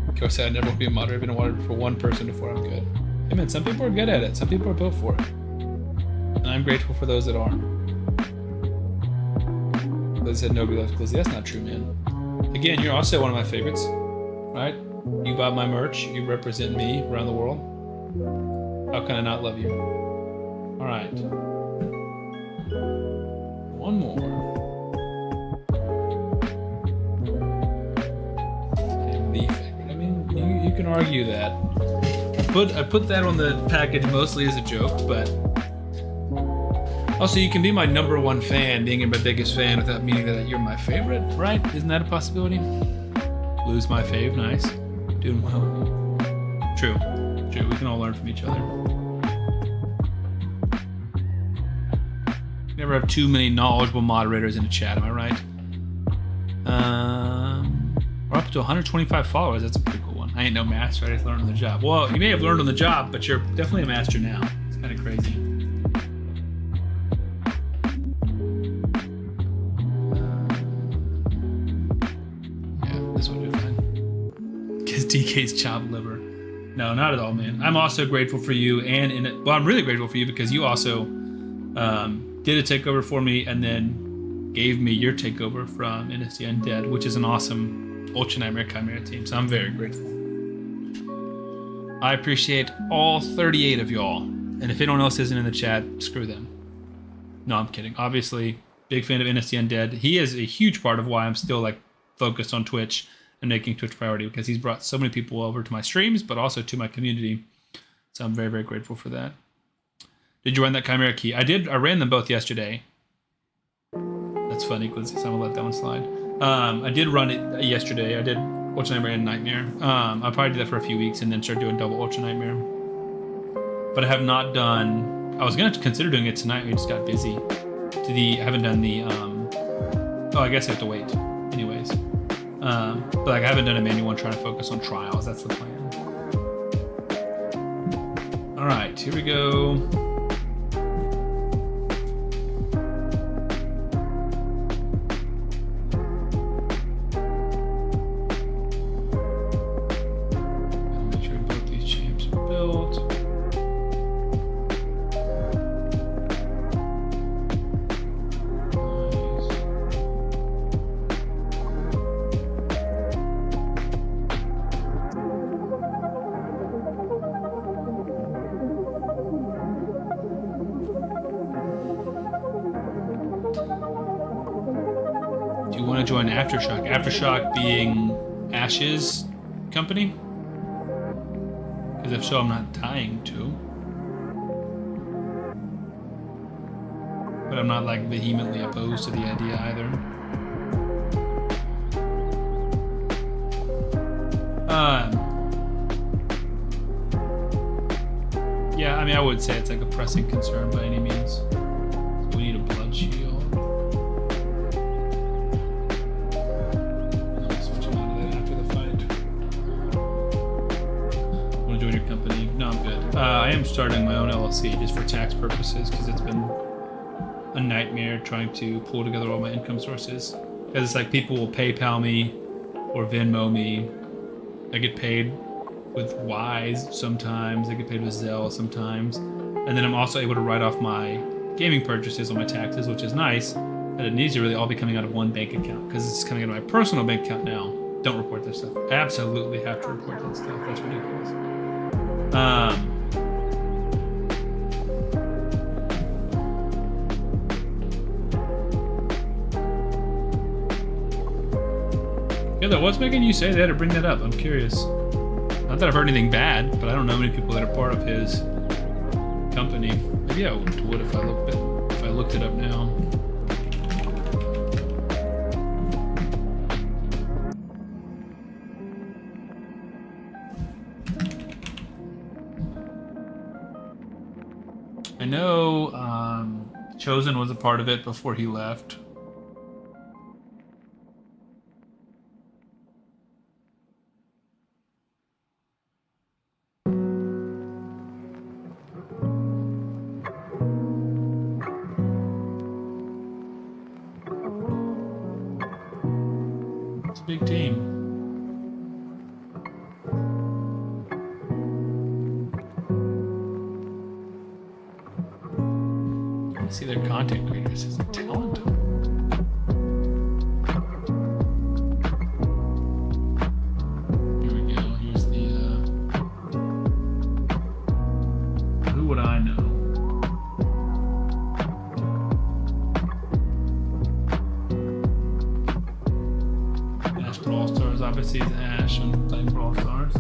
Of course, I never will be a moderator. I've been a moderator for one person before I'm good. Hey man, some people are good at it. Some people are built for it. And I'm grateful for those that aren't. Liz said nobody loves Glizzy. That's not true, man. Again, you're also one of my favorites, right? You bought my merch. You represent me around the world. How can I not love you? All right. One more. I'm the favorite. I mean, you can argue that. I put that on the package mostly as a joke, but also you can be my #1 fan, being my biggest fan, without meaning that you're my favorite, right? Isn't that a possibility? Lose my fave, nice. Doing well. True. We can all learn from each other. Never have too many knowledgeable moderators in the chat, am I right? We're up to 125 followers. That's a pretty cool one. I ain't no master. I just learned on the job. Well, you may have learned on the job, but you're definitely a master now. It's kind of crazy. This would be fine. Because DK's chopped liver. No, not at all, man. I'm also grateful for you, and I'm really grateful for you because you also did a takeover for me and then gave me your takeover from NSD Undead, which is an awesome Ultra Nightmare Chimera team. So I'm very grateful. I appreciate all 38 of y'all, and if anyone else isn't in the chat, screw them. No, I'm kidding. Obviously, big fan of NSD Undead. He is a huge part of why I'm still like focused on Twitch and making Twitch priority, because he's brought so many people over to my streams, but also to my community. So I'm very, very grateful for that. Did you run that Chimera key? I did. I ran them both yesterday. That's funny, because I'm gonna let that one slide. I did run it yesterday. I did Ultra Nightmare and Nightmare. I probably did that for a few weeks and then started doing double Ultra Nightmare. But I have not done. I was gonna consider doing it tonight. We just got busy. I haven't done the. Oh, I guess I have to wait. Anyways, but like I haven't done a manual one, trying to focus on trials. That's the plan. All right, here we go. Make sure both these champs are built. Join Aftershock. Aftershock being Ash's company? Because if so, I'm not dying to. But I'm not like vehemently opposed to the idea either. Yeah, I mean, I would say it's like a pressing concern by any means. So we need a blood shield. I am starting my own LLC just for tax purposes because it's been a nightmare trying to pull together all my income sources. Because it's like people will PayPal me or Venmo me. I get paid with Wise sometimes. I get paid with Zelle sometimes. And then I'm also able to write off my gaming purchases on my taxes, which is nice. And it needs to really all be coming out of one bank account because it's coming out of my personal bank account now. Don't report that stuff. Absolutely have to report that stuff. That's ridiculous. Yeah, though, what's making you say that or bring that up? I'm curious. Not that I've heard anything bad, but I don't know many people that are part of his company. Maybe I would if I looked it up now. I know Chosen was a part of it before he left. It's a big team. See their content creators as a talent. Here we go. Here's the who would I know? Ash Brawl Stars. Obviously it's Ash when playing Brawl Stars.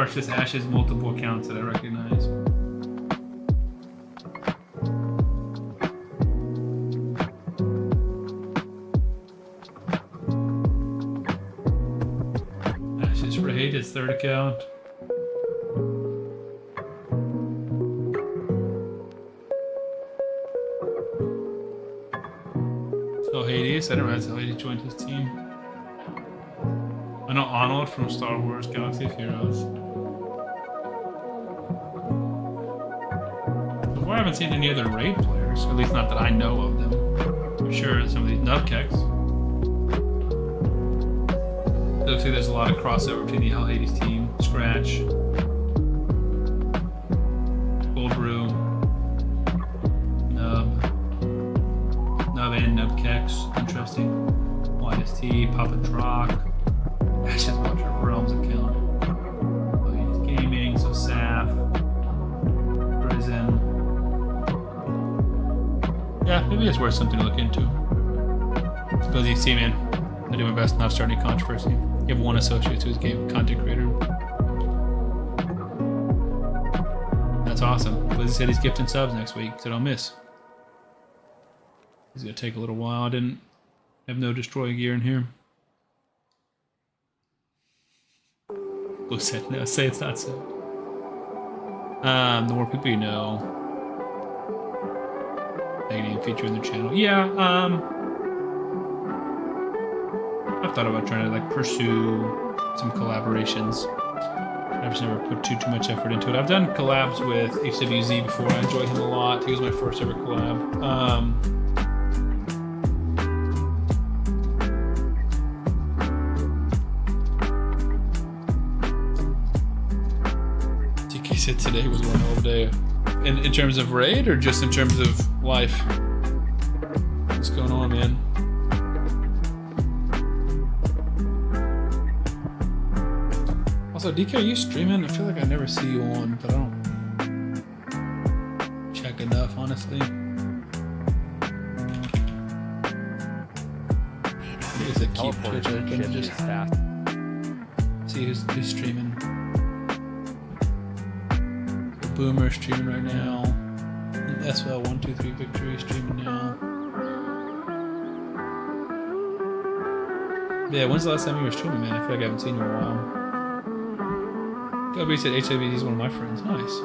It's just Ash's multiple accounts that I recognize. Ash's Raid, his third account. So Hades, I didn't realize Hades joined his team. I know Arnold from Star Wars Galaxy of Heroes. I haven't seen any other raid players, at least not that I know of them. I'm sure some of these nubkecks. It looks like there's a lot of crossover between the Hell Hades team, Scratch, Cold Brew, Nub and Nubkecks. Interesting. YST, Papa Drock, Ash's Watcher Realms account, Hell Hades Gaming, so Saf, Prison. Yeah, maybe it's worth something to look into. Suppose you see, man, I do my best not to start any controversy. You have one associate who's a game content creator. That's awesome. Blizzy said he's gifting subs next week, so don't miss. It's gonna take a little while. I didn't have no destroy gear in here. Blue said no, say it's not so. The more people you know. Feature in the channel. Yeah, I've thought about trying to like pursue some collaborations. I've just never put too much effort into it. I've done collabs with HWZ before. I enjoy him a lot. He was my first ever collab. TK said today was one hell of a day. In terms of raid or just in terms of life? What's going on, man? Also, DK, are you streaming? I feel like I never see you on, but I don't check enough, honestly. I guess I keep Twitch open and just see who's streaming. Boomer streaming right now. SL123 Victory streaming now. Yeah, when's the last time you were streaming, man? I feel like I haven't seen you in a while. Gilby said HWZ is one of my friends. Nice.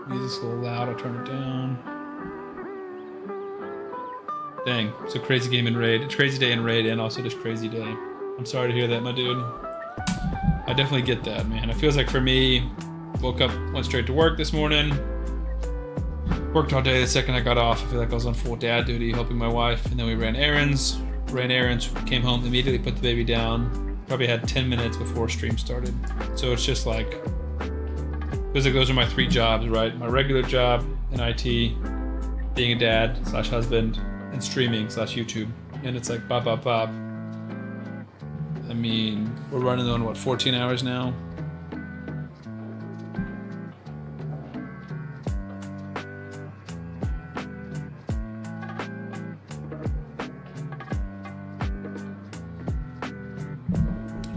Music's a little loud, I'll turn it down. Dang, it's a crazy game in Raid. It's a crazy day in Raid and also just crazy day. I'm sorry to hear that, my dude. I definitely get that, man. It feels like for me, woke up, went straight to work this morning. Worked all day. The second I got off, I feel like I was on full dad duty, helping my wife. And then we ran errands, came home, immediately put the baby down. Probably had 10 minutes before stream started. So it's just like Because like, those are my 3 jobs, right? My regular job in IT, being a dad / husband, and streaming / YouTube. And it's like bop, bop, bop. I mean, we're running on what, 14 hours now?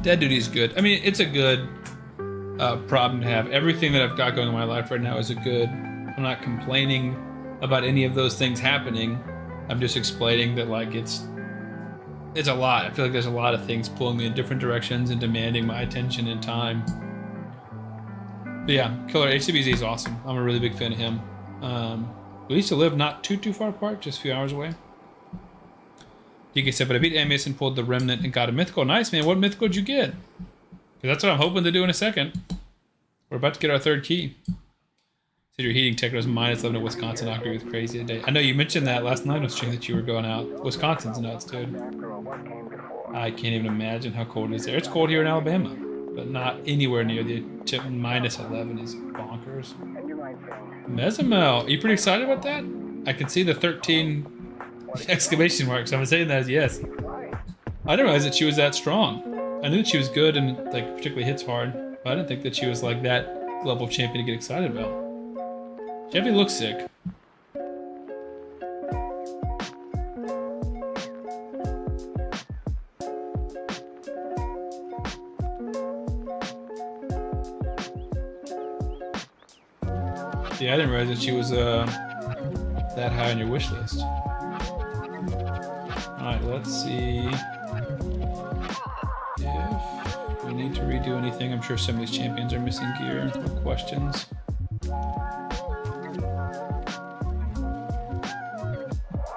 Dad duty is good. I mean, it's a good problem to have. Everything that I've got going in my life right now is a good. I'm not complaining about any of those things happening. I'm just explaining that like it's a lot. I feel like there's a lot of things pulling me in different directions and demanding my attention and time. But yeah, Killer HCBZ is awesome. I'm a really big fan of him. We used to live not too far apart, just a few hours away. DK said, but I beat Amius and pulled the Remnant and got a mythical. Nice, man. What mythical did you get? Because that's what I'm hoping to do in a second. We're about to get our 3rd key. Said your heating tech was -11 at Wisconsin. I agree with crazy today. I know you mentioned that last night on stream that you were going out. Wisconsin's nuts, dude. I can't even imagine how cold it is there. It's cold here in Alabama, but not anywhere near the -11 is bonkers. Mesomel, are you pretty excited about that? I can see the 13 exclamation marks. I'm saying that as yes. I didn't realize that she was that strong. I knew that she was good and like particularly hits hard, but I didn't think that she was like that level of champion to get excited about. She definitely looks sick. Yeah, I didn't realize that she was that high on your wish list. Alright, let's see if we need to redo anything. I'm sure some of these champions are missing gear or questions.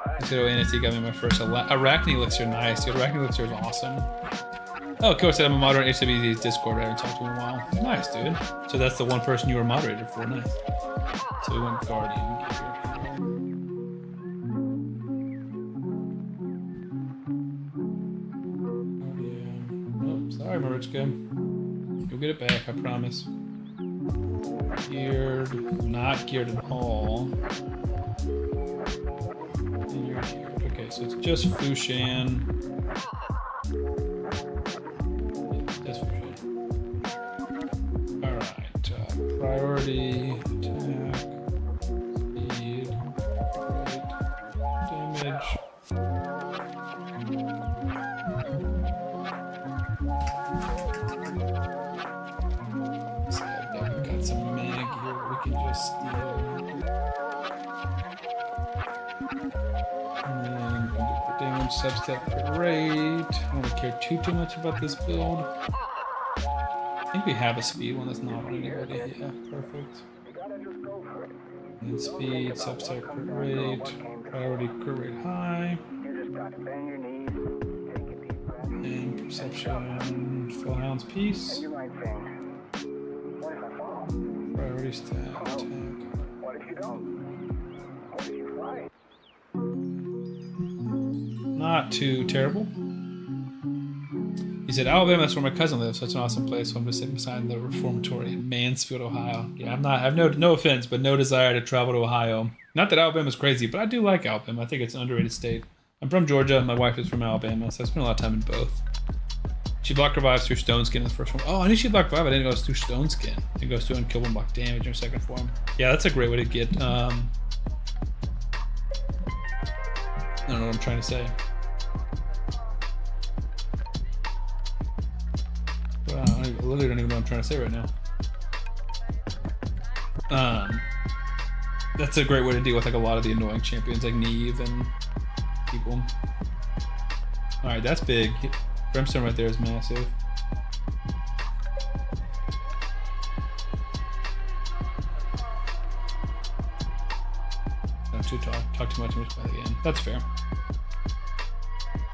I said, oh, NST got me my first Arachne Elixir. Nice, dude. Arachne Elixir is awesome. Oh, Killer said I'm a moderator in HWZ's Discord. I haven't talked to him in a while. Nice, dude. So that's the one person you were moderated for. Nice. So we went Guardian gear. Sorry, Marichka. You'll get it back, I promise. Geared, not geared at all. And you're geared. Okay, so it's just Fushan. Yeah, just Fushan. Alright, priority, attack, speed, rate, damage. Substep crit rate. I don't care too much about this build. I think we have a speed one that's not on anybody. Yeah, perfect. And speed, substep crit rate, priority crit rate high. And perception, full hound's peace. Priority stat, attack. What if you don't? What if you fly? Not too terrible. He said, Alabama, that's where my cousin lives, so it's an awesome place. So I'm just sitting beside the reformatory in Mansfield, Ohio. Yeah, I have no offense, but no desire to travel to Ohio. Not that Alabama's crazy, but I do like Alabama. I think it's an underrated state. I'm from Georgia. My wife is from Alabama, so I spent a lot of time in both. She block revives through Stone Skin in the first one. Oh, I knew she blocked revive. I didn't go through Stone Skin. It goes through unkill and block damage in her second form. Yeah, that's a great way to get. I don't know what I'm trying to say. Wow, I literally don't even know what I'm trying to say right now. That's a great way to deal with like a lot of the annoying champions like Neve and people. All right, that's big. Brimstone right there is massive. Don't talk too much by the end. That's fair.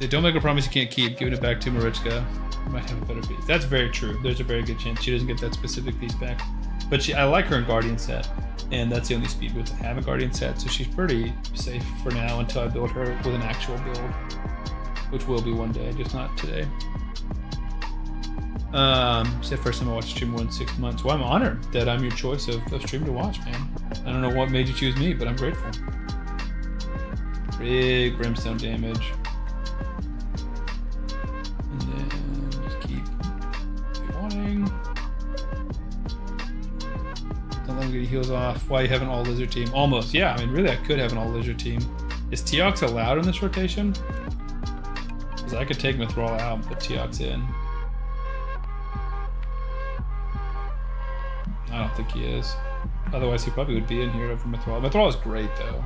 They don't make a promise you can't keep. Giving it back to Marichka. You might have a better piece. That's very true. There's a very good chance she doesn't get that specific piece back. But I like her in Guardian set, and that's the only speed boost I have a Guardian set, so she's pretty safe for now until I build her with an actual build, which will be one day, just not today. It's the first time I watched a stream more in 6 months. Well, I'm honored that I'm your choice of stream to watch, man. I don't know what made you choose me, but I'm grateful. Big brimstone damage. And then just keep wanting. Don't let him get your heals off. Why you have an all lizard team? Almost, yeah. I mean, really, I could have an all lizard team. Is Teox allowed in this rotation? Because I could take Mithril out and put Teox in. I don't think he is. Otherwise, he probably would be in here over Mithril. Mithril is great, though.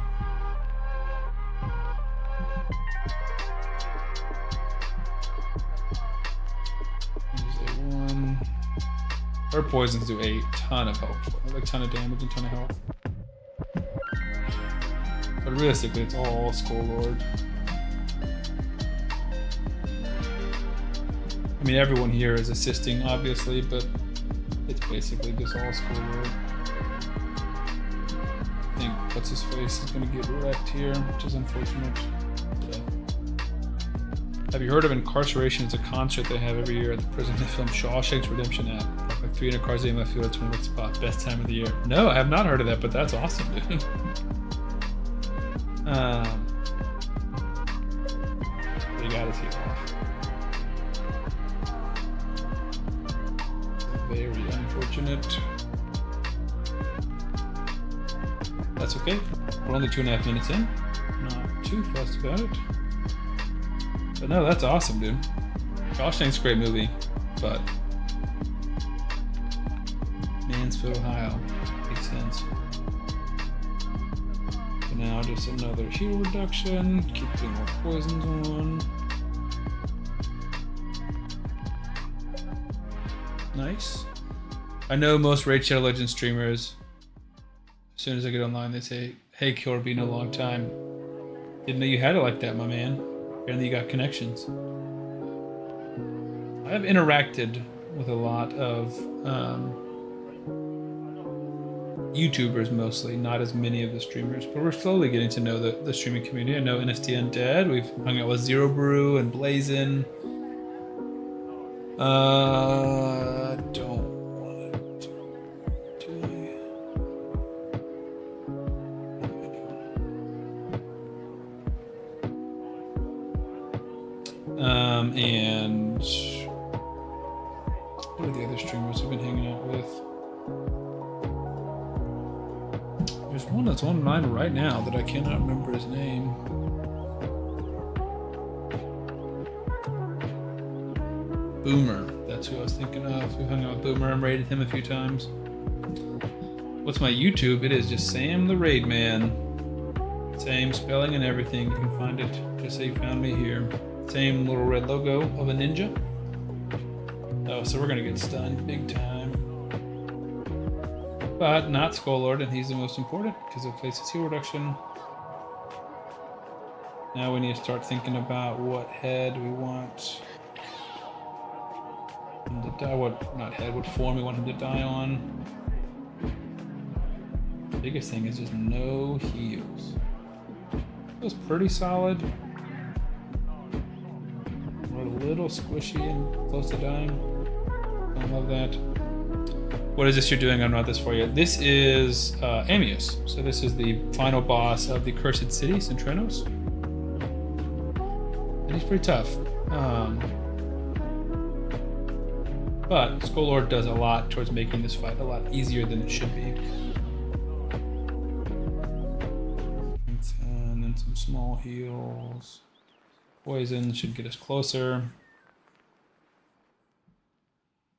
Her poisons do a ton of health, like a ton of damage and ton of health. But realistically, it's all Skull Lord. I mean, everyone here is assisting, obviously, but it's basically just all Skull Lord. I think what's his face is going to get wrecked here, which is unfortunate. Yeah. Have you heard of Incarceration? It's a concert they have every year at the prison. They film Shawshank's Redemption at like 300 cars in my field at 20 spot. Best time of the year. No, I have not heard of that, but that's awesome, dude. They got his heel off. Very unfortunate. That's okay. We're only 2.5 minutes in. Not too fussed about it. But no, that's awesome, dude. Shawshank's a great movie, but Mansfield, Ohio makes sense. So now just another heal reduction. Keep doing more poisons on. Nice. I know most Raid Shadow Legends streamers, as soon as I get online, they say, "Hey, Corbino, long time. Didn't know you had it like that, my man. Apparently you got connections." I have interacted with a lot of YouTubers mostly, not as many of the streamers, but we're slowly getting to know the streaming community. I know NST Undead, we've hung out with Zero Brew and Blazin. Don't want to do and what are the other streamers I've been hanging out with? There's one that's on mine right now that I cannot remember his name. Boomer, that's who I was thinking of. We hung out with Boomer and raided him a few times. What's my YouTube? It is just Sam the Raid Man. Same spelling and everything. You can find it just so you found me here. Same little red logo of a ninja. Oh, so we're gonna get stunned big time. But not Skull Lord, and he's the most important because it places heal reduction. Now we need to start thinking about what head we want him to die. What form we want him to die on. The biggest thing is just no heals. Feels pretty solid. We're a little squishy and close to dying. Don't love that. What is this you're doing? I'm not this far yet. This is Amius. So this is the final boss of the Cursed City, Centrenos. And he's pretty tough. But Skull Lord does a lot towards making this fight a lot easier than it should be. And then some small heals. Poison should get us closer.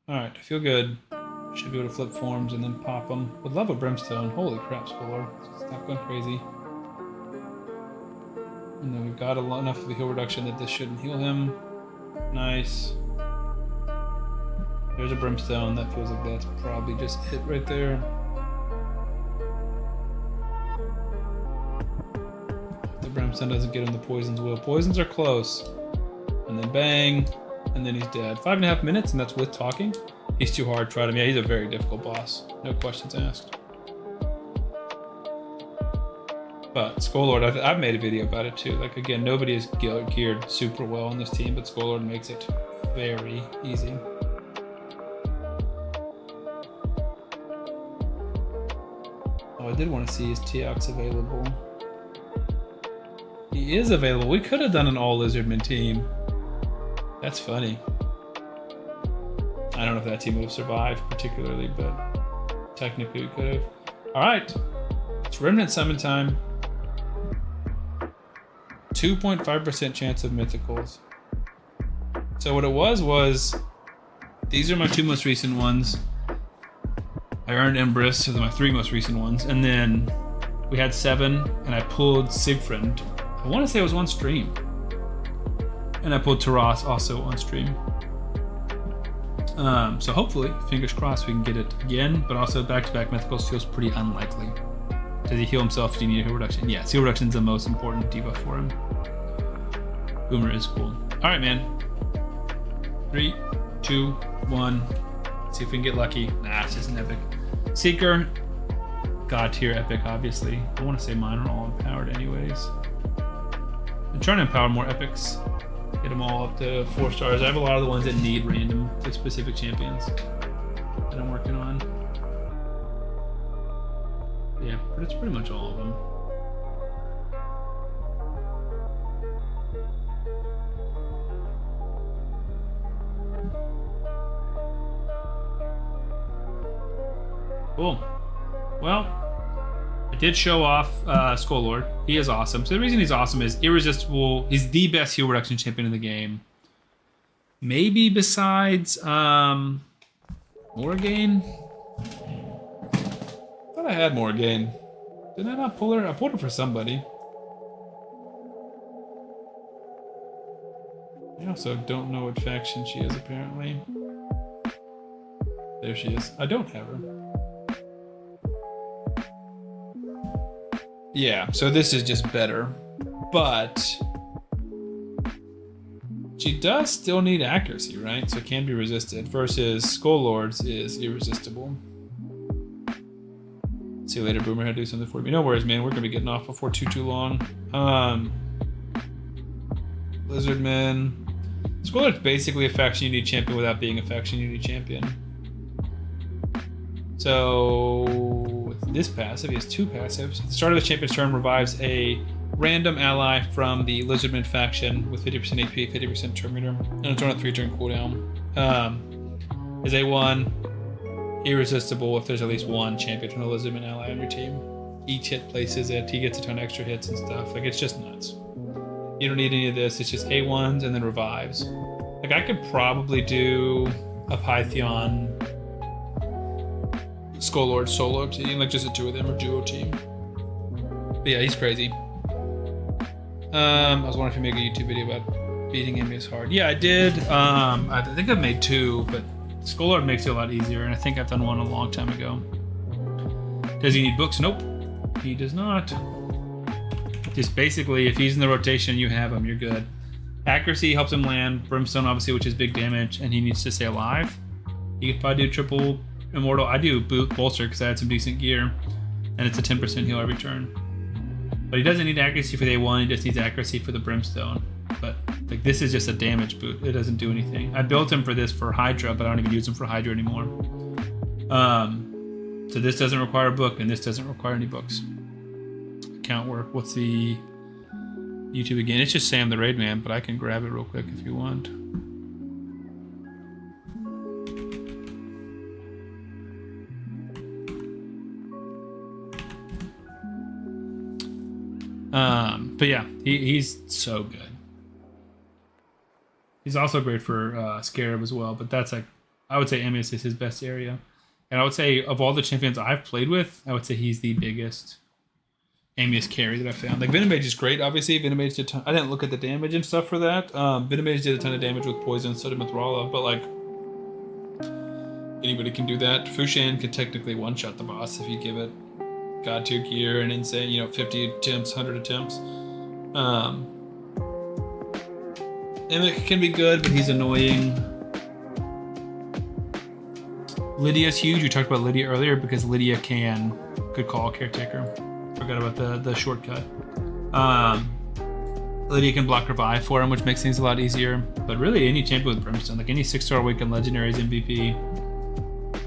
Alright, I feel good. Should be able to flip forms and then pop them. Would love a Brimstone. Holy crap, Skull Lord. Stop going crazy. And then we've got enough of the heal reduction that this shouldn't heal him. Nice. There's a Brimstone. That feels like that's probably just it right there. If the Brimstone doesn't get him, the poisons will. Poisons are close. And then bang. And then he's dead. 5.5 minutes, and that's with talking. He's too hard. Try him. Yeah, he's a very difficult boss. No questions asked. But Skull Lord, I've made a video about it too. Like, again, nobody is geared super well on this team, but Skull Lord makes it very easy. did want to see is Teox available. He is available. We could have done an all Lizardman team. That's funny. I don't know if that team would have survived particularly, but technically we could have. All right, it's Remnant Summon time. 2.5% chance of mythicals. So what it was these are my 2 most recent ones. I earned Empress, so they're my 3 most recent ones, and then we had 7, and I pulled Sigfried. I want to say it was on stream, and I pulled Taras also on stream. So hopefully, fingers crossed, we can get it again. But also back-to-back mythicals feels pretty unlikely. Does he heal himself? Do you need a heal reduction? Yes, heal reduction is the most important debuff for him. Boomer is cool. All right, man. 3, 2, 1. See if we can get lucky. Nah, it's just an epic. Seeker, God tier epic, obviously. I want to say mine are all empowered anyways. I'm trying to empower more epics. Get them all up to 4 stars. I have a lot of the ones that need random, like specific champions that I'm working on. Yeah, but it's pretty much all of them. Cool. Well, I did show off Skull Lord. He is awesome. So the reason he's awesome is irresistible. He's the best heal reduction champion in the game. Maybe besides Morgaine. I thought I had Morgaine. Did I not pull her? I pulled her for somebody. I also don't know what faction she is apparently. There she is. I don't have her. Yeah, so this is just better, but she does still need accuracy, right? So it can be resisted, versus Skull Lords is irresistible. See you later, Boomer. Had to do something for me. No worries, man. We're gonna be getting off before too long. Lizardman. Skull Lord's basically a faction you need champion without being a faction you need champion. So with this passive, he has 2 passives. At the start of the champion's turn, revives a random ally from the Lizardman faction with 50% HP, 50% turn meter, and it's on a 3 turn cooldown. Is A1 irresistible if there's at least 1 champion from the Lizardman ally on your team. Each hit places it. He gets a ton of extra hits and stuff. Like, it's just nuts. You don't need any of this. It's just A1s and then revives. Like, I could probably do a Python Skull Lord solo team, like just the 2 of them, or duo team. But yeah, he's crazy. I was wondering if you make a YouTube video about beating him is hard. Yeah, I did. I think I've made 2, but Skull Lord makes it a lot easier, and I think I've done one a long time ago. Does he need books? Nope, he does not. Just basically, if he's in the rotation, you have him, you're good. Accuracy helps him land. Brimstone, obviously, which is big damage, and he needs to stay alive. He could probably do triple Immortal. I do bolster because I had some decent gear, and it's a 10% heal every turn. But he doesn't need accuracy for the A1, he just needs accuracy for the Brimstone. But like, this is just a damage boot. It doesn't do anything. I built him for this for Hydra, but I don't even use him for Hydra anymore. So this doesn't require a book, and this doesn't require any books. Account work. What's the YouTube again? It's just Sam the Raid Man, but I can grab it real quick if you want. But yeah, he's so good. He's also great for Scarab as well, but that's like, I would say Amius is his best area. And I would say of all the champions I've played with, I would say he's the biggest Amius carry that I found. Like, Venomage is great, obviously. Venomage did I didn't look at the damage and stuff for that. Venomage did a ton of damage with poison, so did Mithrala, but like, anybody can do that. Fushan can technically one-shot the boss if you give it God tier gear and insane, 50 attempts, 100 attempts. Emic can be good, but he's annoying. Lydia's huge. We talked about Lydia earlier because Lydia can, good call, Caretaker. Forgot about the shortcut. Lydia can block revive for him, which makes things a lot easier. But really, any champion with Brimstone, like any 6-star Awakened Legendary is MVP.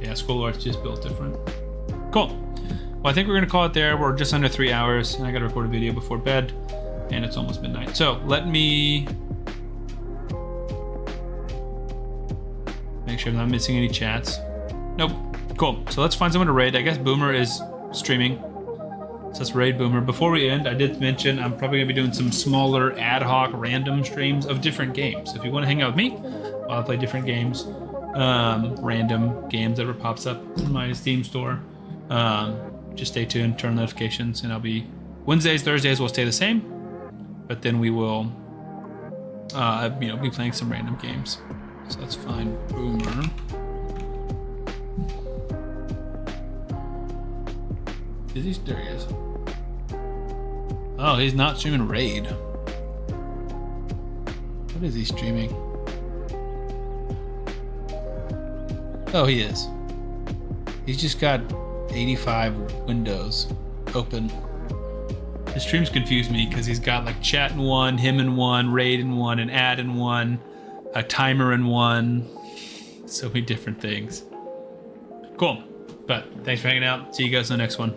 Yeah, Skull Lord's just built different. Cool. Well, I think we're gonna call it there. We're just under 3 hours, and I gotta record a video before bed, and it's almost midnight. So let me make sure I'm not missing any chats. Nope. Cool. So let's find someone to raid. I guess Boomer is streaming. So let's raid Boomer. Before we end, I did mention I'm probably gonna be doing some smaller ad hoc random streams of different games. So if you want to hang out with me while I play different games, random games that pops up in my Steam store, just stay tuned, turn notifications, and I'll be Wednesdays, Thursdays will stay the same, but then we will, be playing some random games. So let's find Boomer. Is he? There he is. Oh, he's not streaming Raid. What is he streaming? Oh, he is. He's just got 85 windows open. His streams confuse me because he's got like chat in one, him in one, raid in one, an ad in one, a timer in one. So many different things. Cool. But thanks for hanging out. See you guys in the next one.